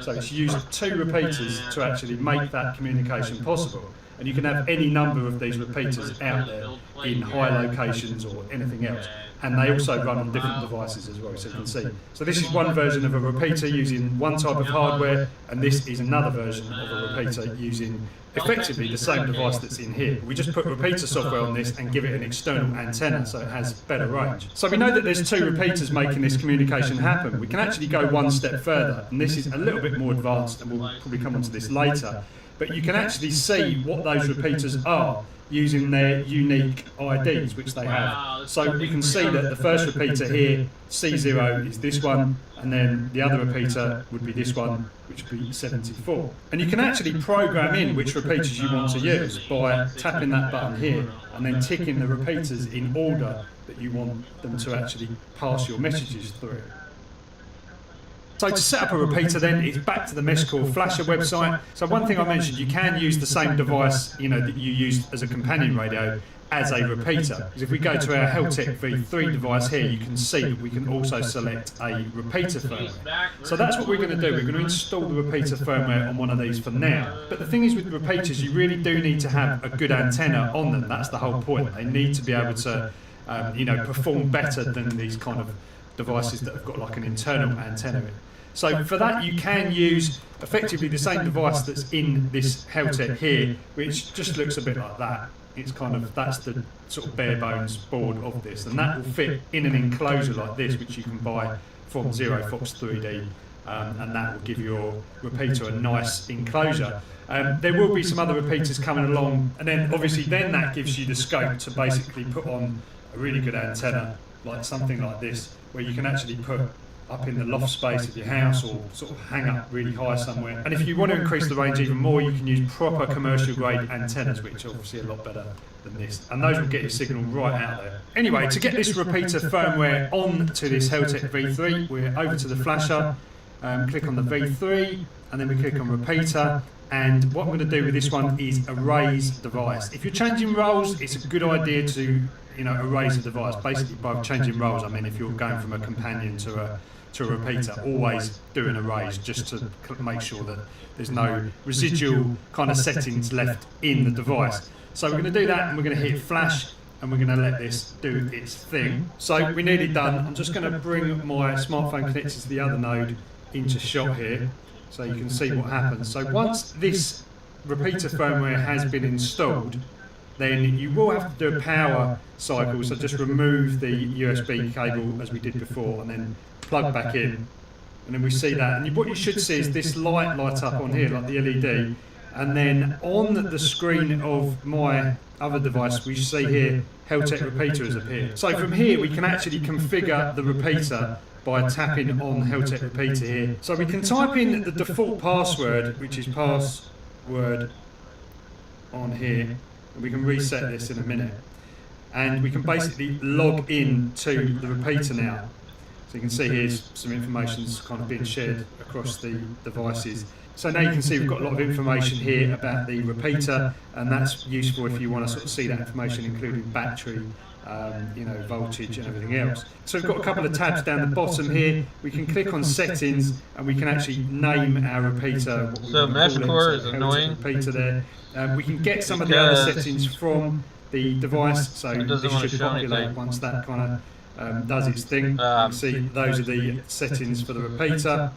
So it's used 2 repeaters to actually make that communication possible. And you can have any number of these repeaters out there in high locations or anything else. And they also run on different devices as well, so you can see. So this is one version of a repeater using one type of hardware, and this is another version of a repeater using effectively the same device that's in here. We just put repeater software on this and give it an external antenna so it has better range. So we know that there's 2 repeaters making this communication happen. We can actually go one step further, and this is a little bit more advanced, and we'll probably come onto this later. But you can actually see what those repeaters are using their unique IDs, which they have. So we can see that the first repeater here, C0, is this one, and then the other repeater would be this one, which would be 74. And you can actually program in which repeaters you want to use by tapping that button here, and then ticking the repeaters in order that you want them to actually pass your messages through. So to set up a repeater then, it's back to the MeshCore Flasher website. So one thing I mentioned, you can use the same device, that you used as a companion radio as a repeater. Because if we go to our Heltec V3 device here, you can see that we can also select a repeater firmware. So that's what we're going to do. We're going to install the repeater firmware on one of these for now. But the thing is with repeaters, you really do need to have a good antenna on them. That's the whole point. They need to be able to, perform better than these kind of devices that have got like an internal antenna in. So for that you can use effectively the same device that's in this Heltec here, which just looks a bit like that. It's that's the sort of bare bones board of this, and that will fit in an enclosure like this, which you can buy from Zero Fox 3D, and that will give your repeater a nice enclosure. There will be some other repeaters coming along, and then obviously that gives you the scope to basically put on a really good antenna, like something like this, where you can actually put up in the loft space of your house or sort of hang up really high somewhere. And if you want to increase the range even more, you can use proper commercial grade antennas, which are obviously a lot better than this. And those will get your signal right out there. Anyway, to get this repeater firmware onto this Heltec V3, we're over to the flasher, click on the V3, and then we click on repeater. And what I'm going to do with this one is erase device. If you're changing roles, it's a good idea to erase a device. Basically, by changing roles, I mean if you're going from a companion to a repeater, always do an erase just to make sure that there's no residual kind of settings left in the device. So we're going to do that, and we're going to hit flash, and we're going to let this do its thing. So we're nearly done. I'm just going to bring my smartphone connected to the other node into shot here, so you can see what happens. So once this repeater firmware has been installed, then you will have to do a power cycle, so just remove the USB cable as we did before and then plug back in, and then we see that. And what you should see is this light up on here, like the LED, and then on the screen of my other device we see here Heltec repeater has appeared. So from here we can actually configure the repeater by tapping on Heltec repeater here. So we can type in the default password, which is password on here. We can reset this in a minute, and we can basically log in to the repeater now. So you can see here's some information that's kind of being shared across the devices. So now you can see we've got a lot of information here about the repeater, and that's useful if you want to sort of see that information, including battery, voltage and everything else. So we've got a couple of tabs down the bottom here. We can click on settings, and we can actually name our repeater. So MeshCore is annoying. Repeater there. We can get some of the other settings from the device, so this should populate once that kind of does its thing. You can see those are the settings for the repeater.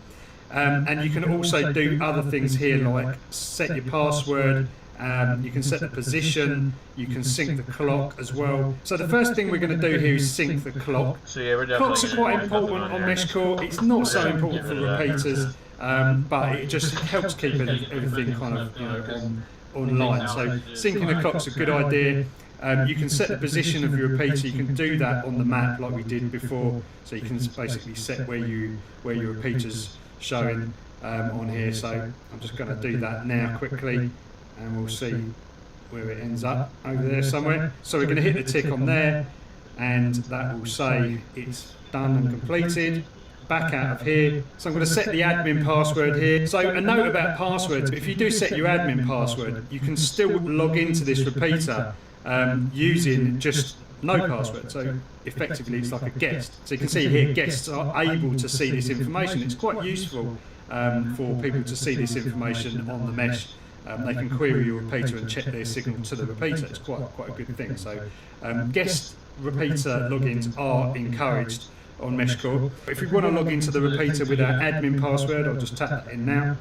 And you can also do other things here, like set your password. You can set the position, you can sync the clock as well. So the first thing we're going to do here is sync the clock. So yeah, we're Clocks are quite important on Mesh Core. It's not so important for repeaters, but it just helps keep everything kind of online. So syncing the clock's a good idea. You can set the position of your repeater. You can do that on the map like we did before. So you can basically set where your repeater's showing on here. So I'm just going to do that now quickly, and we'll see where it ends up over there somewhere. So we're going to hit the tick on there, and that will say it's done and completed. Back out of here. So I'm going to set the admin password here. So a note about passwords: if you do set your admin password, you can still log into this repeater using just no password. So effectively it's like a guest. So you can see here guests are able to see this information. It's quite useful for people to see this information on the mesh. They can query your repeater and check their signal to the repeater. It's quite a good thing. So guest repeater logins are encouraged on Mesh Core. If we want to log into the repeater with our admin password, I'll just tap that in now.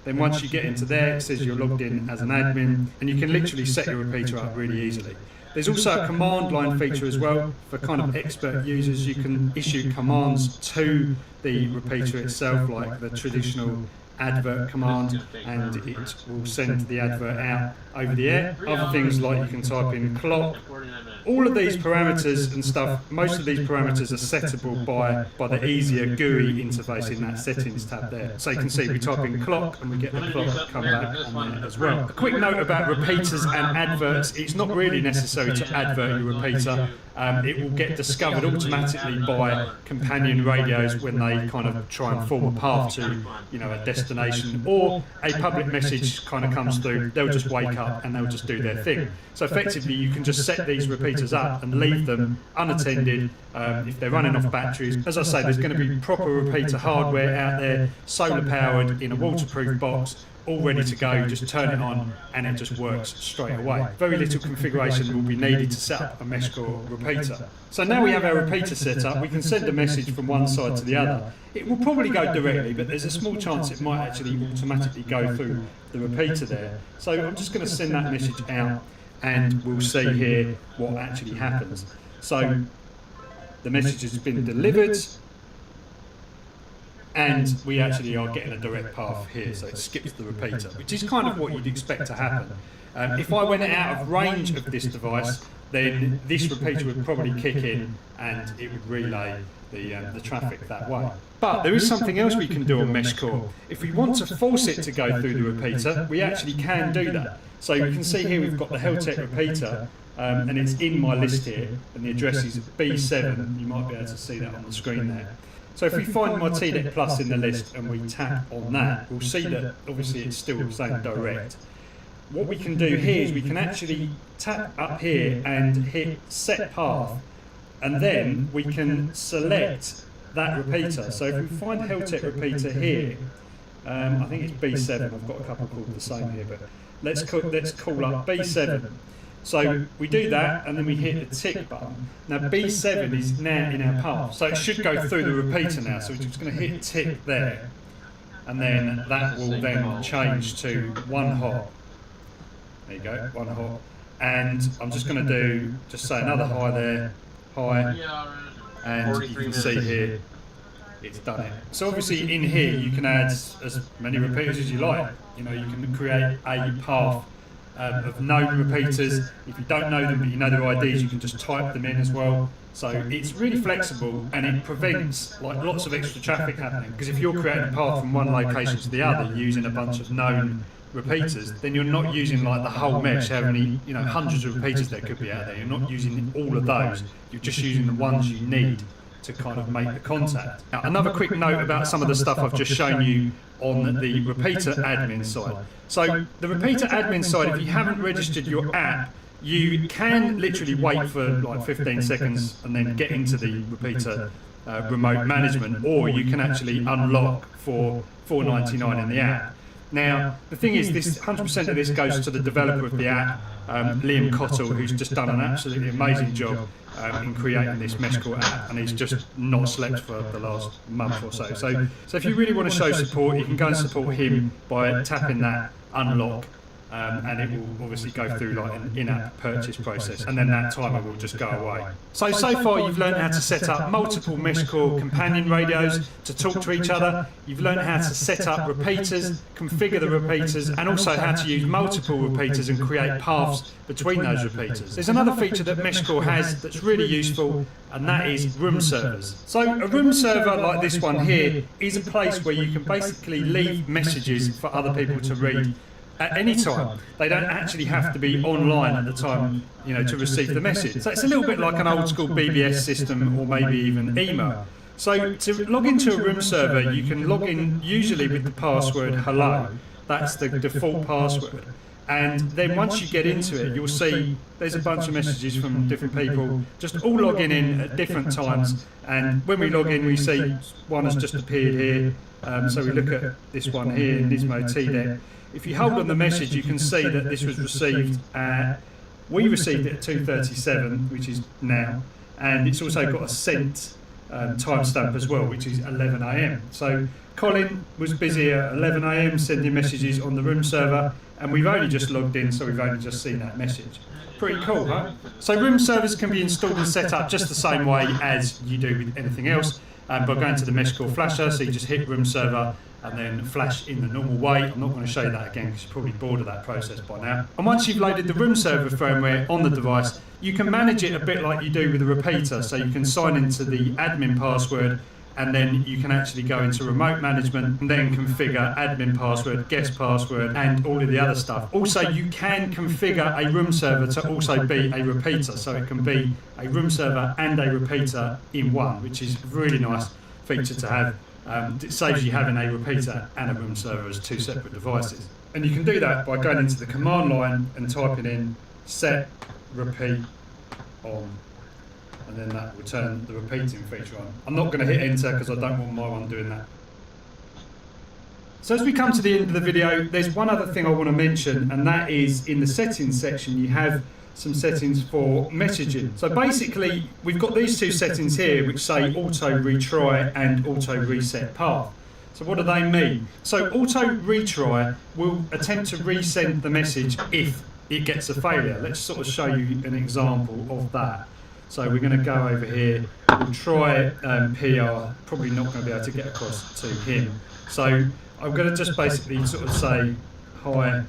Then once you get into there, it says you're logged in as an admin, and you can literally set your repeater up really easily. There's also a command line feature as well for kind of expert users. You can issue commands to the repeater itself, like the traditional advert command, and it will send the advert out over the air. Other things like you can type in clock. All of these parameters and stuff, most of these parameters are settable by the easier GUI interface in that settings tab there. So you can see we type in clock and we get the clock come back on there as well. A quick note about repeaters and adverts: it's not really necessary to advert your repeater. It will get discovered automatically by companion radios when they kind of try and form a path to a destination, or a public message kind of comes through. They'll just wake up and they'll just do their thing. So effectively you can just set these repeaters up and leave them unattended if they're running off batteries. As I say, there's going to be proper repeater hardware out there, solar powered, in a waterproof box, all ready to go. You just turn it on and it just works straight away. Very little configuration will be needed to set up a Mesh Core repeater. So now we have our repeater set up, we can send a message from one side to the other. It will probably go directly, but there's a small chance it might actually automatically go through the repeater there. So I'm just going to send that message out, and we'll see here what actually happens. So the message has been delivered, and we actually are getting a direct path here, so it skips the repeater, which is kind of what you'd expect to happen. If I went out of range of this device, then this repeater would probably kick in and it would relay the traffic that way. But there is something else we can do on Mesh Core. If we want to force it to go through the repeater, we actually can do that. So you can see here we've got the Heltec repeater, and it's in my list here, and the address is B7. You might be able to see that on the screen there. So if we find my TDEP Plus in the list and we tap on that, we'll see that obviously it's still saying direct. What we can do here is we can actually tap up here and hit set path, and then we can select that repeater. So if we find Heltec repeater here, I think it's B7, I've got a couple called the same here, but let's call up B7. So we do that, and then we hit the tick button. Now B7 is now in our path, so it should go through the repeater now. So we're just going to hit tick there, and then that will then change to 1 hot. There you go, 1 hot. And I'm just going to just say another high there, high, and you can see here it's done it. So obviously in here you can add as many repeaters as you like. You can create a path of known repeaters. If you don't know them but you know their IDs, you can just type them in as well. So it's really flexible, and it prevents lots of extra traffic happening, because if you're creating a path from one location to the other using a bunch of known repeaters, then you're not using the whole mesh, how many hundreds of repeaters there could be out there. You're not using all of those, you're just using the ones you need to kind of make the contact. Now, another quick note about some of the stuff I've just shown you on the repeater admin side. So the repeater admin side, if you haven't registered your app, you can literally wait for 15 seconds and then get into the repeater remote management, or you can actually unlock for $4.99 in the app. Now, the thing is, 100% of this goes to the developer of the app, Liam Cottle, who's just done an absolutely amazing job in creating this mesh core app, and he's just not slept for the last month or so. So if you really want to show support, you can go and support him by tapping that unlock, and it will obviously go through like an in-app purchase process, and then that timer will just go away. So far you've learned how to set up multiple mesh core companion radios to talk to each other. You've learned how to set up repeaters, configure the repeaters, and also how to use multiple repeaters and create paths between those repeaters. There's another feature that mesh core has that's really useful, and that is room servers. So a room server like this one here is a place where you can basically leave messages for other people to read at any time. They don't actually have to be online at the time, you know, to receive the message. So it's a little bit like an old school BBS system, or maybe even email. So to log into a room server, you can log in usually with the password hello. That's the default password. And then once you get into it, you'll see there's a bunch of messages from different people, just all logging in at different times. And when we log in, we see one has just appeared here. So we look at this one here, Nismo TDEC. If you hold on the message, you can see that this was received we received it at 2:37, which is now, and it's also got a sent timestamp as well, which is 11 AM. So Colin was busy at 11 AM sending messages on the room server, and we've only just logged in, so we've only just seen that message. Pretty cool, huh? So room servers can be installed and set up just the same way as you do with anything else, by going to the mesh core flasher. So you just hit room server and then flash in the normal way. I'm not going to show you that again because you're probably bored of that process by now. And once you've loaded the room server firmware on the device, you can manage it a bit like you do with a repeater. So you can sign into the admin password, and then you can actually go into remote management and then configure admin password, guest password, and all of the other stuff. Also, you can configure a room server to also be a repeater. So it can be a room server and a repeater in one, which is a really nice feature to have. It saves you having a repeater and a room server as two separate devices. And you can do that by going into the command line and typing in set repeat on, and then that will turn the repeating feature on. I'm not going to hit enter because I don't want my one doing that. So as we come to the end of the video, there's one other thing I want to mention, and that is in the settings section you have some settings for messaging. So basically we've got these two settings here which say auto retry and auto reset path. So what do they mean? So auto retry will attempt to resend the message if it gets a failure. Let's sort of show you an example of that. So we're going to go over here, we'll try PR, probably not going to be able to get across to him. So I'm going to just basically sort of say hi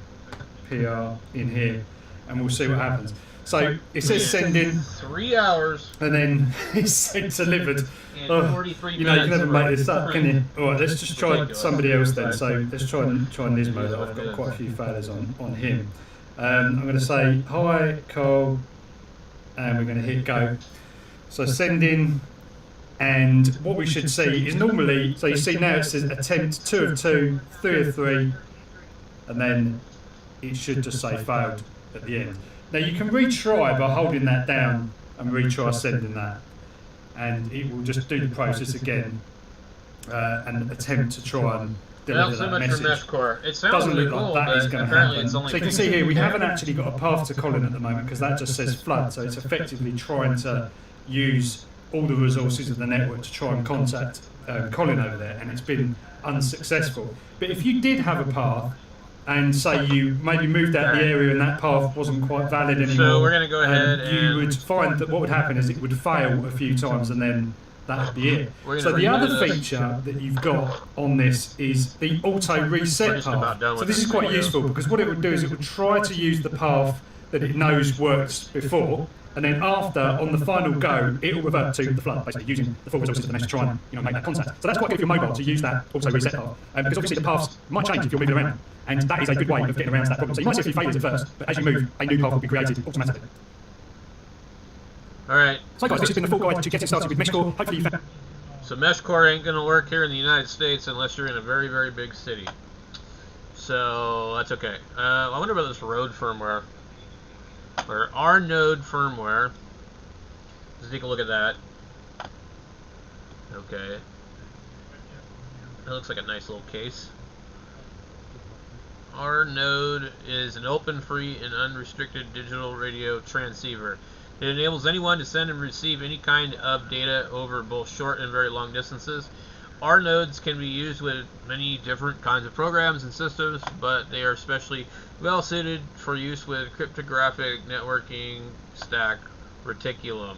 PR in here, and we'll see what happens. So it says send in 3 hours, and then it's delivered. And 43 you know, you can never minutes. make this up, can you? All right, let's just try somebody else then. So let's try Nismo. That I've got quite a few failures on him. I'm going to say hi Cole, and we're going to hit go. So send in, and what we should see is normally, so you see now it says attempt 2 of 2, 3 of 3, and then it should just say failed at the end. Now you can retry by holding that down and retry sending that, and it will just do the process again and attempt to try and deliver that message. For mesh core. It sounds Doesn't really look like cool, that is but going to apparently happen. it's only So you can see here we haven't actually got a path to Colin at the moment because that just says flood. So it's effectively trying to use all the resources of the network to try and contact Colin over there, and it's been unsuccessful. But if you did have a path, and say you maybe moved out the area and that path wasn't quite valid anymore, so we're going to go ahead you would find that what would happen is it would fail a few times, and then that would be it. So the other feature that you've got on this is the auto reset path. So this is quite useful because what it would do is it would try to use the path that it knows works before, and then after, on the final go, it will revert to the flood, basically using the full resources of the mesh to try and make that contact. So that's quite good for your mobile to use that auto reset path, because obviously the paths might change if you're moving around, and that is a good way of getting around that problem. So you might see a few failures at first, but as you move, a new path will be created automatically. Alright. So guys, this has been the full guide to getting started with mesh core. Hopefully you found... So mesh core ain't going to work here in the United States unless you're in a very, very big city. So that's okay. I wonder about this road firmware. Or our node firmware. Let's take a look at that. Okay. That looks like a nice little case. Our node is an open, free, and unrestricted digital radio transceiver. It enables anyone to send and receive any kind of data over both short and very long distances. R nodes can be used with many different kinds of programs and systems, but they are especially well suited for use with cryptographic networking stack Reticulum.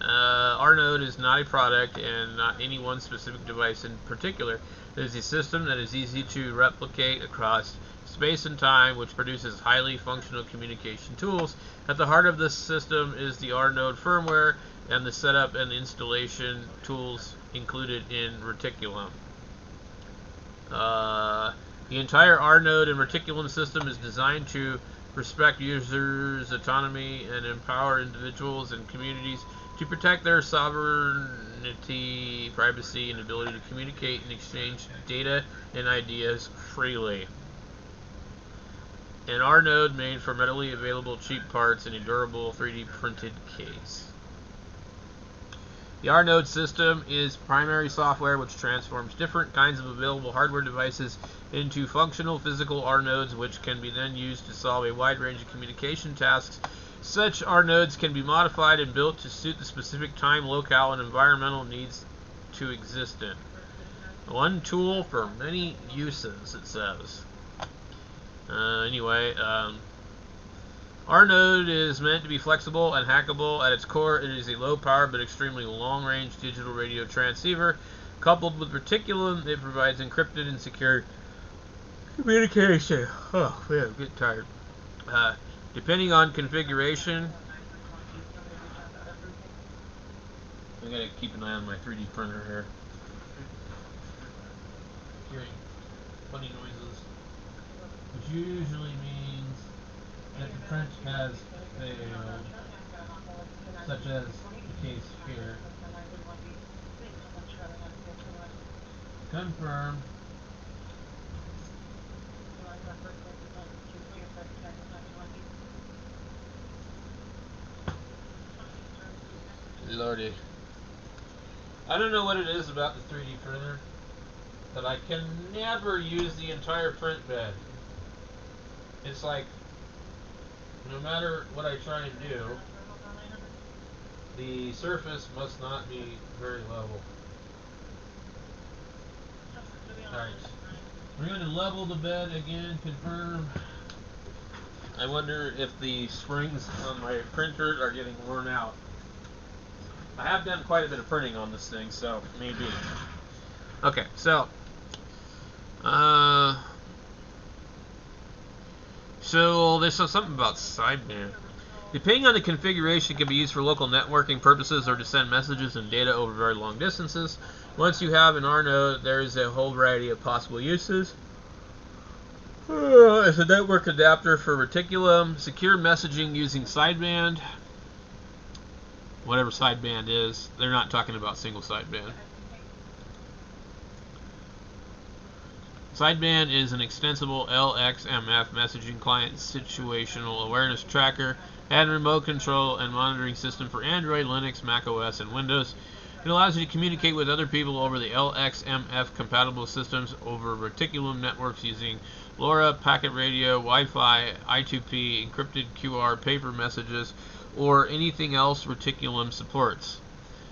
R node is not a product and not any one specific device in particular. It is a system that is easy to replicate across space and time, which produces highly functional communication tools. At the heart of this system is the R node firmware and the setup and installation tools included in Reticulum. The entire R node and Reticulum system is designed to respect users' autonomy and empower individuals and communities to protect their sovereignty, privacy, and ability to communicate and exchange data and ideas freely. An R node made from readily available cheap parts in a durable 3D printed case. The R node system is primary software which transforms different kinds of available hardware devices into functional physical R nodes, which can be then used to solve a wide range of communication tasks. Such R nodes can be modified and built to suit the specific time, locale, and environmental needs to exist in. One tool for many uses, it says. R node is meant to be flexible and hackable. At its core, it is a low-power but extremely long-range digital radio transceiver. Coupled with Reticulum, it provides encrypted and secure communication. Oh, man, I'm getting tired. Depending on configuration, I gotta keep an eye on my 3D printer here. Hearing funny noises, which usually means that the print has failed, such as the case here. Confirm. Lordy. I don't know what it is about the 3D printer, but I can never use the entire print bed. It's like, no matter what I try and do, the surface must not be very level. Alright, we're going to level the bed again, confirm. I wonder if the springs on my printer are getting worn out. I have done quite a bit of printing on this thing, so maybe. Okay, so this is something about sideband. Depending on the configuration, it can be used for local networking purposes or to send messages and data over very long distances. Once you have an R node, there is a whole variety of possible uses. As a network adapter for Reticulum, secure messaging using sideband. Whatever sideband is, they're not talking about single sideband. Sideband is an extensible LXMF messaging client, situational awareness tracker, and remote control and monitoring system for Android, Linux, Mac OS, and Windows. It allows you to communicate with other people over the LXMF compatible systems over Reticulum networks using LoRa, packet radio, Wi-Fi, I2P, encrypted QR, paper messages, or anything else Reticulum supports.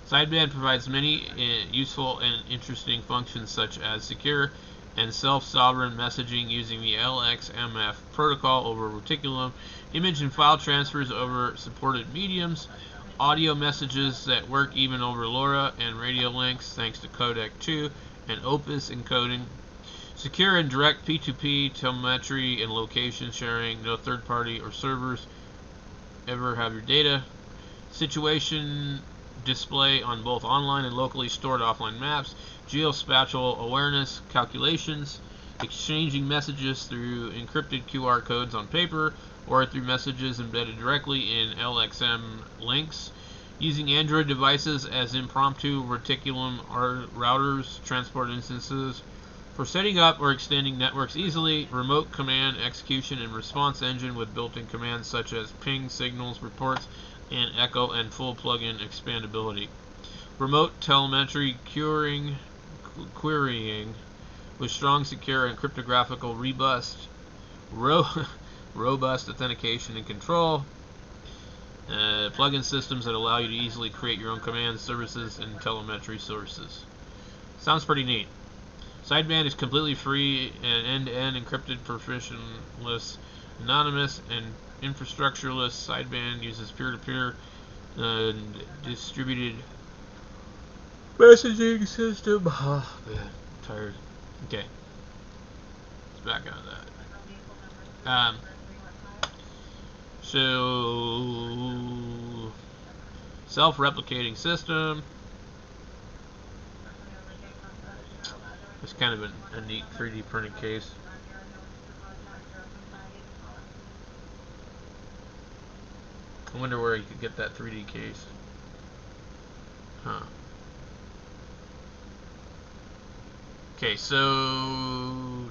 Sideband provides many useful and interesting functions such as secure and self-sovereign messaging using the LXMF protocol over Reticulum, image and file transfers over supported mediums, audio messages that work even over LoRa and radio links thanks to Codec 2 and Opus encoding, secure and direct P2P telemetry and location sharing, no third party or servers ever have your data, situation display on both online and locally stored offline maps, geospatial awareness calculations, exchanging messages through encrypted QR codes on paper or through messages embedded directly in LXM links, using Android devices as impromptu Reticulum routers, transport instances, for setting up or extending networks easily, remote command execution and response engine with built-in commands such as ping, signals, reports, and echo, and full plug-in expandability. Remote telemetry querying with strong, secure, and cryptographical robust authentication and control. Plug-in systems that allow you to easily create your own commands, services, and telemetry sources. Sounds pretty neat. Sideband is completely free and end-to-end encrypted, permissionless, anonymous, and infrastructureless. Sideband uses peer-to-peer and distributed messaging system. Oh, man, I'm tired. Okay, let's back out of that. So, self-replicating system. It's kind of a neat 3D printed case. I wonder where you could get that 3D case. Huh. Okay, so...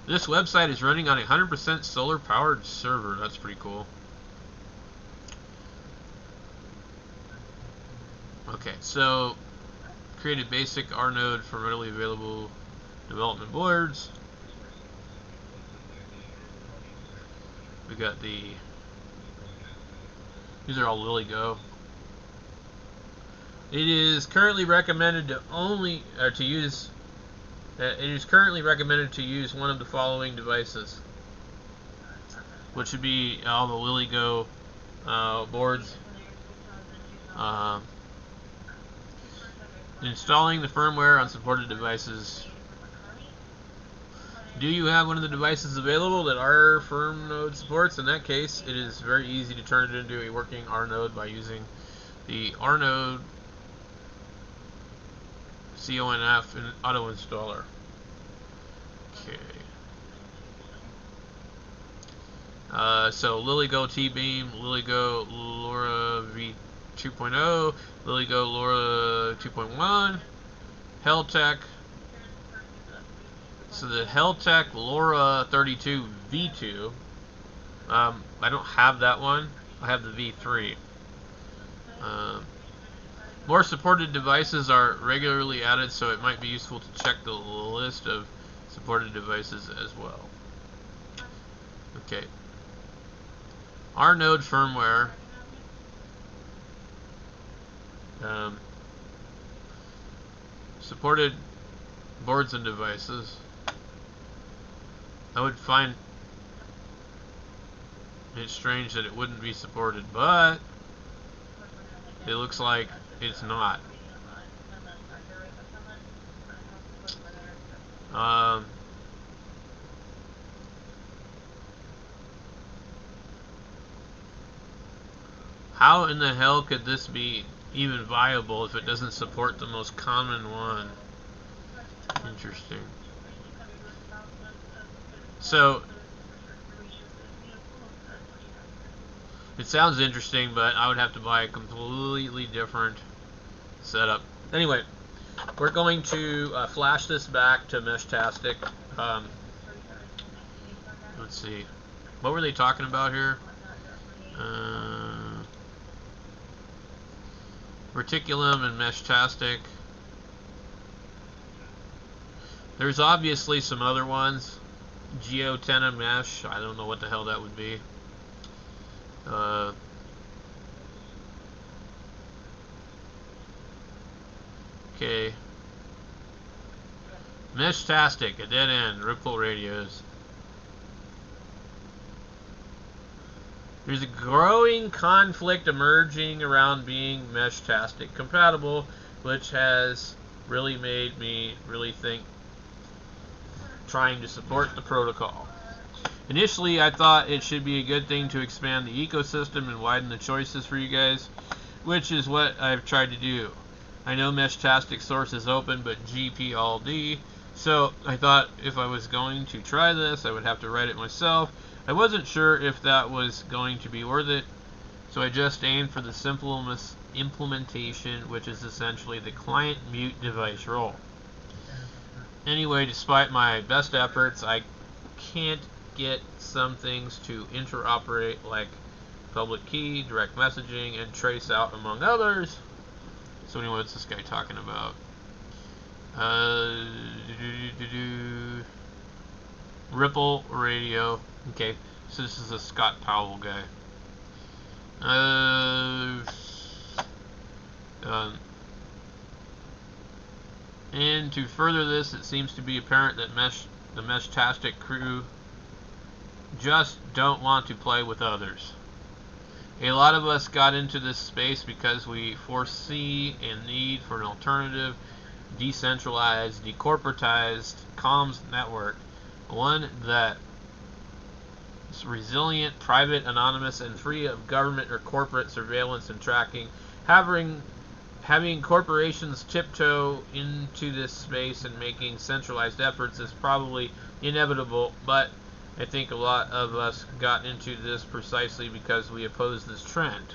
this website is running on a 100% solar powered server. That's pretty cool. Okay, so created basic R node for readily available development boards. We got these are all LilyGo. It is currently recommended to use one of the following devices, which would be all the LilyGo boards. Installing the firmware on supported devices. Do you have one of the devices available that our firm node supports? In that case, it is very easy to turn it into a working R node by using the R node CONF auto installer. Okay. So LilyGo T-Beam, LilyGo LoRa V2.0, LilyGo LoRa 2.1, Heltec. So the Heltec LoRa 32 V2. I don't have that one. I have the V3. More supported devices are regularly added, so it might be useful to check the list of supported devices as well. Okay. R node firmware. Supported boards and devices. I would find it strange that it wouldn't be supported, but it looks like it's not. How in the hell could this be even viable if it doesn't support the most common one? Interesting. So it sounds interesting, but I would have to buy a completely different setup. Anyway, we're going to flash this back to Meshtastic. Let's see. What were they talking about here? Reticulum and Meshtastic. There's obviously some other ones. Geotenna Mesh. I don't know what the hell that would be. Okay. Meshtastic, a dead end, Ripple radios. There's a growing conflict emerging around being Meshtastic compatible, which has really made me really think trying to support the protocol. Initially, I thought it should be a good thing to expand the ecosystem and widen the choices for you guys, which is what I've tried to do. I know Meshtastic source is open, but GPLD, so I thought if I was going to try this, I would have to write it myself. I wasn't sure if that was going to be worth it, so I just aimed for the simplest implementation, which is essentially the client mute device role. Anyway, despite my best efforts, I can't get some things to interoperate like public key, direct messaging, and trace out, among others. So anyway, what's this guy talking about? Ripple radio. Okay, so this is a Scott Powell guy. And to further this, it seems to be apparent that the Meshtastic crew just don't want to play with others. A lot of us got into this space because we foresee a need for an alternative, decentralized, decorporatized comms network, one that is resilient, private, anonymous, and free of government or corporate surveillance and tracking. Having corporations tiptoe into this space and making centralized efforts is probably inevitable, but I think a lot of us got into this precisely because we oppose this trend.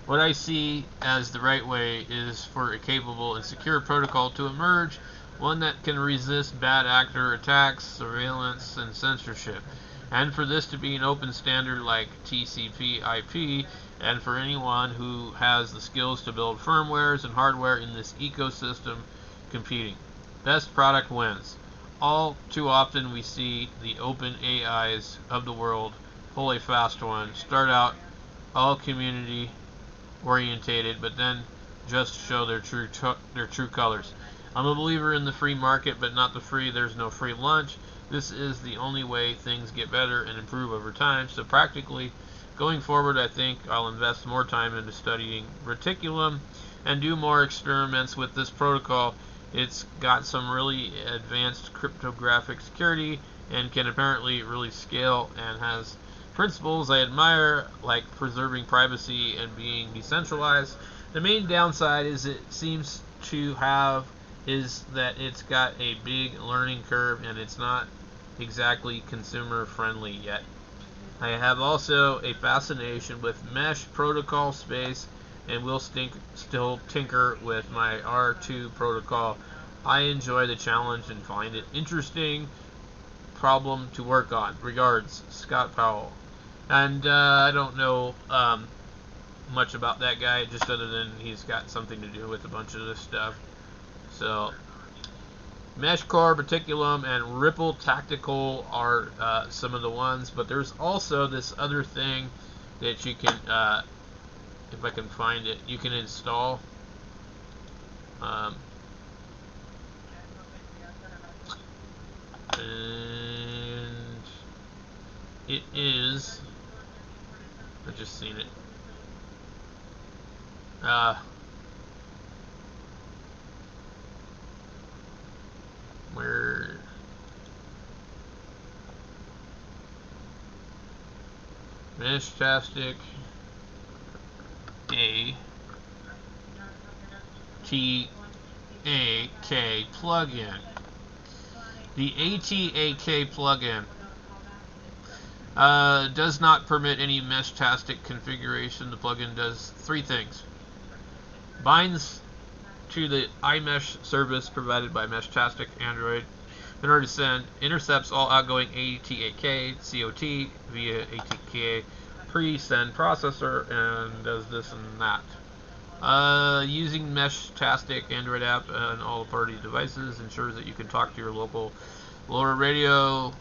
What I see as the right way is for a capable and secure protocol to emerge, one that can resist bad actor attacks, surveillance, and censorship. And for this to be an open standard like TCP/IP, and for anyone who has the skills to build firmwares and hardware in this ecosystem competing. Best product wins. All too often we see the open AIs of the world pull a fast one, start out all community orientated, but then just show their true colors. I'm a believer in the free market, but not the free. There's no free lunch. This is the only way things get better and improve over time. So practically, going forward, I think I'll invest more time into studying reticulum and do more experiments with this protocol. It's got some really advanced cryptographic security and can apparently really scale and has principles I admire, like preserving privacy and being decentralized. The main downside is it seems to have is that it's got a big learning curve and it's not exactly consumer friendly yet. I have also a fascination with mesh protocol space and will still tinker with my R2 protocol. I enjoy the challenge and find it interesting problem to work on. Regards, Scott Powell. And I don't know much about that guy, just other than he's got something to do with a bunch of this stuff. So, Mesh Core, Reticulum, and Ripple Tactical are some of the ones, but there's also this other thing that you can, if I can find it, you can install. And it is, I've just seen it. Where Meshtastic ATAK plugin. The ATAK plugin does not permit any Meshtastic configuration. The plugin does three things. Binds to the iMesh service provided by Meshtastic Android in order to send, intercepts all outgoing ATAK COT via ATK pre-send processor, and does this and that. Using Meshtastic Android app on all party devices ensures that you can talk to your local lower radio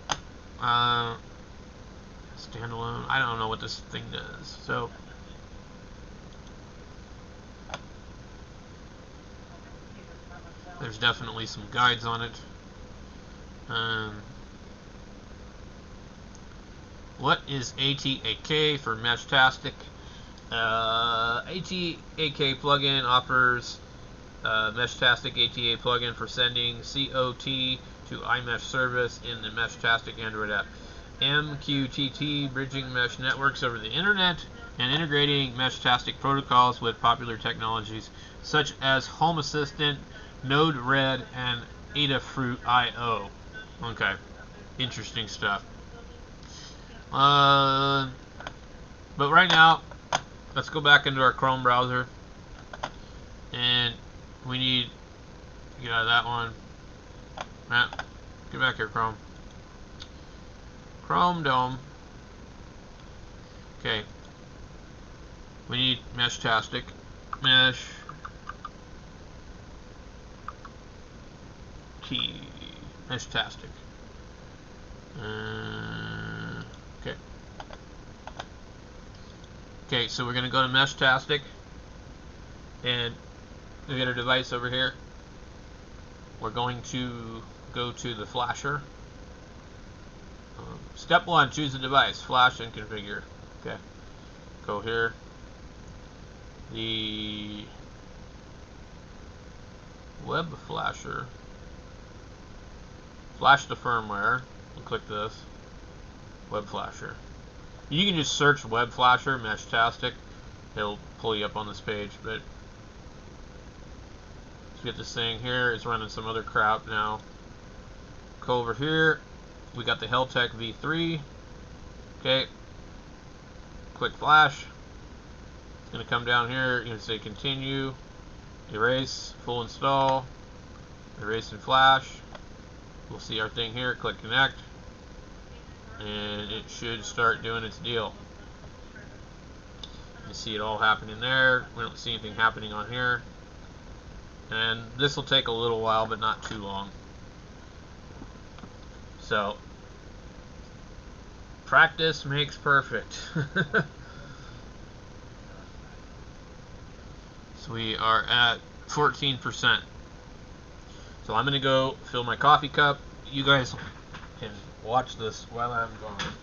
standalone. I don't know what this thing does. So there's definitely some guides on it. What is ATAK for Meshtastic? ATAK plugin offers Meshtastic ATA plugin for sending COT to iMesh service in the Meshtastic Android app. MQTT, bridging mesh networks over the internet and integrating Meshtastic protocols with popular technologies such as Home Assistant, Node-RED, and Adafruit.io. Okay, interesting stuff. But right now, let's go back into our Chrome browser, and we need to get out of that one. Matt, get back here, Chrome. Chrome Dome. Okay, We need Meshtastic. Mesh T. Meshtastic. Okay. Okay, so we're going to go to Meshtastic, and we got our device over here. We're going to go to the flasher. Step 1, choose the device, flash and configure. Okay. Go here. The web flasher. Flash the firmware. We'll click this. Web flasher. You can just search web flasher, Meshtastic. It'll pull you up on this page, but let's get this thing here. It's running some other crap now. Go over here. We got the Heltec V3. Okay. Click flash. It's going to come down here. You're going to say continue, erase, full install, erase and flash. We'll see our thing here. Click connect, and it should start doing its deal. You see it all happening there. We don't see anything happening on here. And this will take a little while, but not too long. So, practice makes perfect. So we are at 14%. So I'm going to go fill my coffee cup. You guys can watch this while I'm gone.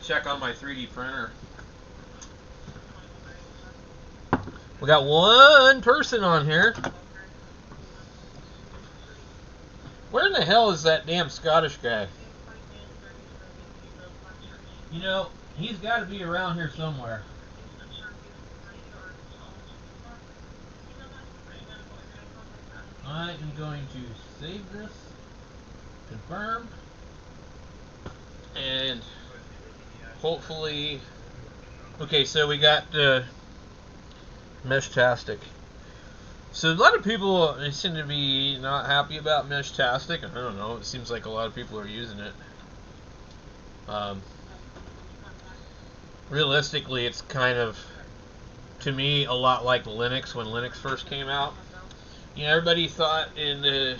check on my 3D printer. We got one person on here. Where in the hell is that damn Scottish guy? You know, he's got to be around here somewhere. I am going to save this, confirm, and hopefully, okay, so we got Meshtastic. So a lot of people seem to be not happy about Meshtastic. I don't know, it seems like a lot of people are using it. Realistically, it's kind of, to me, a lot like Linux when Linux first came out. You know, everybody thought in the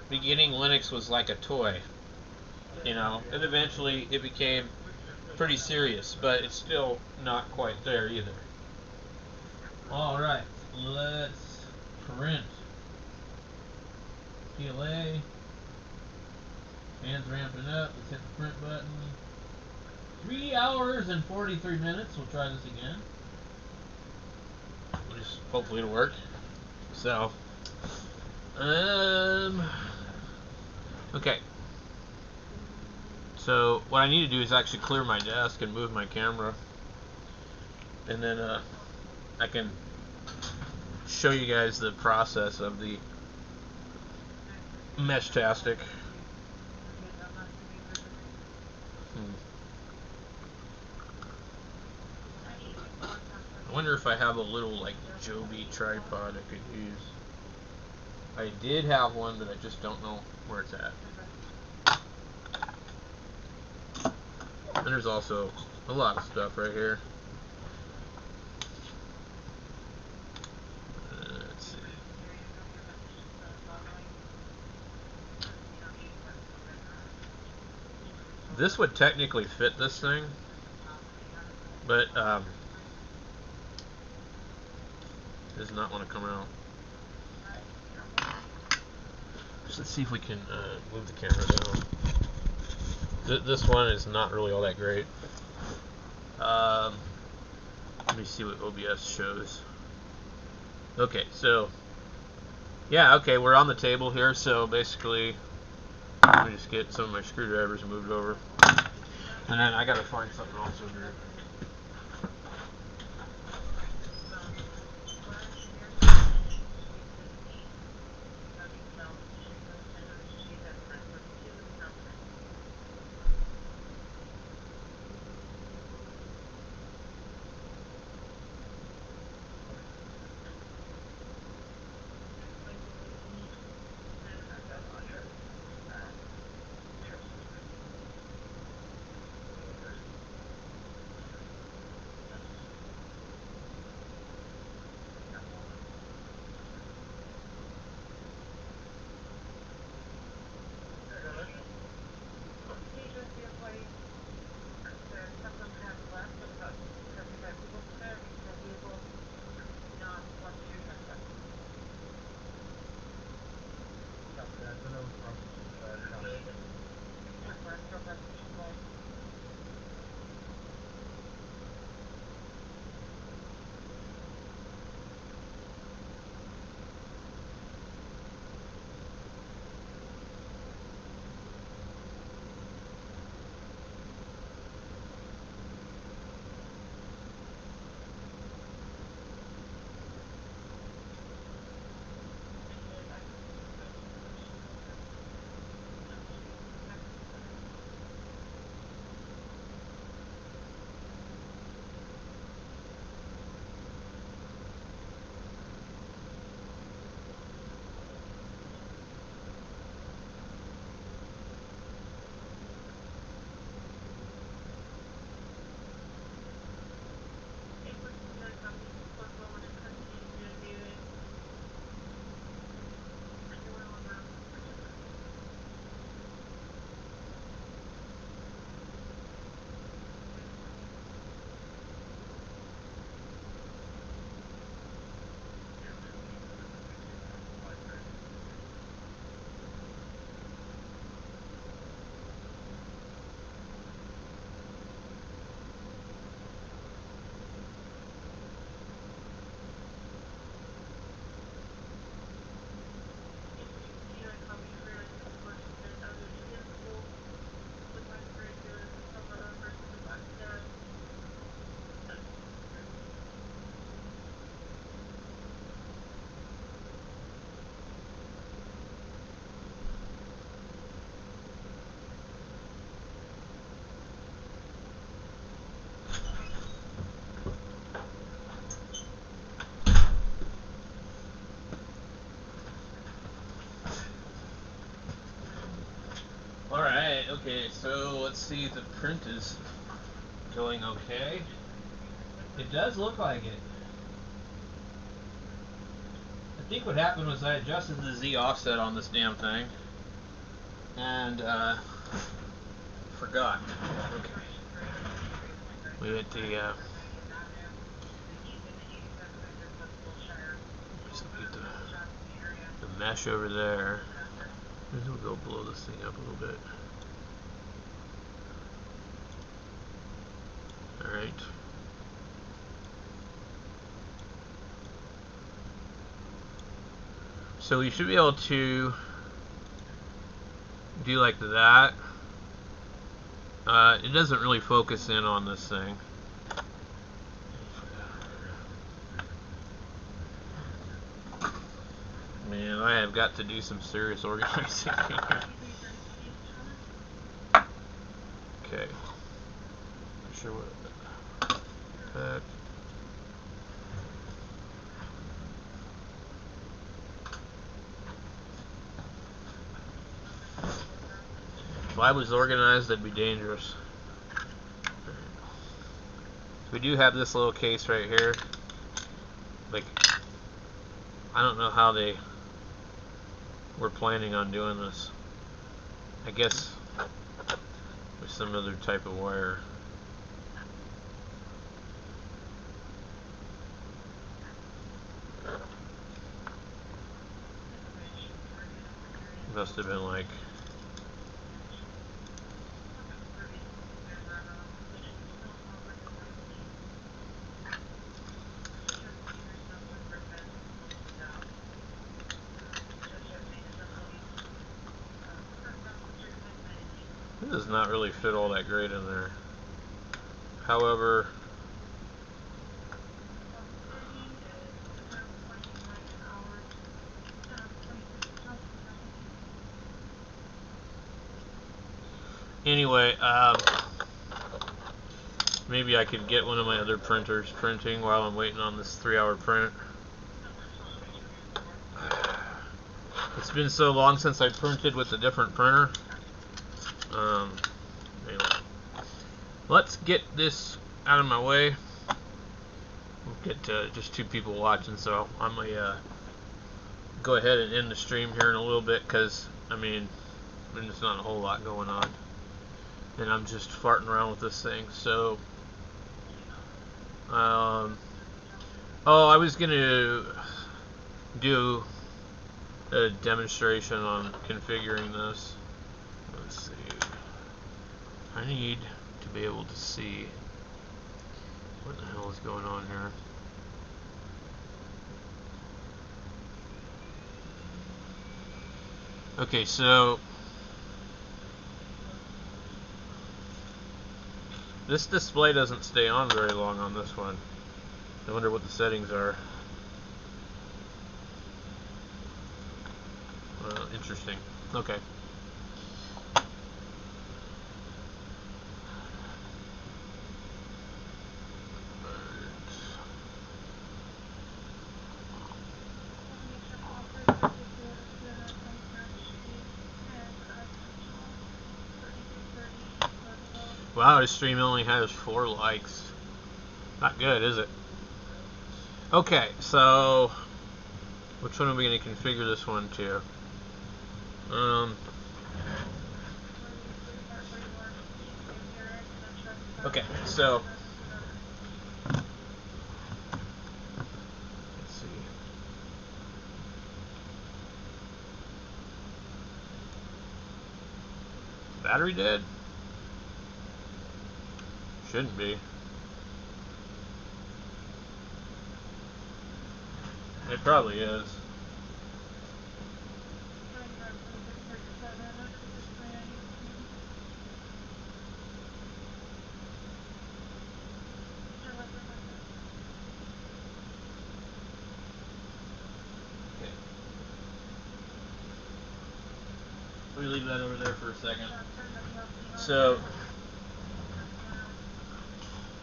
beginning Linux was like a toy, you know, and eventually it became pretty serious, but it's still not quite there either. Alright, let's print. PLA. Hands ramping up. Let's hit the print button. 3 hours and 43 minutes. We'll try this again. Just hopefully it'll work. So, okay. So what I need to do is actually clear my desk and move my camera, and then I can show you guys the process of the Meshtastic. I wonder if I have a little like Joby tripod I could use. I did have one, but I just don't know where it's at. And there's also a lot of stuff right here. Let's see. This would technically fit this thing, but does not want to come out. So let's see if we can move the camera down. This one is not really all that great. Let me see what OBS shows. Okay, so yeah, okay, we're on the table here. So basically, let me just get some of my screwdrivers moved over, and then I gotta find something else over here. let's see if the print is going okay. It does look like it. I think what happened was I adjusted the Z offset on this damn thing and forgot. Okay. We hit the mesh over there. Maybe we'll go blow this thing up a little bit. Alright. So we should be able to do like that. It doesn't really focus in on this thing. Man, I have got to do some serious organizing here. Okay. Not sure what that. If I was organized, that'd be dangerous. We do have this little case right here. Like, I don't know how they were planning on doing this. I guess with some other type of wire. Must have been like it does not really fit all that great in there. However, anyway, maybe I could get one of my other printers printing while I'm waiting on this 3-hour print. It's been so long since I printed with a different printer. Anyway, let's get this out of my way. We'll get just 2 people watching, so I might go ahead and end the stream here in a little bit, because I mean, there's not a whole lot going on, and I'm just farting around with this thing. So, oh, I was gonna do a demonstration on configuring this. Let's see. I need to be able to see what the hell is going on here. Okay, so this display doesn't stay on very long on this one. I wonder what the settings are. Interesting. Okay. Wow, this stream only has 4 likes. Not good, is it? Okay, so which one are we going to configure this one to? Okay, so let's see. Battery dead? Shouldn't be. It probably is. Okay. We leave that over there for a second. So,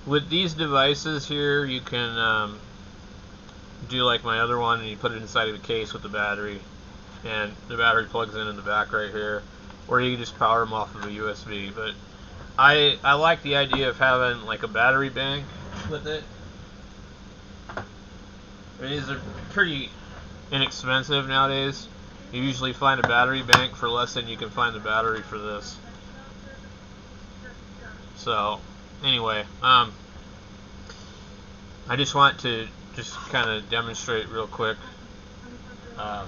with these devices here, you can do like my other one, and you put it inside of the case with the battery, and the battery plugs in the back right here, or you can just power them off of a USB. But I like the idea of having like a battery bank with it. I mean, these are pretty inexpensive nowadays. You usually find a battery bank for less than you can find the battery for this. So, anyway, I just want to just kind of demonstrate real quick the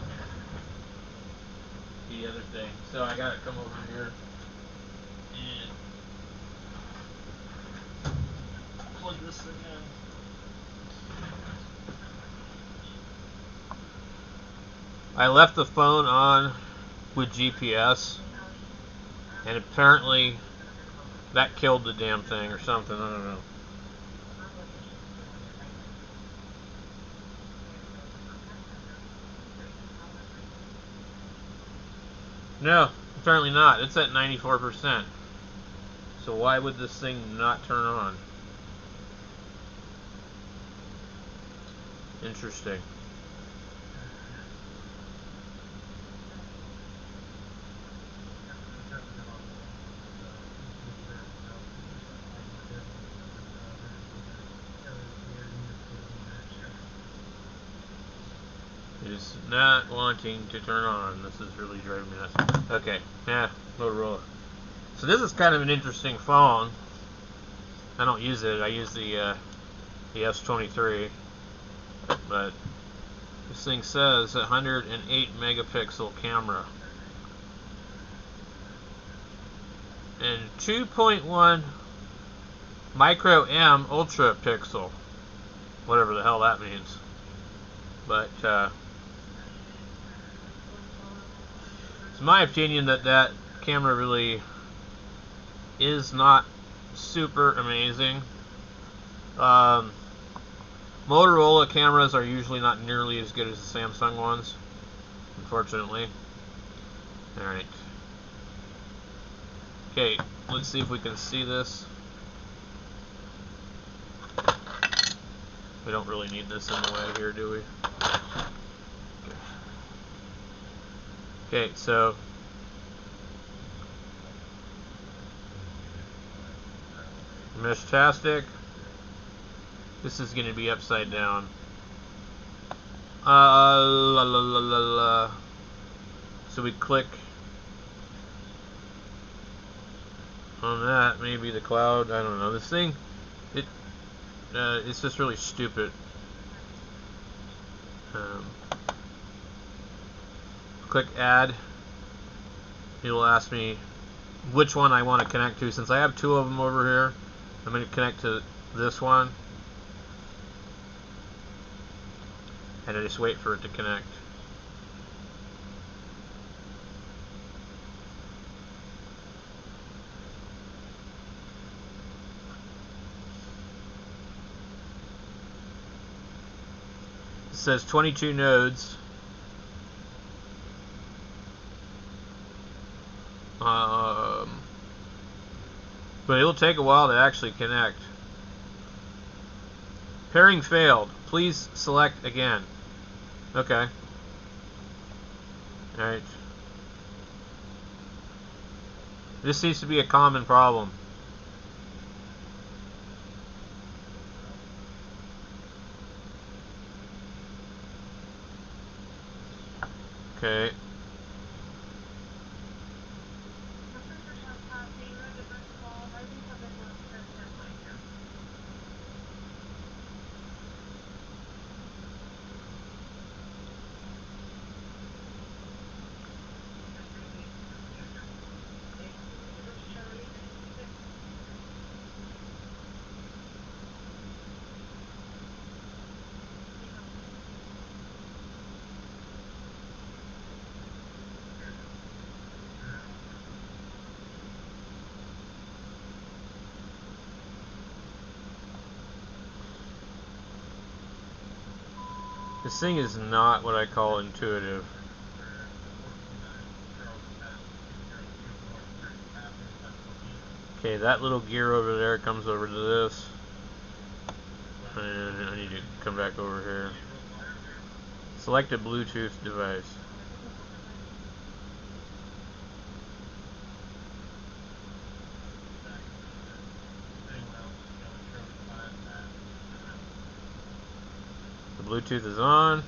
other thing. So I gotta come over here and plug this thing in. I left the phone on with GPS, and apparently that killed the damn thing or something. I don't know. No, apparently not. It's at 94%. So why would this thing not turn on? Interesting. It's not wanting to turn on. This is really driving me nuts. Okay, yeah, Motorola. So this is kind of an interesting phone. I don't use it. I use the S23. But this thing says 108 megapixel camera. And 2.1 micro M ultra pixel. Whatever the hell that means. But it's my opinion that that camera really is not super amazing. Motorola cameras are usually not nearly as good as the Samsung ones, unfortunately. Alright. Okay, let's see if we can see this. We don't really need this in the way here, do we? Okay, so Meshtastic. This is going to be upside down. So we click on that. Maybe the cloud. I don't know. This thing, it's just really stupid. Click add. It'll ask me which one I want to connect to. Since I have two of them over here, I'm going to connect to this one. And I just wait for it to connect. It says 22 nodes. But it'll take a while to actually connect. Pairing failed. Please select again. Okay. Alright. This seems to be a common problem. Okay. This thing is not what I call intuitive. Okay, that little gear over there comes over to this. And I need to come back over here. Select a Bluetooth device. Bluetooth is on.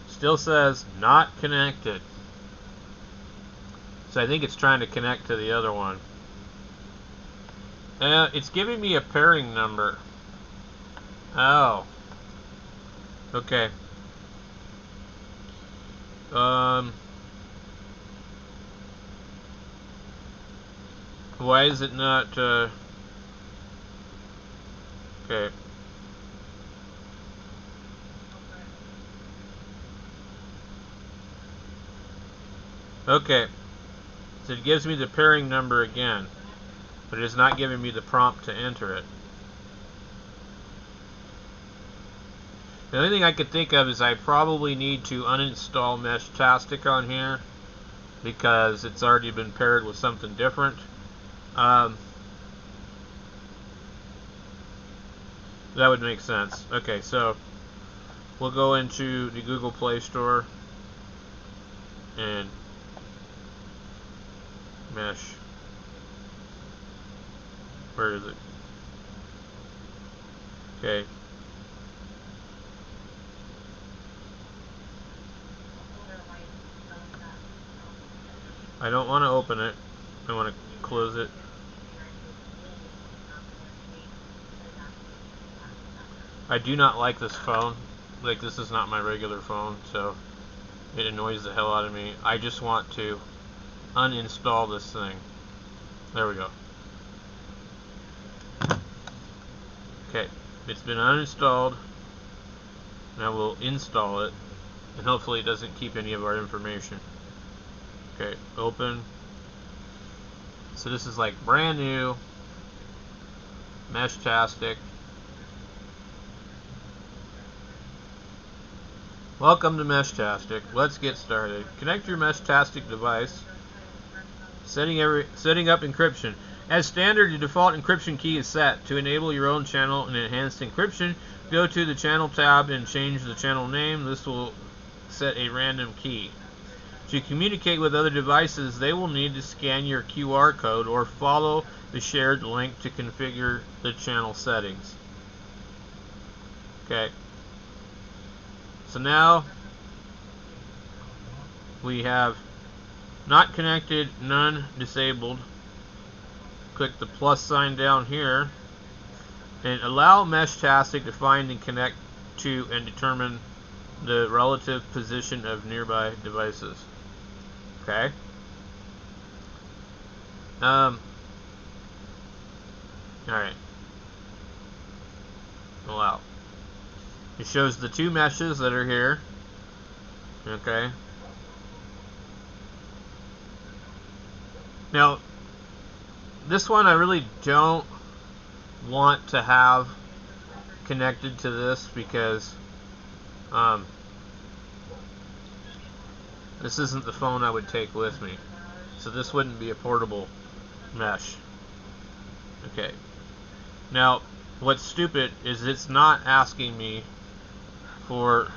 Still says not connected. So I think it's trying to connect to the other one. It's giving me a pairing number. Oh. Okay. Why is it not, okay. Okay. So it gives me the pairing number again, but it's not giving me the prompt to enter it. The only thing I could think of is I probably need to uninstall Meshtastic on here because it's already been paired with something different. That would make sense. Okay, so we'll go into the Google Play Store and Mesh. Where is it? Okay. I don't want to open it. I want to close it. I do not like this phone. Like, this is not my regular phone, so it annoys the hell out of me. I just want to uninstall this thing. There we go. Okay, it's been uninstalled. Now we'll install it, and hopefully it doesn't keep any of our information. Okay, open. So this is like brand new Meshtastic. Welcome to Meshtastic. Let's get started. Connect your Meshtastic device. Setting up encryption. As standard, the default encryption key is set. To enable your own channel and enhanced encryption, go to the channel tab and change the channel name. This will set a random key. To communicate with other devices, they will need to scan your QR code or follow the shared link to configure the channel settings. Okay. So now we have not connected, none disabled. Click the plus sign down here and allow Meshtastic to find and connect to and determine the relative position of nearby devices. Okay. Alright. Allow. It shows the two meshes that are here. Okay. Now, this one I really don't want to have connected to this because this isn't the phone I would take with me. So this wouldn't be a portable mesh. Okay. Now, what's stupid is it's not asking me for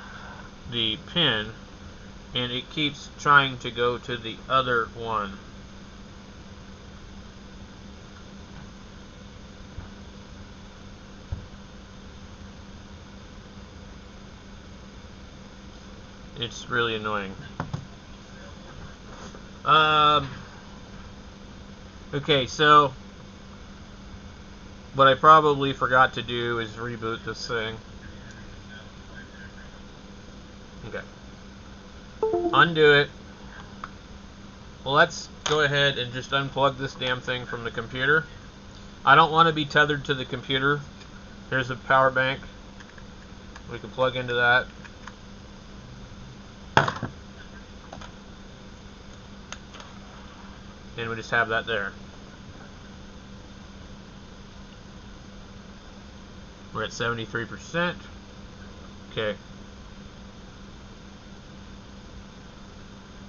the pin, and it keeps trying to go to the other one. It's really annoying. Okay, so what I probably forgot to do is reboot this thing. Okay. Undo it. Well, let's go ahead and just unplug this damn thing from the computer. I don't want to be tethered to the computer. Here's a power bank. We can plug into that. And we just have that there. We're at 73%. Okay.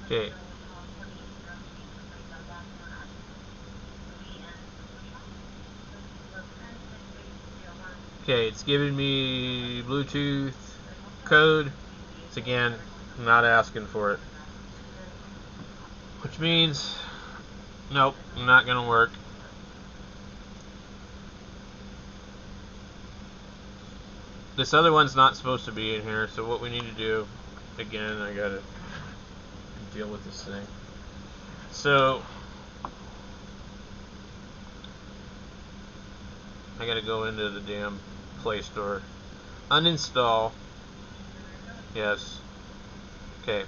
Okay. Okay, it's giving me Bluetooth code. It's again not asking for it. Which means, nope, not gonna work. this other one's not supposed to be in here, so what we need to do, again, I gotta deal with this thing. So, I gotta go into the damn Play Store. Uninstall. Yes. Okay.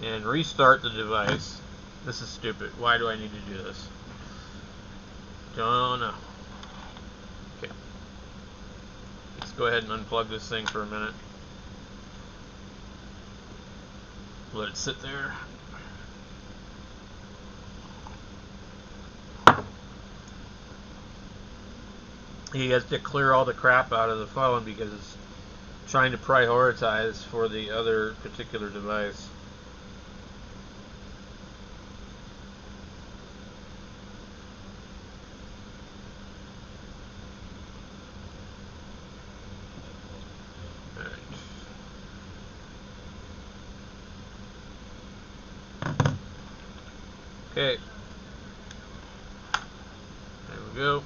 And restart the device. This is stupid. Why do I need to do this? Don't know. Okay. Let's go ahead and unplug this thing for a minute. Let it sit there. He has to clear all the crap out of the phone because it's trying to prioritize for the other particular device. Okay. There we go.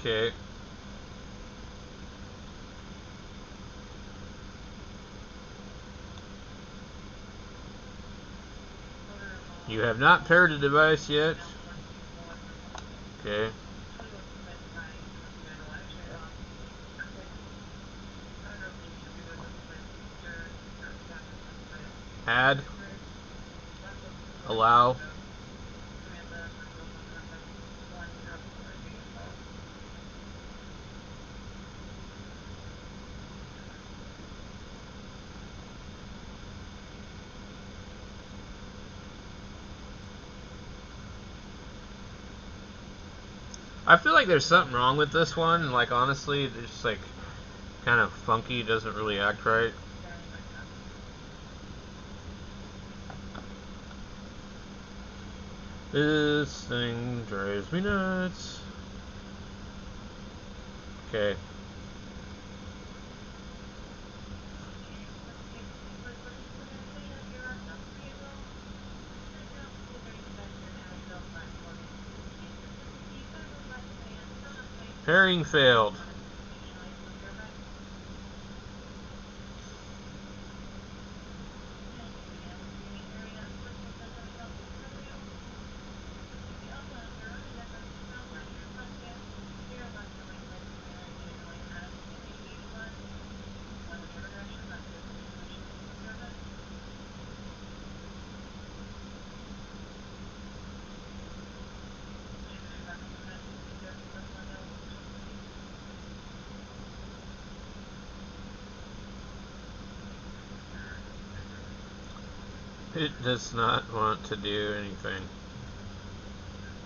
Okay. You have not paired the device yet. Okay. Add. Allow. I feel like there's something wrong with this one. Like, honestly, it's just like kind of funky. It doesn't really act right. This thing drives me nuts. Okay. Pairing failed. It does not want to do anything.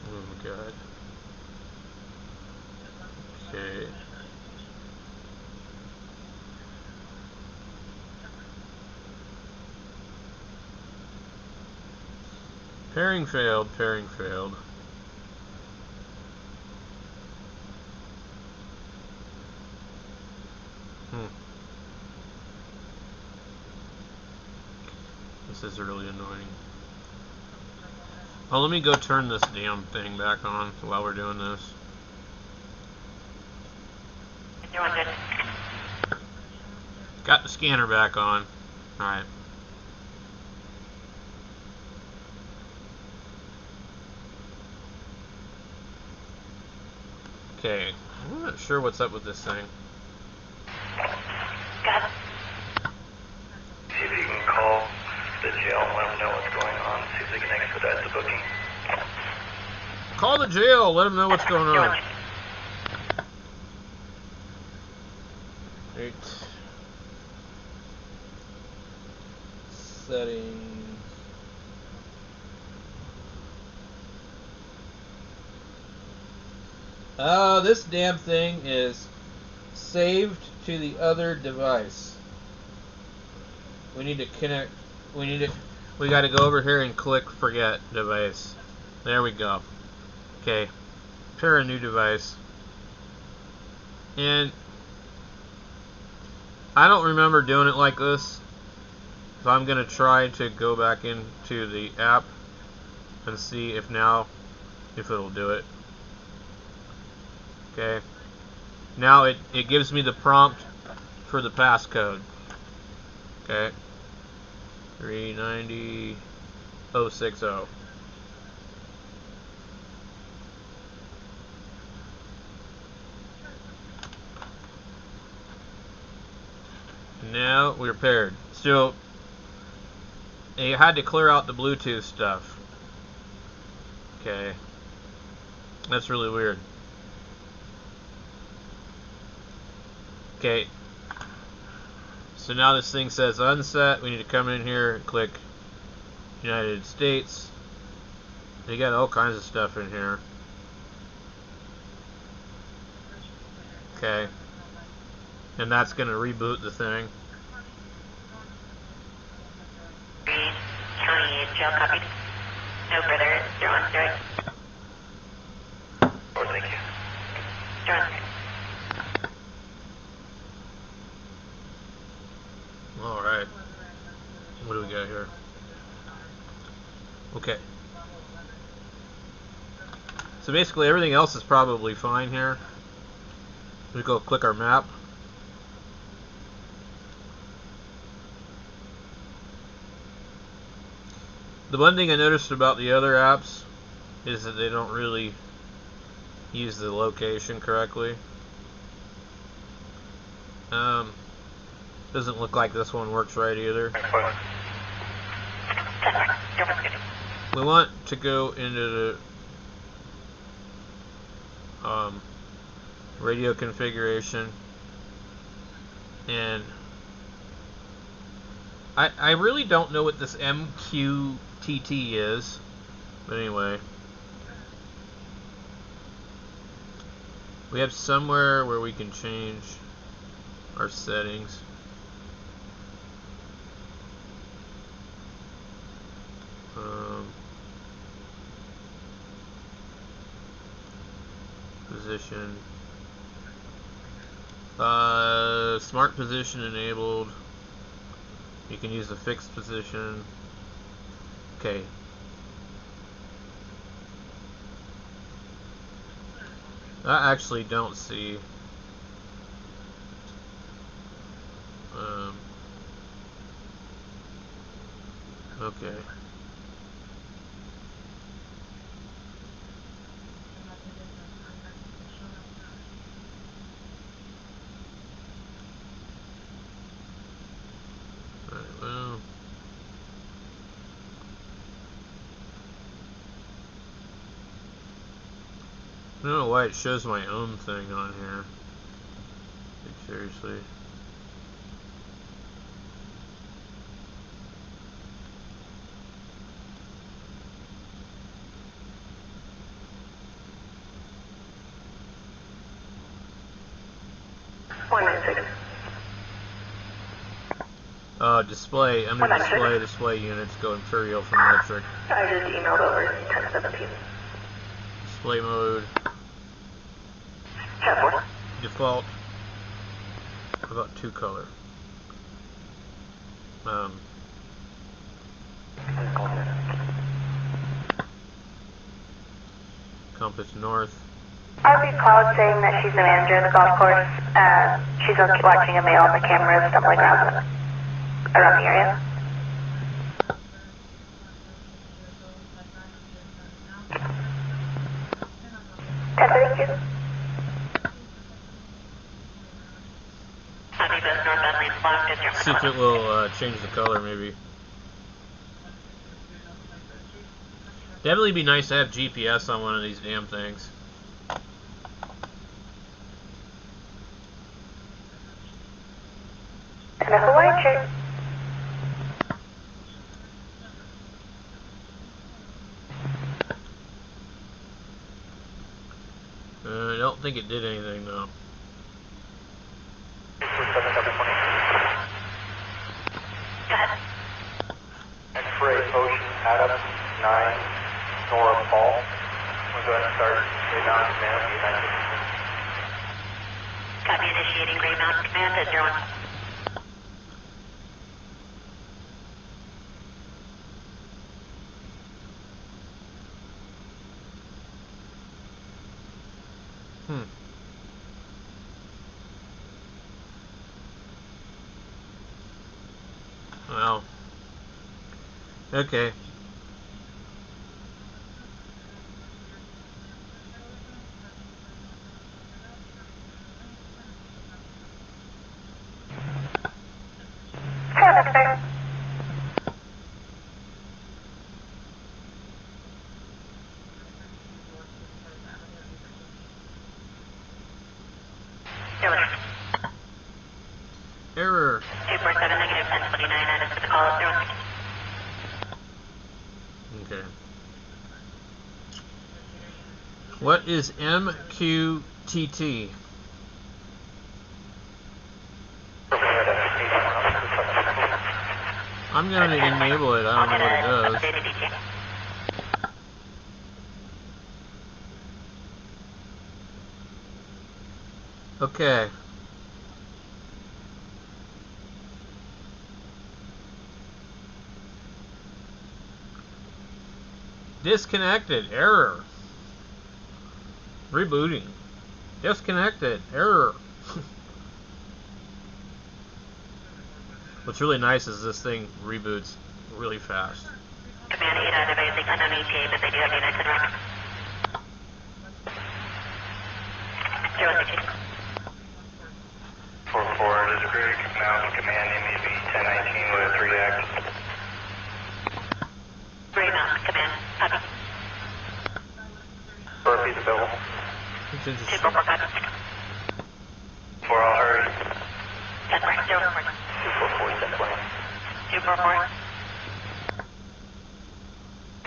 Oh my god. Okay. Pairing failed, pairing failed. This is really annoying. Oh, let me go turn this damn thing back on while we're doing this. Doing good. Got the scanner back on. Alright. Okay. I'm not sure what's up with this thing. Got it. See if you can call the jail and let them know what's going on. See if they can expedite the booking. Call the jail. Let them know what's going on. Right. Settings. Oh, this damn thing is saved to the other device. We need to connect. We got to go over here and click forget device. There we go. Okay. pair a new device. And I don't remember doing it like this, so I'm going to try to go back into the app and see if it'll do it. Okay. Now it gives me the prompt for the passcode. Okay. 390060. Now we're paired. So you had to clear out the Bluetooth stuff. Okay. That's really weird. Okay. So now this thing says unset. We need to come in here and click United States. They got all kinds of stuff in here. Okay. And that's going to reboot the thing. County jail copied. No further. Drone strike. Oh, thank you. Drone strike. Alright. What do we got here? Okay. So basically everything else is probably fine here. We go click our map. The one thing I noticed about the other apps is that they don't really use the location correctly. Doesn't look like this one works right either. We want to go into the radio configuration, and I really don't know what this MQTT is, but anyway, we have somewhere where we can change our settings. Position. Smart position enabled. You can use the fixed position. Okay. I actually don't see. Okay. Well, I don't know why it shows my own thing on here. Like, seriously. Display, under display units, go imperial from metric. I just emailed over 1017. Display mode. Chat 4. Default. How about 2 color? Compass north. RV called saying that she's the manager of the golf course. She's watching a male on the cameras stumbling around the area. See if it will change the color, maybe. Definitely be nice to have GPS on one of these damn things. And a Hawaii trip. I don't think it did anything though. X-ray Ocean Adam 9 Nora Paul We'll go ahead and start remount command at 896. Copy, initiating remount command at 01. Well, okay. Error. 247 negative 1029 added to the call at 06. Okay. What is MQTT? I'm going to enable it. I don't know what it does. Okay. Disconnected. Error. Rebooting. Disconnected. Error. What's really nice is this thing reboots really fast. Command 8 advising unknown ETA, but they do have units in rock. 062. 4-4, this is Greg. Now command MEV 1019 with a 3X. Remount command. Copy. For a piece of bill. It's interesting. 244 copy. 4 all hurry. 10 4. 044. 244, set plan. 244.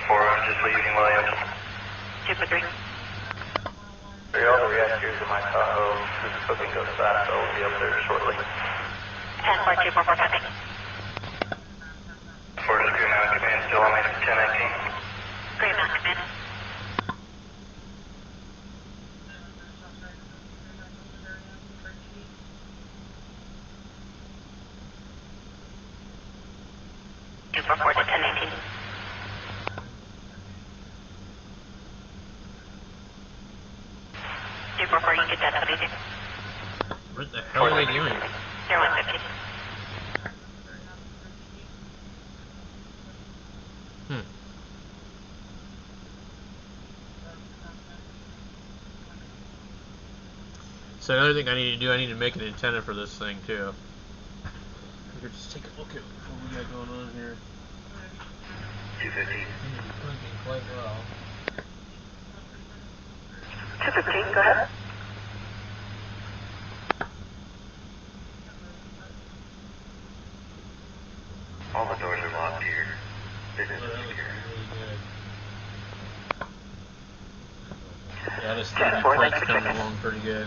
4, I'm just leaving Williams. 243. 3 all the reactors in my Tahoe. This booking goes fast, so we'll be up there shortly. 10 4. 244 copy. 4 is crew now, command still on me, 1019. Remount command. For 4 to 1018. You get that W2. What the hell are they doing? 0150. So another thing I need to do, I need to make an antenna for this thing too. We could just take a look at what we got going on here. 250. Working quite well. 215, go ahead. All the doors are locked here. Business is secure. Yeah, this 3D plate's coming along pretty good.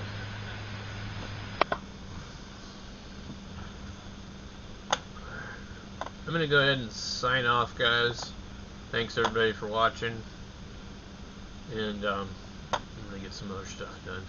I'm going to go ahead and sign off, guys. Thanks everybody for watching. And I'm going to get some other stuff done.